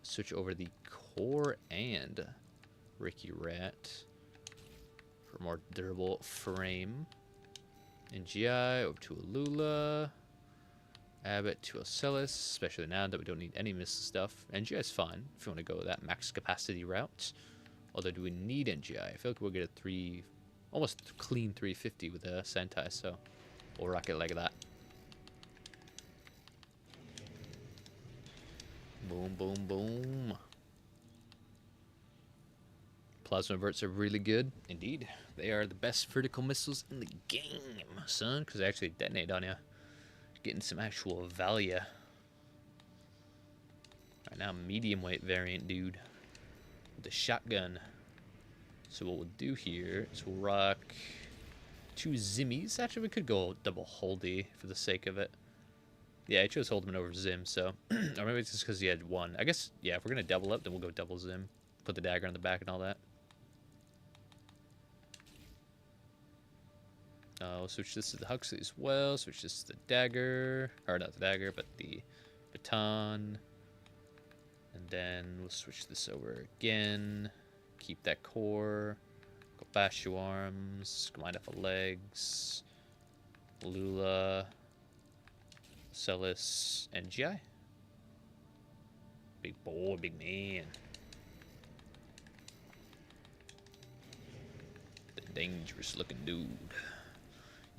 Switch over the core and Ricky Rat for a more durable frame. NGI over to Alula. Abbott to Ocellus, especially now that we don't need any missile stuff. NGI is fine if you want to go that max capacity route. Although, do we need NGI? I feel like we'll get a almost clean 350 with a Sentai, so we'll rock it like that. Boom, boom, boom. Plasma verts are really good. Indeed. They are the best vertical missiles in the game, son, because they actually detonate on you. Getting some actual value. Right now, medium weight variant, dude. With the shotgun. So what we'll do here is we'll rock 2 Zimmies. Actually, we could go double Holdy for the sake of it. Yeah, I chose Holdman over Zim, so... or maybe it's just because he had 1. I guess, yeah, if we're going to double up, then we'll go double Zim. Put the dagger on the back and all that. We'll switch this to the Huxley as well. Switch this to the dagger. Or not the dagger, but the baton. And then we'll switch this over again. Keep that core. Go Bashu arms. Combine up the legs. Lula. Celis. NGI. Big boy, big man. The dangerous looking dude.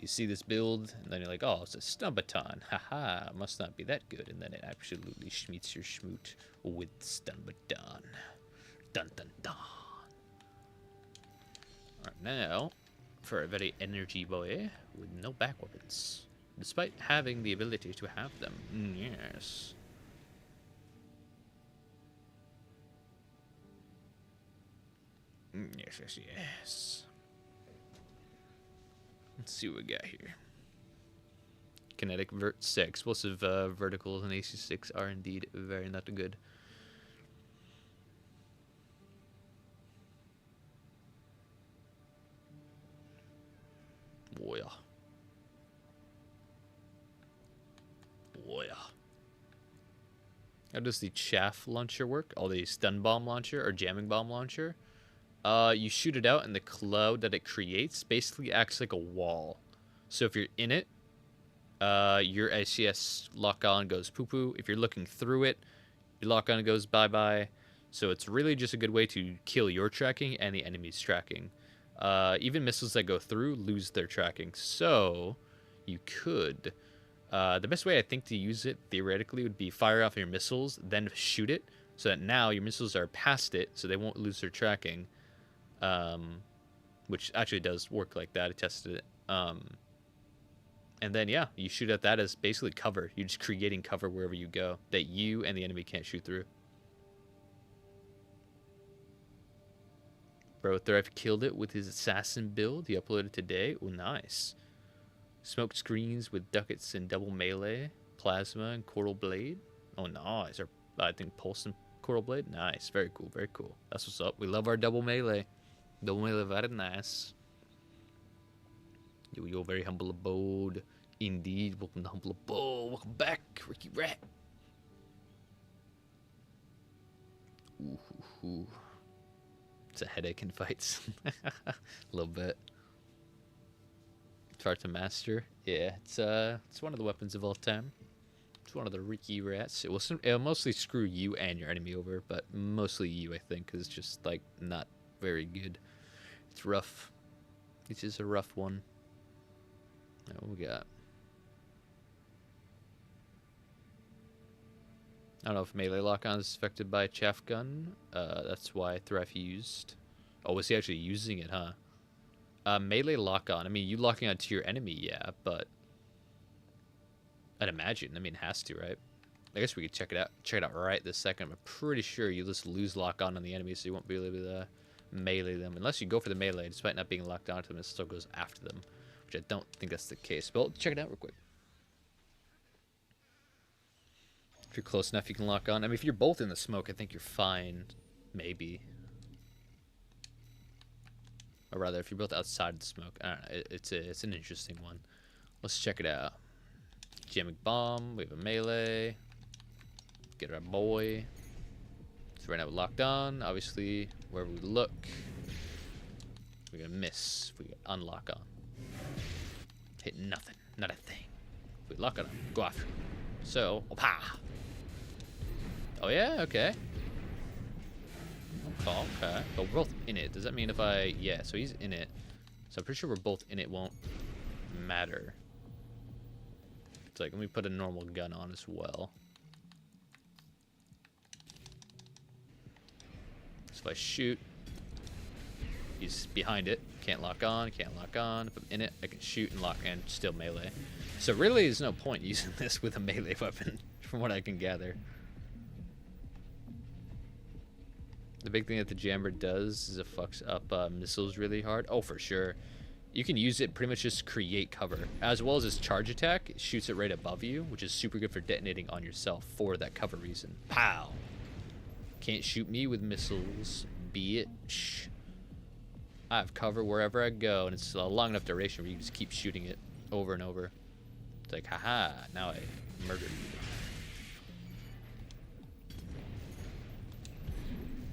You see this build, and then you're like, oh, it's a stun baton. Haha, must not be that good. And then it absolutely schmeets your schmoot with stun baton. Dun dun dun. Alright, now, for a very energy boy with no back weapons. Despite having the ability to have them. Yes. Yes, yes, yes. Let's see what we got here. Kinetic vert 6. Explosive verticals and AC6 are indeed very not good. Oh yeah. Oh yeah. How does the chaff launcher work? Oh, the stun bomb launcher or jamming bomb launcher? You shoot it out, and the cloud that it creates basically acts like a wall. So if you're in it, your ACS lock-on goes poo-poo. If you're looking through it, your lock-on goes bye-bye. So it's really just a good way to kill your tracking and the enemy's tracking. Even missiles that go through lose their tracking. So you could... the best way I think to use it, theoretically, would be fire off your missiles, then shoot it, so that now your missiles are past it, so they won't lose their tracking. Which actually does work like that. I tested it. And then, yeah, you shoot at that as basically cover. You're just creating cover wherever you go that you and the enemy can't shoot through. Bro, Thrive killed it with his assassin build. He uploaded today. Oh, nice. Smoke screens with ducats and double melee, plasma and coral blade. Oh, nice. Or I think pulse and coral blade. Nice. Very cool. Very cool. That's what's up. We love our double melee. Double melee, very nice. Yo, very humble abode. Indeed. Welcome to humble abode. Welcome back, Ricky Rat. Ooh. It's a headache in fights. A little bit. It's hard to master. Yeah, it's one of the weapons of all time. It's one of the Ricky Rats. It'll mostly screw you and your enemy over, but mostly you, I think, because it's just, like, not very good. It's rough. This is a rough one. Now, what we got? I don't know if melee lock-on is affected by chaff gun. That's why Thrive used. Oh, was he actually using it, huh? Melee lock-on. I mean, you locking onto your enemy, yeah, but I'd imagine. I mean, it has to, right? I guess we could check it out. Check it out right this second. I'm pretty sure you just lose lock on the enemy, so you won't be able to melee them unless you go for the melee. Despite not being locked onto them, it still goes after them, which I don't think that's the case. But we'll check it out real quick. If you're close enough, you can lock on. I mean, if you're both in the smoke, I think you're fine. Maybe. Or rather, if you're both outside the smoke. I don't know. It's an interesting one. Let's check it out. Jamming bomb. We have a melee. Get our boy. So right now we're locked on. Obviously, wherever we look, we're gonna miss. If we get unlock on. Hit nothing. Not a thing. If we lock it on, go after it. So, opa! Oh yeah, okay. Okay. But we're both in it. Does that mean if I... Yeah, so he's in it. So I'm pretty sure we're both in it won't matter. It's like, let me put a normal gun on as well. So if I shoot, he's behind it. Can't lock on, can't lock on. If I'm in it, I can shoot and lock and still melee. So really there's no point using this with a melee weapon, from what I can gather. The big thing that the jammer does is it fucks up missiles really hard. Oh, for sure. You can use it pretty much just to create cover. As well as its charge attack, it shoots it right above you, which is super good for detonating on yourself for that cover reason. Pow! Can't shoot me with missiles, bitch. I have cover wherever I go, and it's a long enough duration where you just keep shooting it over and over. It's like, haha, now I murdered you.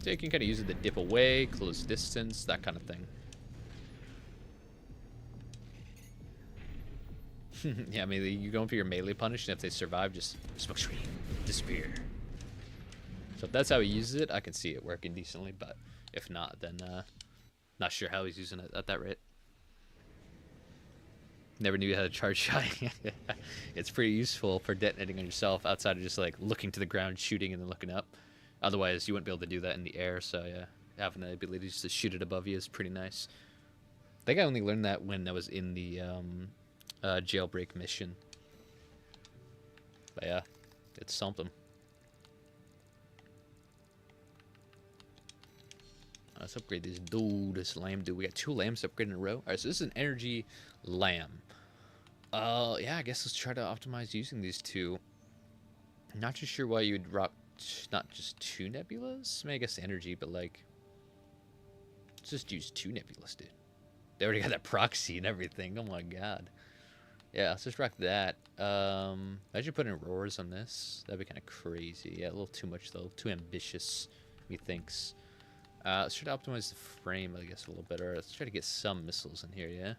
So you can kind of use it to dip away, close distance, that kind of thing. Yeah, I mean, you go for your melee punish, and if they survive, just smoke screen, disappear. So if that's how he uses it, I can see it working decently, but if not, then not sure how he's using it at that rate. Never knew you had a charge shot. It's pretty useful for detonating on yourself outside of just like looking to the ground, shooting, and then looking up. Otherwise, you wouldn't be able to do that in the air, so yeah, having the ability just to shoot it above you is pretty nice. I think I only learned that when I was in the jailbreak mission. But yeah, it's something. Let's upgrade this dude, this lamb dude. We got 2 lambs upgraded in a row. Alright, so this is an energy lamb. Yeah, I guess let's try to optimize using these 2. I'm not too sure why you would rock not just 2 nebulas. I mean, I guess energy, but like, let's just use 2 nebulas, dude. They already got that proxy and everything. Oh my god. Yeah, let's just rock that. Imagine putting roars on this. That'd be kind of crazy. Yeah, a little too much though. Too ambitious, methinks. Let's try to optimize the frame, I guess, a little better. Let's try to get some missiles in here, yeah?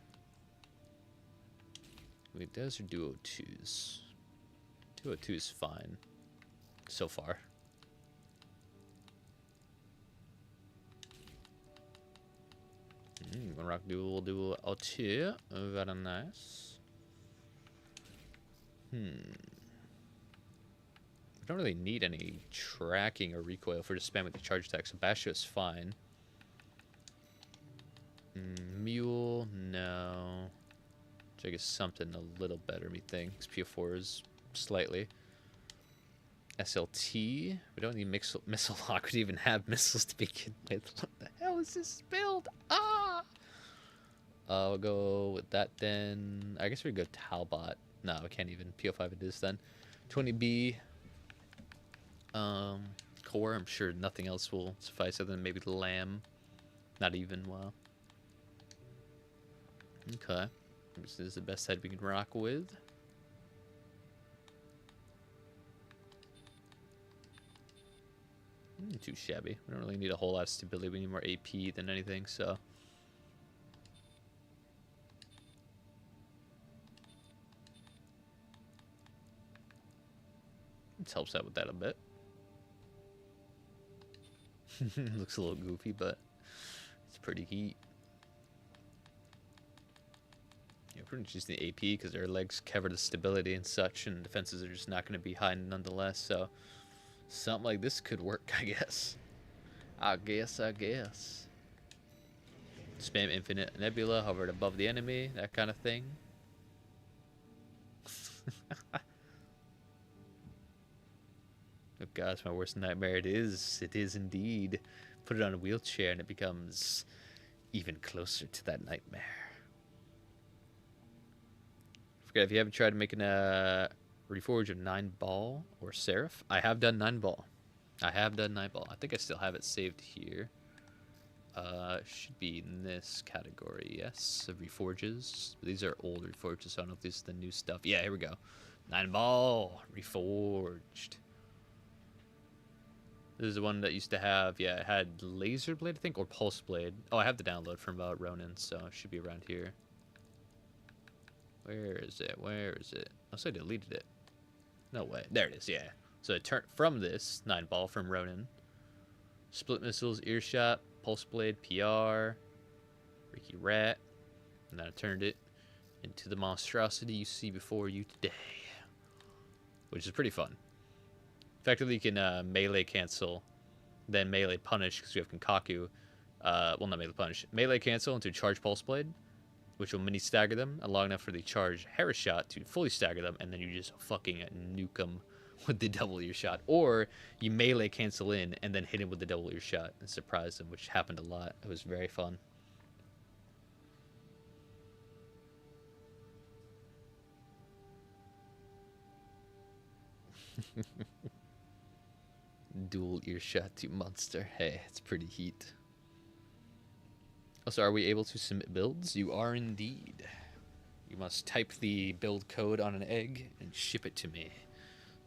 Wait, those are duo 2s. Duo 2 is fine. So far. Gonna rock duo 2. Very nice. We don't really need any tracking or recoil for just spamming the charge attack, so Basho is fine. Mule, no. So I guess something a little better, methinks. PO4 is slightly. SLT. We don't need missile lock. We don't even have missiles to begin with. What the hell is this spilled? Ah! We'll go with that then. I guess we go Talbot. No, we can't even. PO5 it is then. 20B. Core. I'm sure nothing else will suffice other than maybe the lamb. Not even. Wow. Okay. This is the best head we can rock with. Too shabby. We don't really need a whole lot of stability. We need more AP than anything, so. This helps out with that a bit. Looks a little goofy, but it's pretty heat. Yeah, pretty much just the AP because their legs cover the stability and such, and defenses are just not going to be high nonetheless, so. Something like this could work, I guess. I guess. Spam infinite nebula, hovered above the enemy, that kind of thing. God, it's my worst nightmare. It is. It is indeed. Put it on a wheelchair and it becomes even closer to that nightmare. Forget, if you haven't tried making a Reforge of 9 ball or Seraph, I have done 9 ball. I think I still have it saved here. Should be in this category, yes. Of Reforges. These are old Reforges, so I don't know if this is the new stuff. Yeah, here we go. 9 ball, Reforged. This is the one that used to have, yeah, it had Laser Blade, I think, or Pulse Blade. Oh, I have the download from Ronin, so it should be around here. Where is it? Where is it? Oh, so I deleted it. No way. There it is, yeah. So it turned from this 9 ball from Ronin. Split Missiles, Earshot, Pulse Blade, PR, Ricky Rat. And then I turned it into the monstrosity you see before you today. Which is pretty fun. Effectively, you can melee cancel, then melee punish because you have Kenkaku. Well, not melee punish. Melee cancel into Charge Pulse Blade, which will mini stagger them, and long enough for the Charge Harris Shot to fully stagger them, and then you just fucking nuke them with the double ear shot. Or you melee cancel in and then hit him with the double ear shot and surprise him, which happened a lot. It was very fun. Dual earshot to monster. Hey, it's pretty heat. Also, are we able to submit builds? You are indeed. You must type the build code on an egg and ship it to me.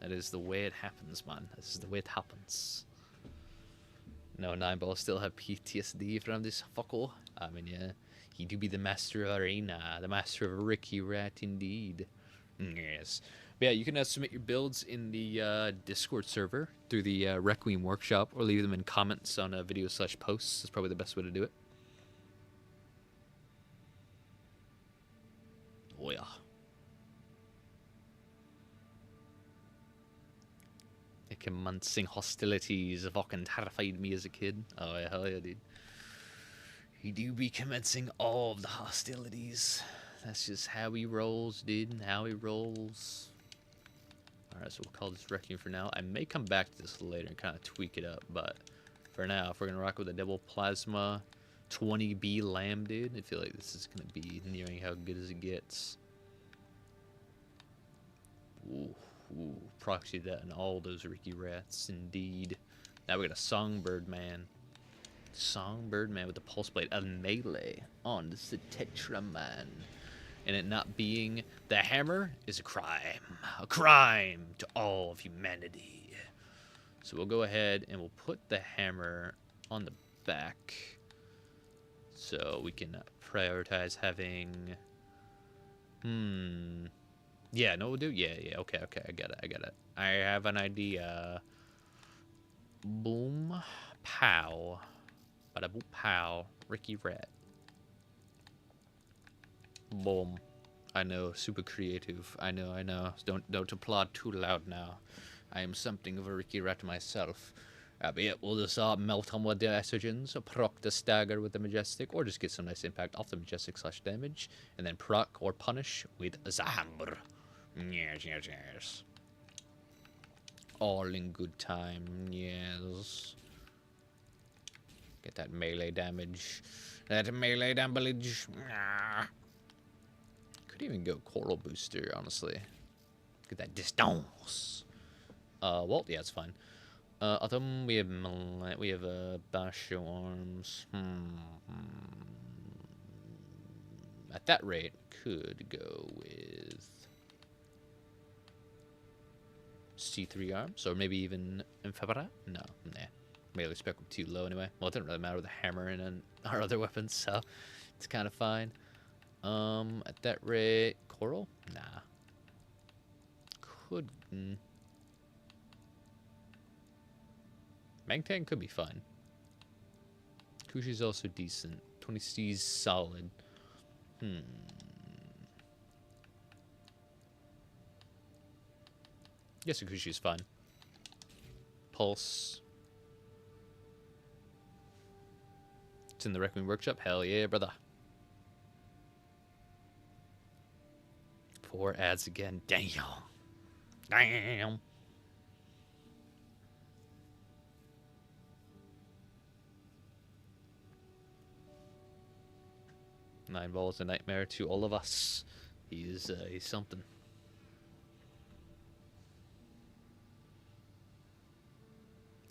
That is the way it happens, man. This is the way it happens. No, 9 ball still have PTSD from this fuckle. I mean, yeah, he do be the master of arena, the master of Ricky Rat, indeed. Yes. But yeah, you can submit your builds in the Discord server through the Requiem workshop, or leave them in comments on videos/posts. That's probably the best way to do it. Oh yeah. It commencing hostilities fucking terrified me as a kid. Oh yeah, hell yeah, dude. He do be commencing all of the hostilities. That's just how he rolls, dude. How he rolls. Alright, so we'll call this Requiem for now. I may come back to this later and kind of tweak it up, but for now, if we're going to rock with a double plasma 20B lamb, dude, I feel like this is going to be nearing how good as it gets. Ooh, proxy that and all those Ricky Rats, indeed. Now we got a Songbird Man. Songbird Man with the Pulse Blade, a melee on the Tetra Man. And it not being the hammer is a crime to all of humanity. So we'll go ahead and we'll put the hammer on the back so we can prioritize having yeah, no, we'll do, yeah, okay, I got it. I have an idea. Boom, pow, bada boop pow, Ricky Rat. Boom. I know, super creative. I know. Don't applaud too loud now. I am something of a Ricky Rat myself. But yeah, we'll just melt him with the estrogens, proc the stagger with the majestic, or just get some nice impact off the majestic / damage, and then proc or punish with the hammer. Yes. All in good time, yes. Get that melee damage. That melee damage. Could even go Coral Booster, honestly. Get that distance. Well, yeah, it's fine. Autumn, we have Basho Arms. At that rate, could go with C3 Arms, or maybe even Infabra? No, nah. Melee spec would be too low anyway. Well, it didn't really matter with the hammer and our other weapons, so it's kind of fine. At that rate, Coral? Nah. Could. Mangtang could be fun. Kushi's also decent. 20C's solid. Yes, Kushi's fun. Pulse. It's in the Requiem Workshop. Hell yeah, brother. 4 ads again. Damn. 9 balls a nightmare to all of us. He's something.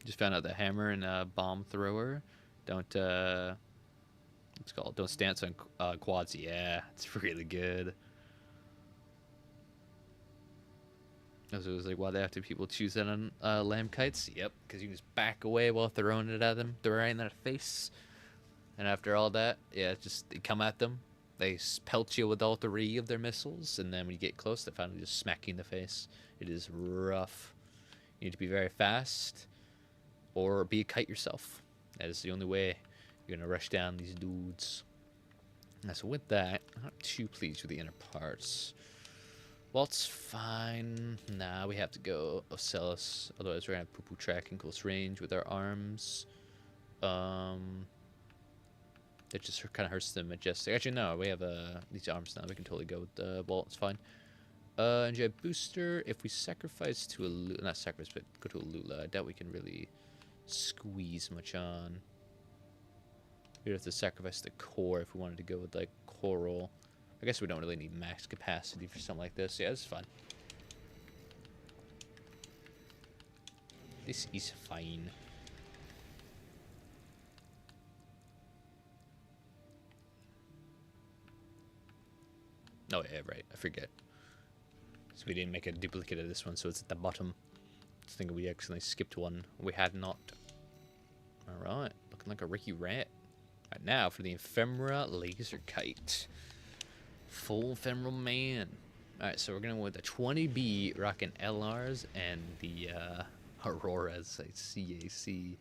Just found out the hammer and bomb thrower don't what's it called? Don't stance on quads. Yeah, it's really good. So it was like, why they have to people choose that on lamb kites? Yep, because you can just back away while throwing it at them, throwing it in their face. And after all that, yeah, just they come at them. They pelt you with all 3 of their missiles, and then when you get close, they finally just smack you in the face. It is rough. You need to be very fast, or be a kite yourself. That is the only way you're gonna rush down these dudes. And so with that, I'm not too pleased with the inner parts. Walt's fine. Nah, we have to go Ocellus. Otherwise, we're gonna have poo-poo tracking close range with our arms. It just kind of hurts the Majestic. Actually, no, we have these arms now. We can totally go with the Walt. It's fine. NJ Booster. If we sacrifice to a Lula, not sacrifice, but go to a Lula, I doubt we can really squeeze much on. We'd have to sacrifice the core if we wanted to go with like Coral. I guess we don't really need max capacity for something like this. Yeah, it's fun. This is fine. Oh, yeah, right. I forget. So we didn't make a duplicate of this one, so it's at the bottom. I was thinking we accidentally skipped one. We had not. Alright. Looking like a Ricky Rat. Right now for the Ephemera Laser Kite. Full Ephemeral Man. Alright, so we're going to go with the 20B rocking LRs and the Auroras, like CAC.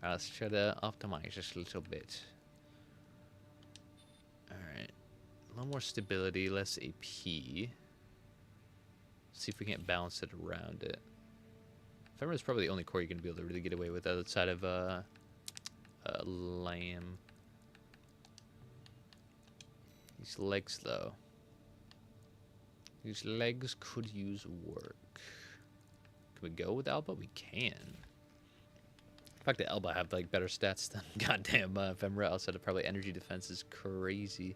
Alright, let's try to optimize just a little bit. Alright. A little more stability, less AP. See if we can't balance it around it. Ephemera is probably the only core you're going to be able to really get away with outside of Lamb. These legs, though. These legs could use work. Can we go with Alba? We can. In fact, the Alba have like better stats than goddamn Ephemera. Outside of probably energy defense is crazy.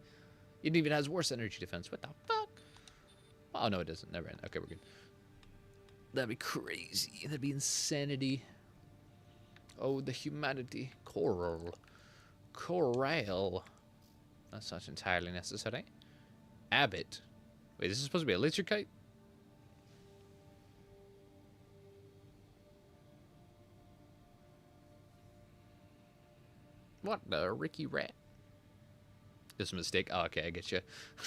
It even has worse energy defense. What the fuck? Oh no, it doesn't. Never mind. Okay, we're good. That'd be crazy. That'd be insanity. Oh, the humanity. Coral. Coral. That's not entirely necessary. Abbott. Wait, this is supposed to be a laser kite? What the Ricky Rat? Just a mistake. Oh, okay, I get you.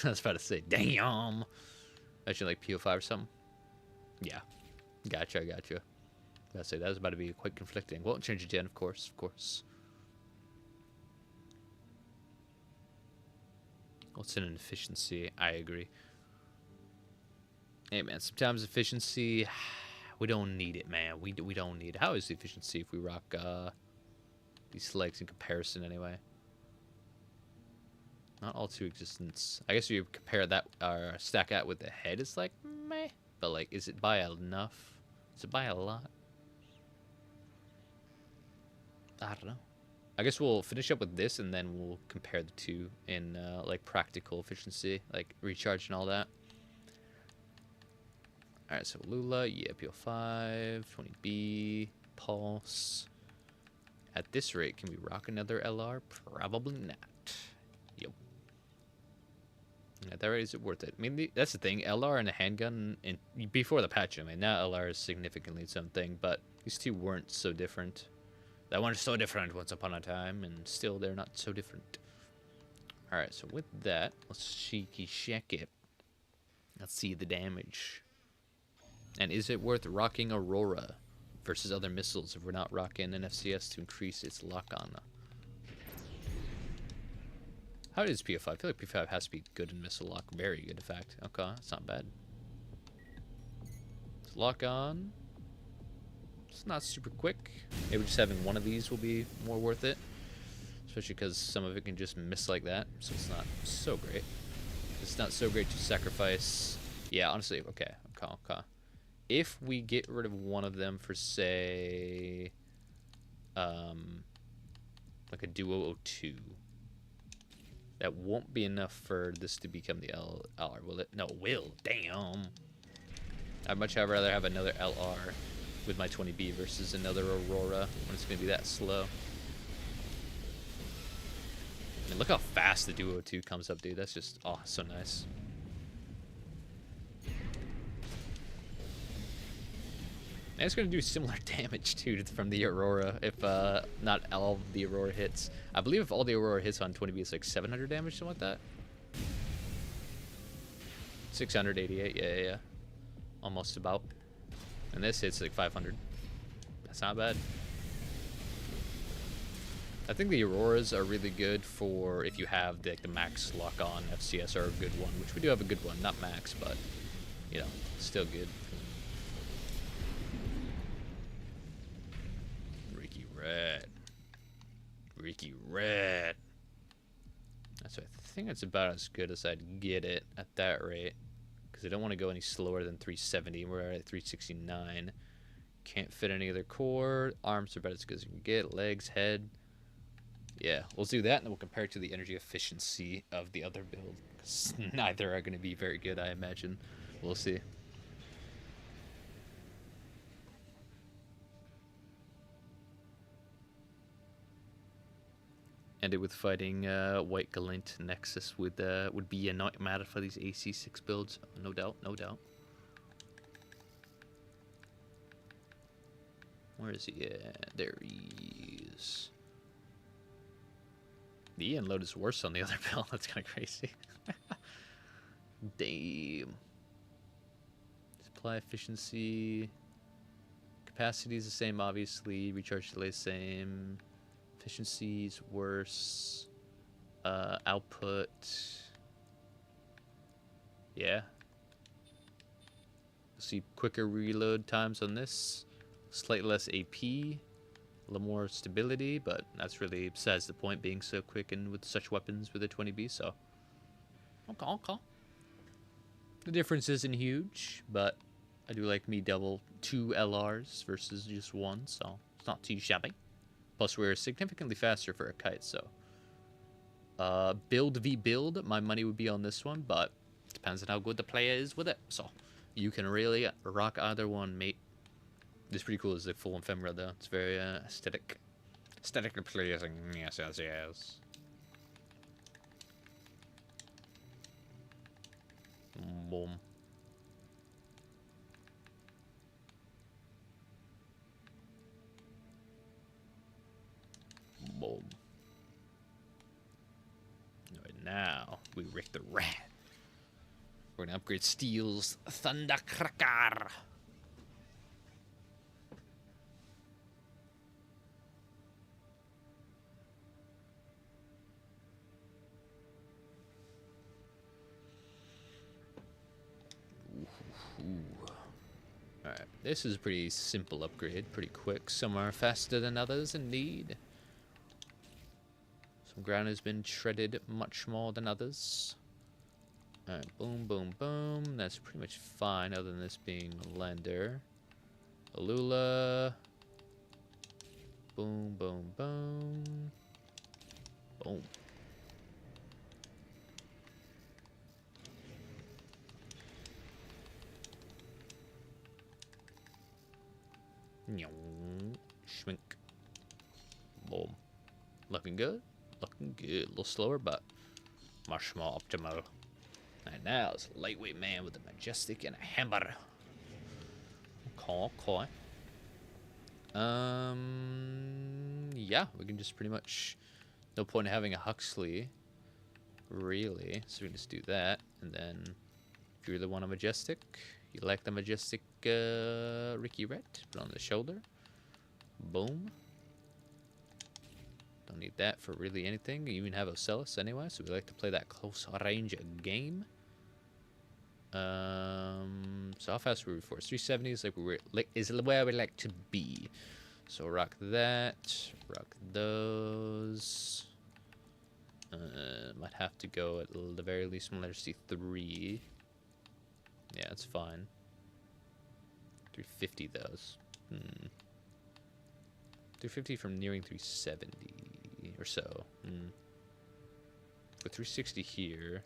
I was about to say, damn. Actually, like PO5 or something. Yeah, gotcha. I say that was about to be quite conflicting. Well, change it again, of course. What's an efficiency? I agree. Hey, man, sometimes efficiency, we don't need it, man. We don't need it. How is the efficiency if we rock these legs in comparison, anyway? Not all to existence. I guess if you compare that, or stack that with the head, it's like, meh. But, like, is it by enough? Is it by a lot? I don't know. I guess we'll finish up with this, and then we'll compare the two in, like, practical efficiency, like, recharge and all that. Alright, so Lula, yeah, PO5, 20B, Pulse. At this rate, can we rock another LR? Probably not. Yep. At that rate, is it worth it? I mean, that's the thing. LR and a handgun, and before the patch, I mean, now LR is significantly its own thing, but these two weren't so different. That one is so different once upon a time, and still they're not so different. Alright, so with that, let's cheeky check it. Let's see the damage. And is it worth rocking Aurora versus other missiles if we're not rocking an FCS to increase its lock-on? How is PO5? I feel like PO5 has to be good in missile lock. Very good, in fact. Okay, that's not bad. It's lock-on. It's not super quick. Maybe just having one of these will be more worth it. Especially because some of it can just miss like that. So it's not so great. It's not so great to sacrifice. Yeah, honestly, okay. If we get rid of one of them for, say, like a Duo 02, That won't be enough for this to become the LR, will it? No, it will. Damn. I'd much rather have another LR with my 20B versus another Aurora when it's going to be that slow. I mean, look how fast the Duo 2 comes up, dude. That's just, oh, so nice. And it's going to do similar damage, too, from the Aurora, if not all of the Aurora hits. I believe if all the Aurora hits on 20B, it's like 700 damage, something like that. 688, yeah. Almost about. And this hits like 500. That's not bad. I think the Auroras are really good for if you have the max lock-on FCS are a good one, which we do have a good one. Not max, but, you know, still good. Ricky Red. That's what I think it's about as good as I'd get it at that rate. Because I don't want to go any slower than 370. We're at 369. Can't fit any other core. Arms are about as good as you can get. Legs, head. Yeah, we'll do that and then we'll compare it to the energy efficiency of the other build. Because neither are going to be very good, I imagine. We'll see. Ended with fighting White Galint Nexus would be a nightmare for these AC6 builds, no doubt, no doubt. Where is he? Yeah, there he is. The Ian load is worse on the other build. That's kind of crazy. Damn. Supply efficiency. Capacity is the same, obviously. Recharge delay same. Efficiency's worse. Output. Yeah. See quicker reload times on this. Slightly less AP. A little more stability, but that's really besides the point, being so quick and with such weapons with a 20B, so. Okay. The difference isn't huge, but I do like me double 2 LRs versus just 1, so it's not too shabby. Plus, we're significantly faster for a kite, so. Build v build, my money would be on this one, but depends on how good the player is with it. So, you can really rock either one, mate. It's pretty cool as the full ephemera, though. It's very aesthetic. Aesthetically pleasing. Yes. Boom. Boom. Right now, we wreck the rat. We're gonna upgrade Steel's Thundercracker. Alright, this is a pretty simple upgrade, pretty quick. Some are faster than others, indeed. Some ground has been shredded much more than others. Alright, boom. That's pretty much fine, other than this being a lander. Alula. Boom. Boom. Schmink. Boom. Looking good. A little slower, but much more optimal. And now it's a lightweight man with a majestic and a hammer. Okay. Yeah, we can just pretty much. No point in having a Huxley, really. So we can just do that, and then if you really want a majestic, you like the majestic Ricky Red, put on the shoulder. Boom. Don't need that for really anything. You even have Ocellus anyway, so we like to play that close range game. So how fast were we before? 370 is is where we like to be. So rock that, rock those. Might have to go at the very least from letter C3. Yeah, it's fine. 350 those. 350 from nearing 370 or so. Go 360 here.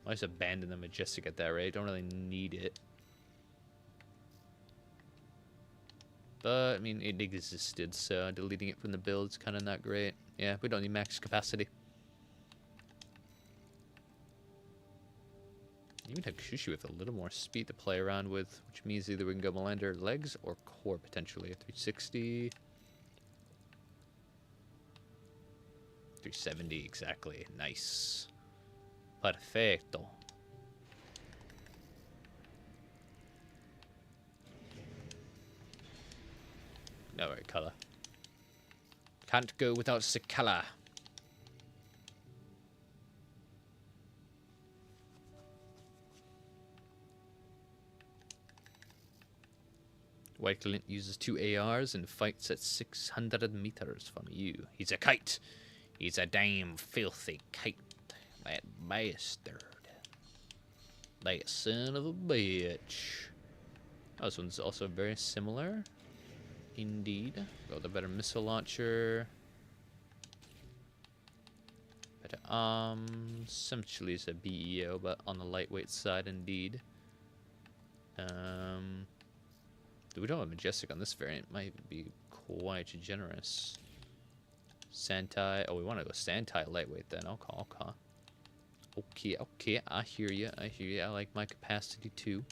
I'll just abandon the Majestic at that rate. Don't really need it. But, I mean, it existed, so deleting it from the build is kind of not great. Yeah, we don't need max capacity. Even Hakushi with a little more speed to play around with, which means either we can go Melander legs or core potentially. 360. 370, exactly. Nice. Perfecto. No, right, color. Can't go without the color. White Glint uses 2 ARs and fights at 600 meters from you. He's a kite. He's a damn filthy kite. That bastard. That son of a bitch. Oh, this one's also very similar. Indeed. Got the better missile launcher. Better arms. Essentially it's a BEO, but on the lightweight side indeed. We don't have Majestic on this variant. Might be quite generous. Santai. Oh, we want to go Santai lightweight then. Okay. I hear you. I like my capacity too.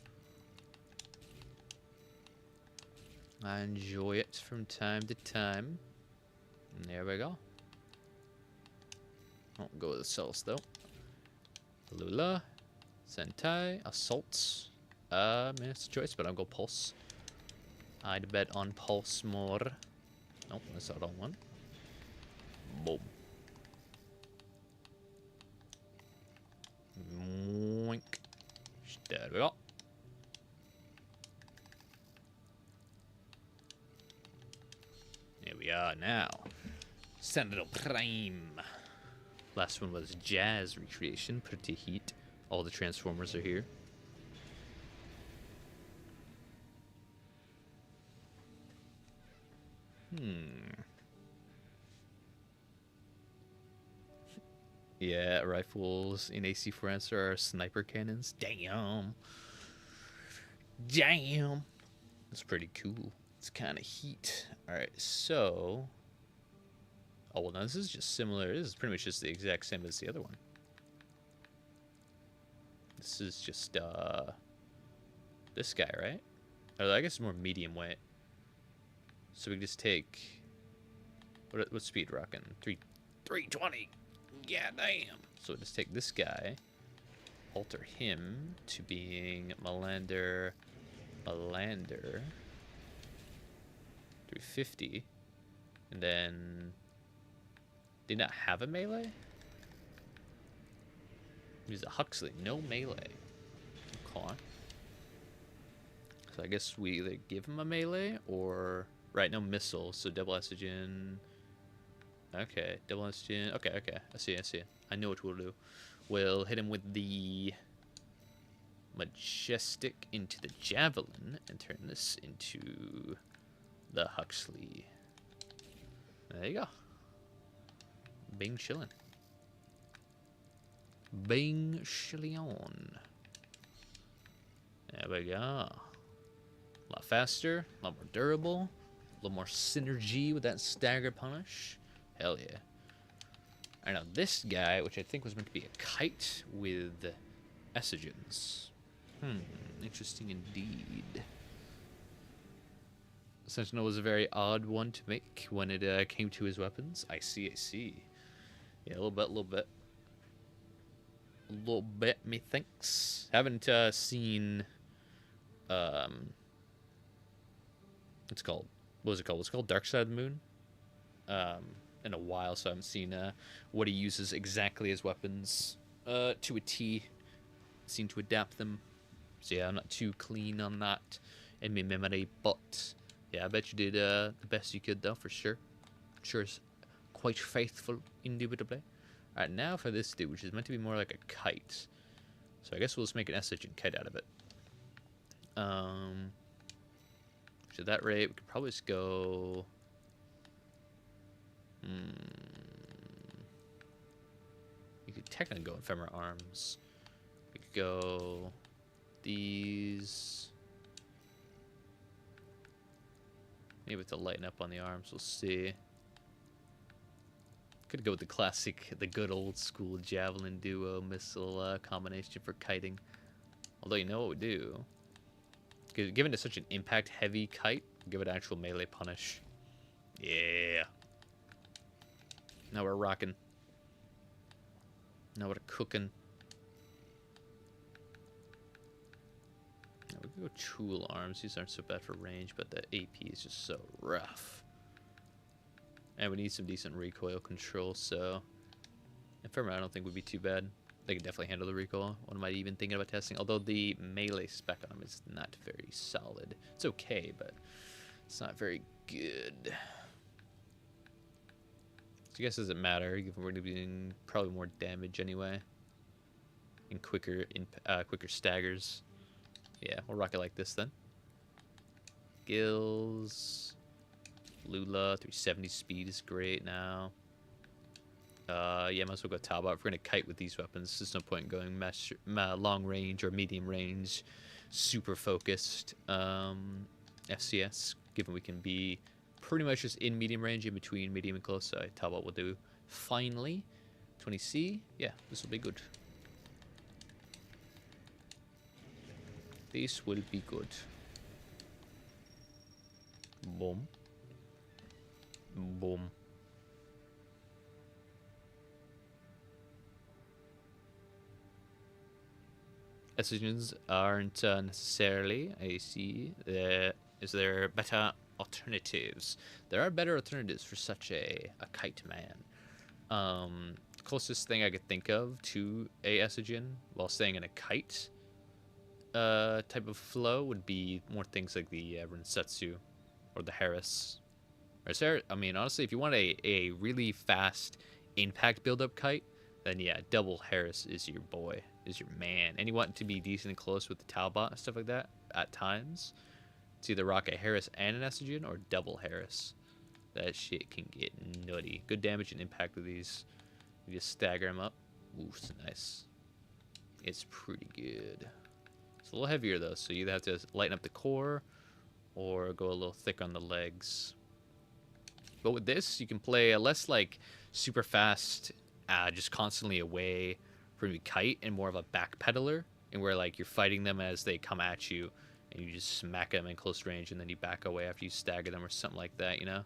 I enjoy it from time to time. And there we go. I'll go with Assaults though. Lula. Sentai. Assaults. Man, it's a choice, but I'll go Pulse. I'd bet on Pulse more. Nope, that's not on one. Boom. Moink. There we go. Here we are now. Sentinel Prime. Last one was Jazz Recreation. Pretty heat. All the Transformers are here. Yeah, rifles in AC4 answer are sniper cannons. Damn. That's pretty cool. It's kind of heat. Alright, so... Oh, well, no, this is just similar. This is pretty much just the exact same as the other one. This is just, this guy, right? Or I guess it's more medium weight. So we can just take... What speed rocking? 320! Yeah, damn! So we'll just take this guy, alter him to being Melander, 350, and then... Did not have a melee? He's a Huxley, no melee. Okay. So I guess we either give him a melee or... Right, no missile, so double estrogen. Okay, double estrogen. Okay. I see. I know what we'll do. We'll hit him with the Majestic into the Javelin and turn this into the Huxley. There you go. Bing chillin'. Bing chillin'. There we go. A lot faster, a lot more durable, a little more synergy with that stagger punish. Hell yeah. I know this guy, which I think was meant to be a kite with estrogens. Interesting indeed. Sentinel was a very odd one to make when it came to his weapons. I see. Yeah, a little bit, methinks. Haven't seen, what's it called? What's it called? Dark Side of the Moon? In a while, so I haven't seen what he uses exactly as weapons to a T. Seem to adapt them. So yeah, I'm not too clean on that in my memory, but yeah, I bet you did the best you could though, for sure. Sure is quite faithful, indubitably. Alright, now for this dude, which is meant to be more like a kite. So I guess we'll just make an S-Engine kite out of it. So at that rate, we could probably just go... You could technically go Ephemeral Arms. We could go these. Maybe to lighten up on the arms, we'll see. Could go with the classic, the good old school Javelin Duo missile combination for kiting. Although, you know what we do? Given it's such an impact-heavy kite, give it actual melee punish. Yeah. Now we're rocking. Now we're cooking. Now we can go Tool Arms. These aren't so bad for range, but the AP is just so rough. And we need some decent recoil control, so Ephemeral I don't think would be too bad. They can definitely handle the recoil. What am I even thinking about testing? Although the melee spec on them is not very solid. It's okay, but it's not very good. So I guess it doesn't matter, given we're going to be doing probably more damage anyway. And quicker staggers. Yeah, we'll rock it like this then. Gills. Lula, 370 speed is great now. Yeah, might as well go Talbot. If we're going to kite with these weapons, there's no point going long range or medium range, super focused FCS, given we can be pretty much just in medium range, in between medium and close. So Talbot will do finally. 20C, yeah, this will be good. This will be good. Boom. Boom. Estrogens aren't necessarily. I see. Is there better alternatives? There are better alternatives for such a kite man. Closest thing I could think of to a estrogen while staying in a kite type of flow would be more things like the Rensetsu or the Harris. Or there, I mean, honestly, if you want a really fast impact build-up kite, then yeah, double Harris is your boy, is your man. And you want to be decent and close with the Talbot and stuff like that at times. It's either rock a Harris and an estrogen or double Harris. That shit can get nutty. Good damage and impact with these. You just stagger them up. Ooh, it's nice. It's pretty good. It's a little heavier though, so you either have to lighten up the core or go a little thick on the legs. But with this, you can play a less like super fast, just constantly away from your kite, and more of a backpedaler, and where like you're fighting them as they come at you, and you just smack them in close range, and then you back away after you stagger them or something like that, you know?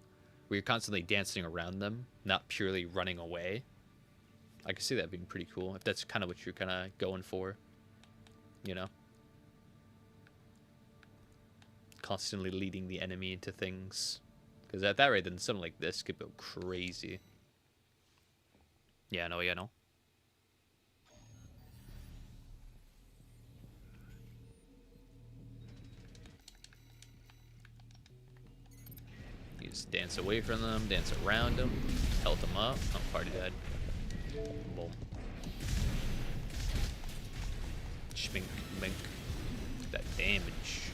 Where you're constantly dancing around them, not purely running away. I can see that being pretty cool, if that's kind of what you're kind of going for, you know? Constantly leading the enemy into things. Because at that rate, then something like this could go crazy. Yeah, no, yeah, no. You just dance away from them, dance around them, pelt them up. Oh, party dead. Boom. Schmink, mink. That damage.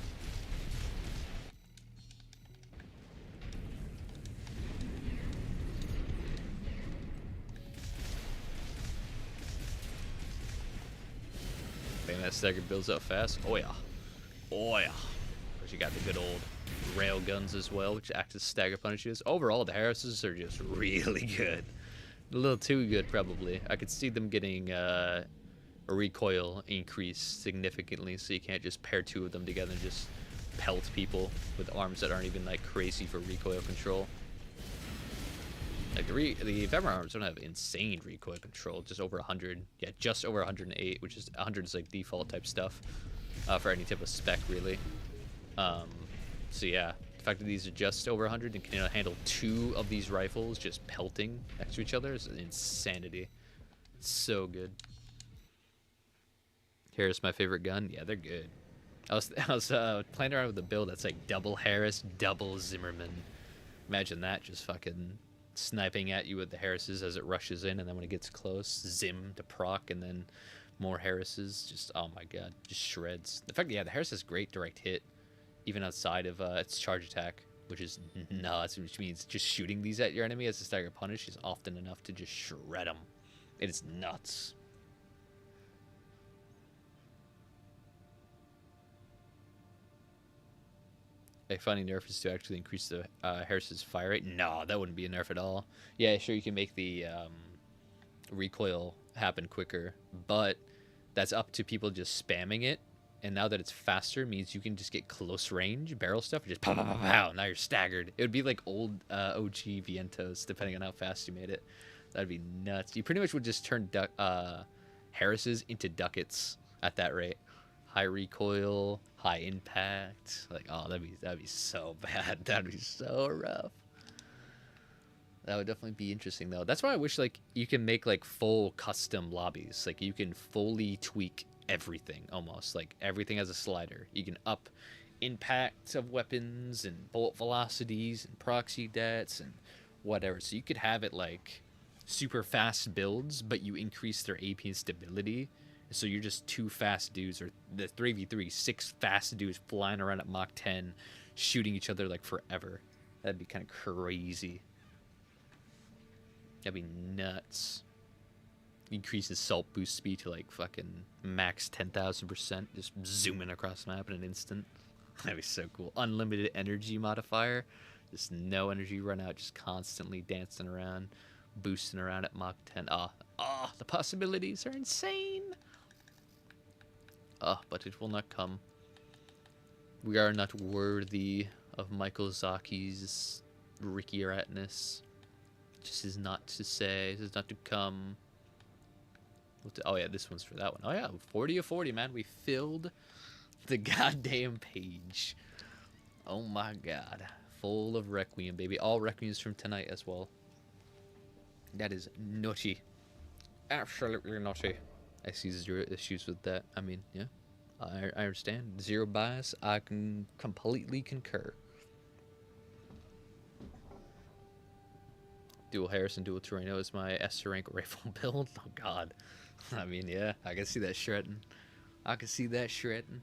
Think that stagger builds up fast. Oh yeah. Oh yeah. But you got the good old rail guns as well, which act as stagger punishes. Overall, the Harrises are just really good. A little too good, probably. I could see them getting a recoil increase significantly, so you can't just pair two of them together and just pelt people with arms that aren't even like crazy for recoil control. Like the ephemeral arms don't have insane recoil control, just over 100. Yeah, just over 108, which is 100 is like default type stuff for any type of spec really. So yeah, the fact that these are just over 100 and can handle two of these rifles just pelting next to each other is insanity. It's so good. Harris, my favorite gun. Yeah, they're good. I was playing around with a build that's like double Harris, double Zimmerman. Imagine that, just fucking sniping at you with the Harrises as it rushes in, and then when it gets close, Zim to proc, and then more Harrises. Just, oh my god, just shreds. The fact, yeah, the Harris has great direct hit, even outside of its charge attack. which is nuts, which means just shooting these at your enemy as a stagger punish is often enough to just shred them. It is nuts. A funny nerf is to actually increase the Harris's fire rate. No, that wouldn't be a nerf at all. Yeah, sure, you can make the recoil happen quicker, but that's up to people just spamming it. And now that it's faster, means you can just get close range barrel stuff and just pow, pow, pow, pow. Now you're staggered. It would be like old OG Vientos, depending on how fast you made it. That'd be nuts. You pretty much would just turn Harris's into ducats at that rate. High recoil, high impact. Like, oh, that'd be so bad. That'd be so rough. That would definitely be interesting, though. That's why I wish, like, you can make, like, full custom lobbies. Like, you can fully tweak everything, almost. Like, everything has a slider. You can up impacts of weapons and bullet velocities and proxy debts and whatever. So you could have it, like, super fast builds, but you increase their AP and stability. So you're just 2 fast dudes, or the 3v3, 6 fast dudes flying around at Mach 10, shooting each other, like, forever. That'd be kind of crazy. That'd be nuts. Increase his salt boost speed to like fucking max 10,000%, just zooming across the map in an instant. That'd be so cool. Unlimited energy modifier, just no energy run out, just constantly dancing around, boosting around at Mach 10. The possibilities are insane. But it will not come. We are not worthy of Michael Zaki's Ricky Ratness. This is not to say. This is not to come. Oh, yeah, this one's for that one. Oh, yeah, 40 of 40, man. We filled the goddamn page. Oh, my God. Full of Requiem, baby. All Requiems from tonight as well. That is nutty. Absolutely nutty. I see zero issues with that. I mean, yeah. I understand. Zero bias. I can completely concur. Dual Harrison, dual Torino is my S rank rifle build. Oh god. I mean, yeah, I can see that shredding. I can see that shredding.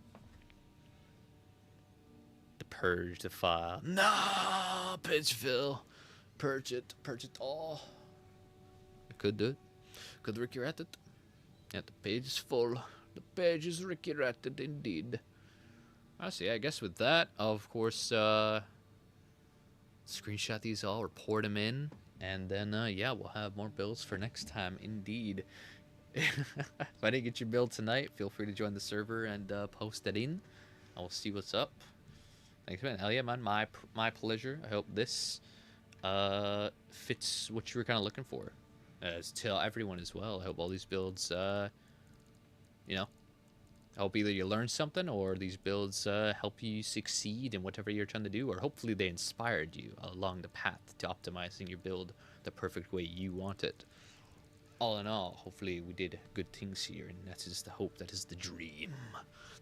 The purge, the file. No, Pitchville. Purge it all. I could do it. Could Ricky rat it? Yeah, the page is full. The page is Ricky ratted indeed. I see. I guess with that, I'll of course screenshot these all, report them in. And then, yeah, we'll have more builds for next time, indeed. If I didn't get your build tonight, feel free to join the server and post it in. I will see what's up. Thanks, man. Hell yeah, man. My pleasure. I hope this fits what you were kind of looking for. To everyone as well. I hope all these builds, you know, I hope either you learn something or these builds help you succeed in whatever you're trying to do, or hopefully they inspired you along the path to optimizing your build the perfect way you want it. All in all, hopefully we did good things here, and that is the hope, that is the dream.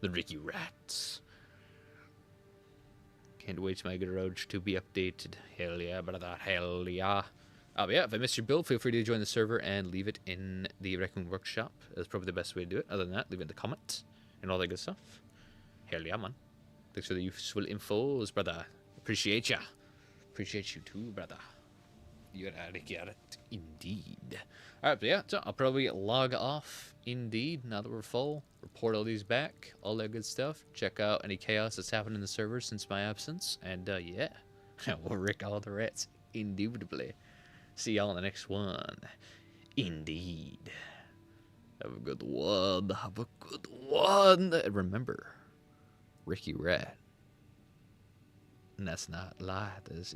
The Ricky Rats. Can't wait for my garage to be updated. Hell yeah, brother, hell yeah. But yeah, if I missed your build, feel free to join the server and leave it in the Requiem workshop. That's probably the best way to do it. Other than that, leave it in the comments and all that good stuff. Hell yeah, man. Thanks for the useful infos, brother. Appreciate ya. Appreciate you too, brother. You gotta get it, indeed. Alright, but yeah, so I'll probably log off, indeed, now that we're full. Report all these back, all that good stuff. Check out any chaos that's happened in the server since my absence. And yeah, we'll wreck all the rats, indubitably. See y'all in the next one. Indeed. Have a good one. Have a good one. And remember, Ricky Rat. And that's not lie. This is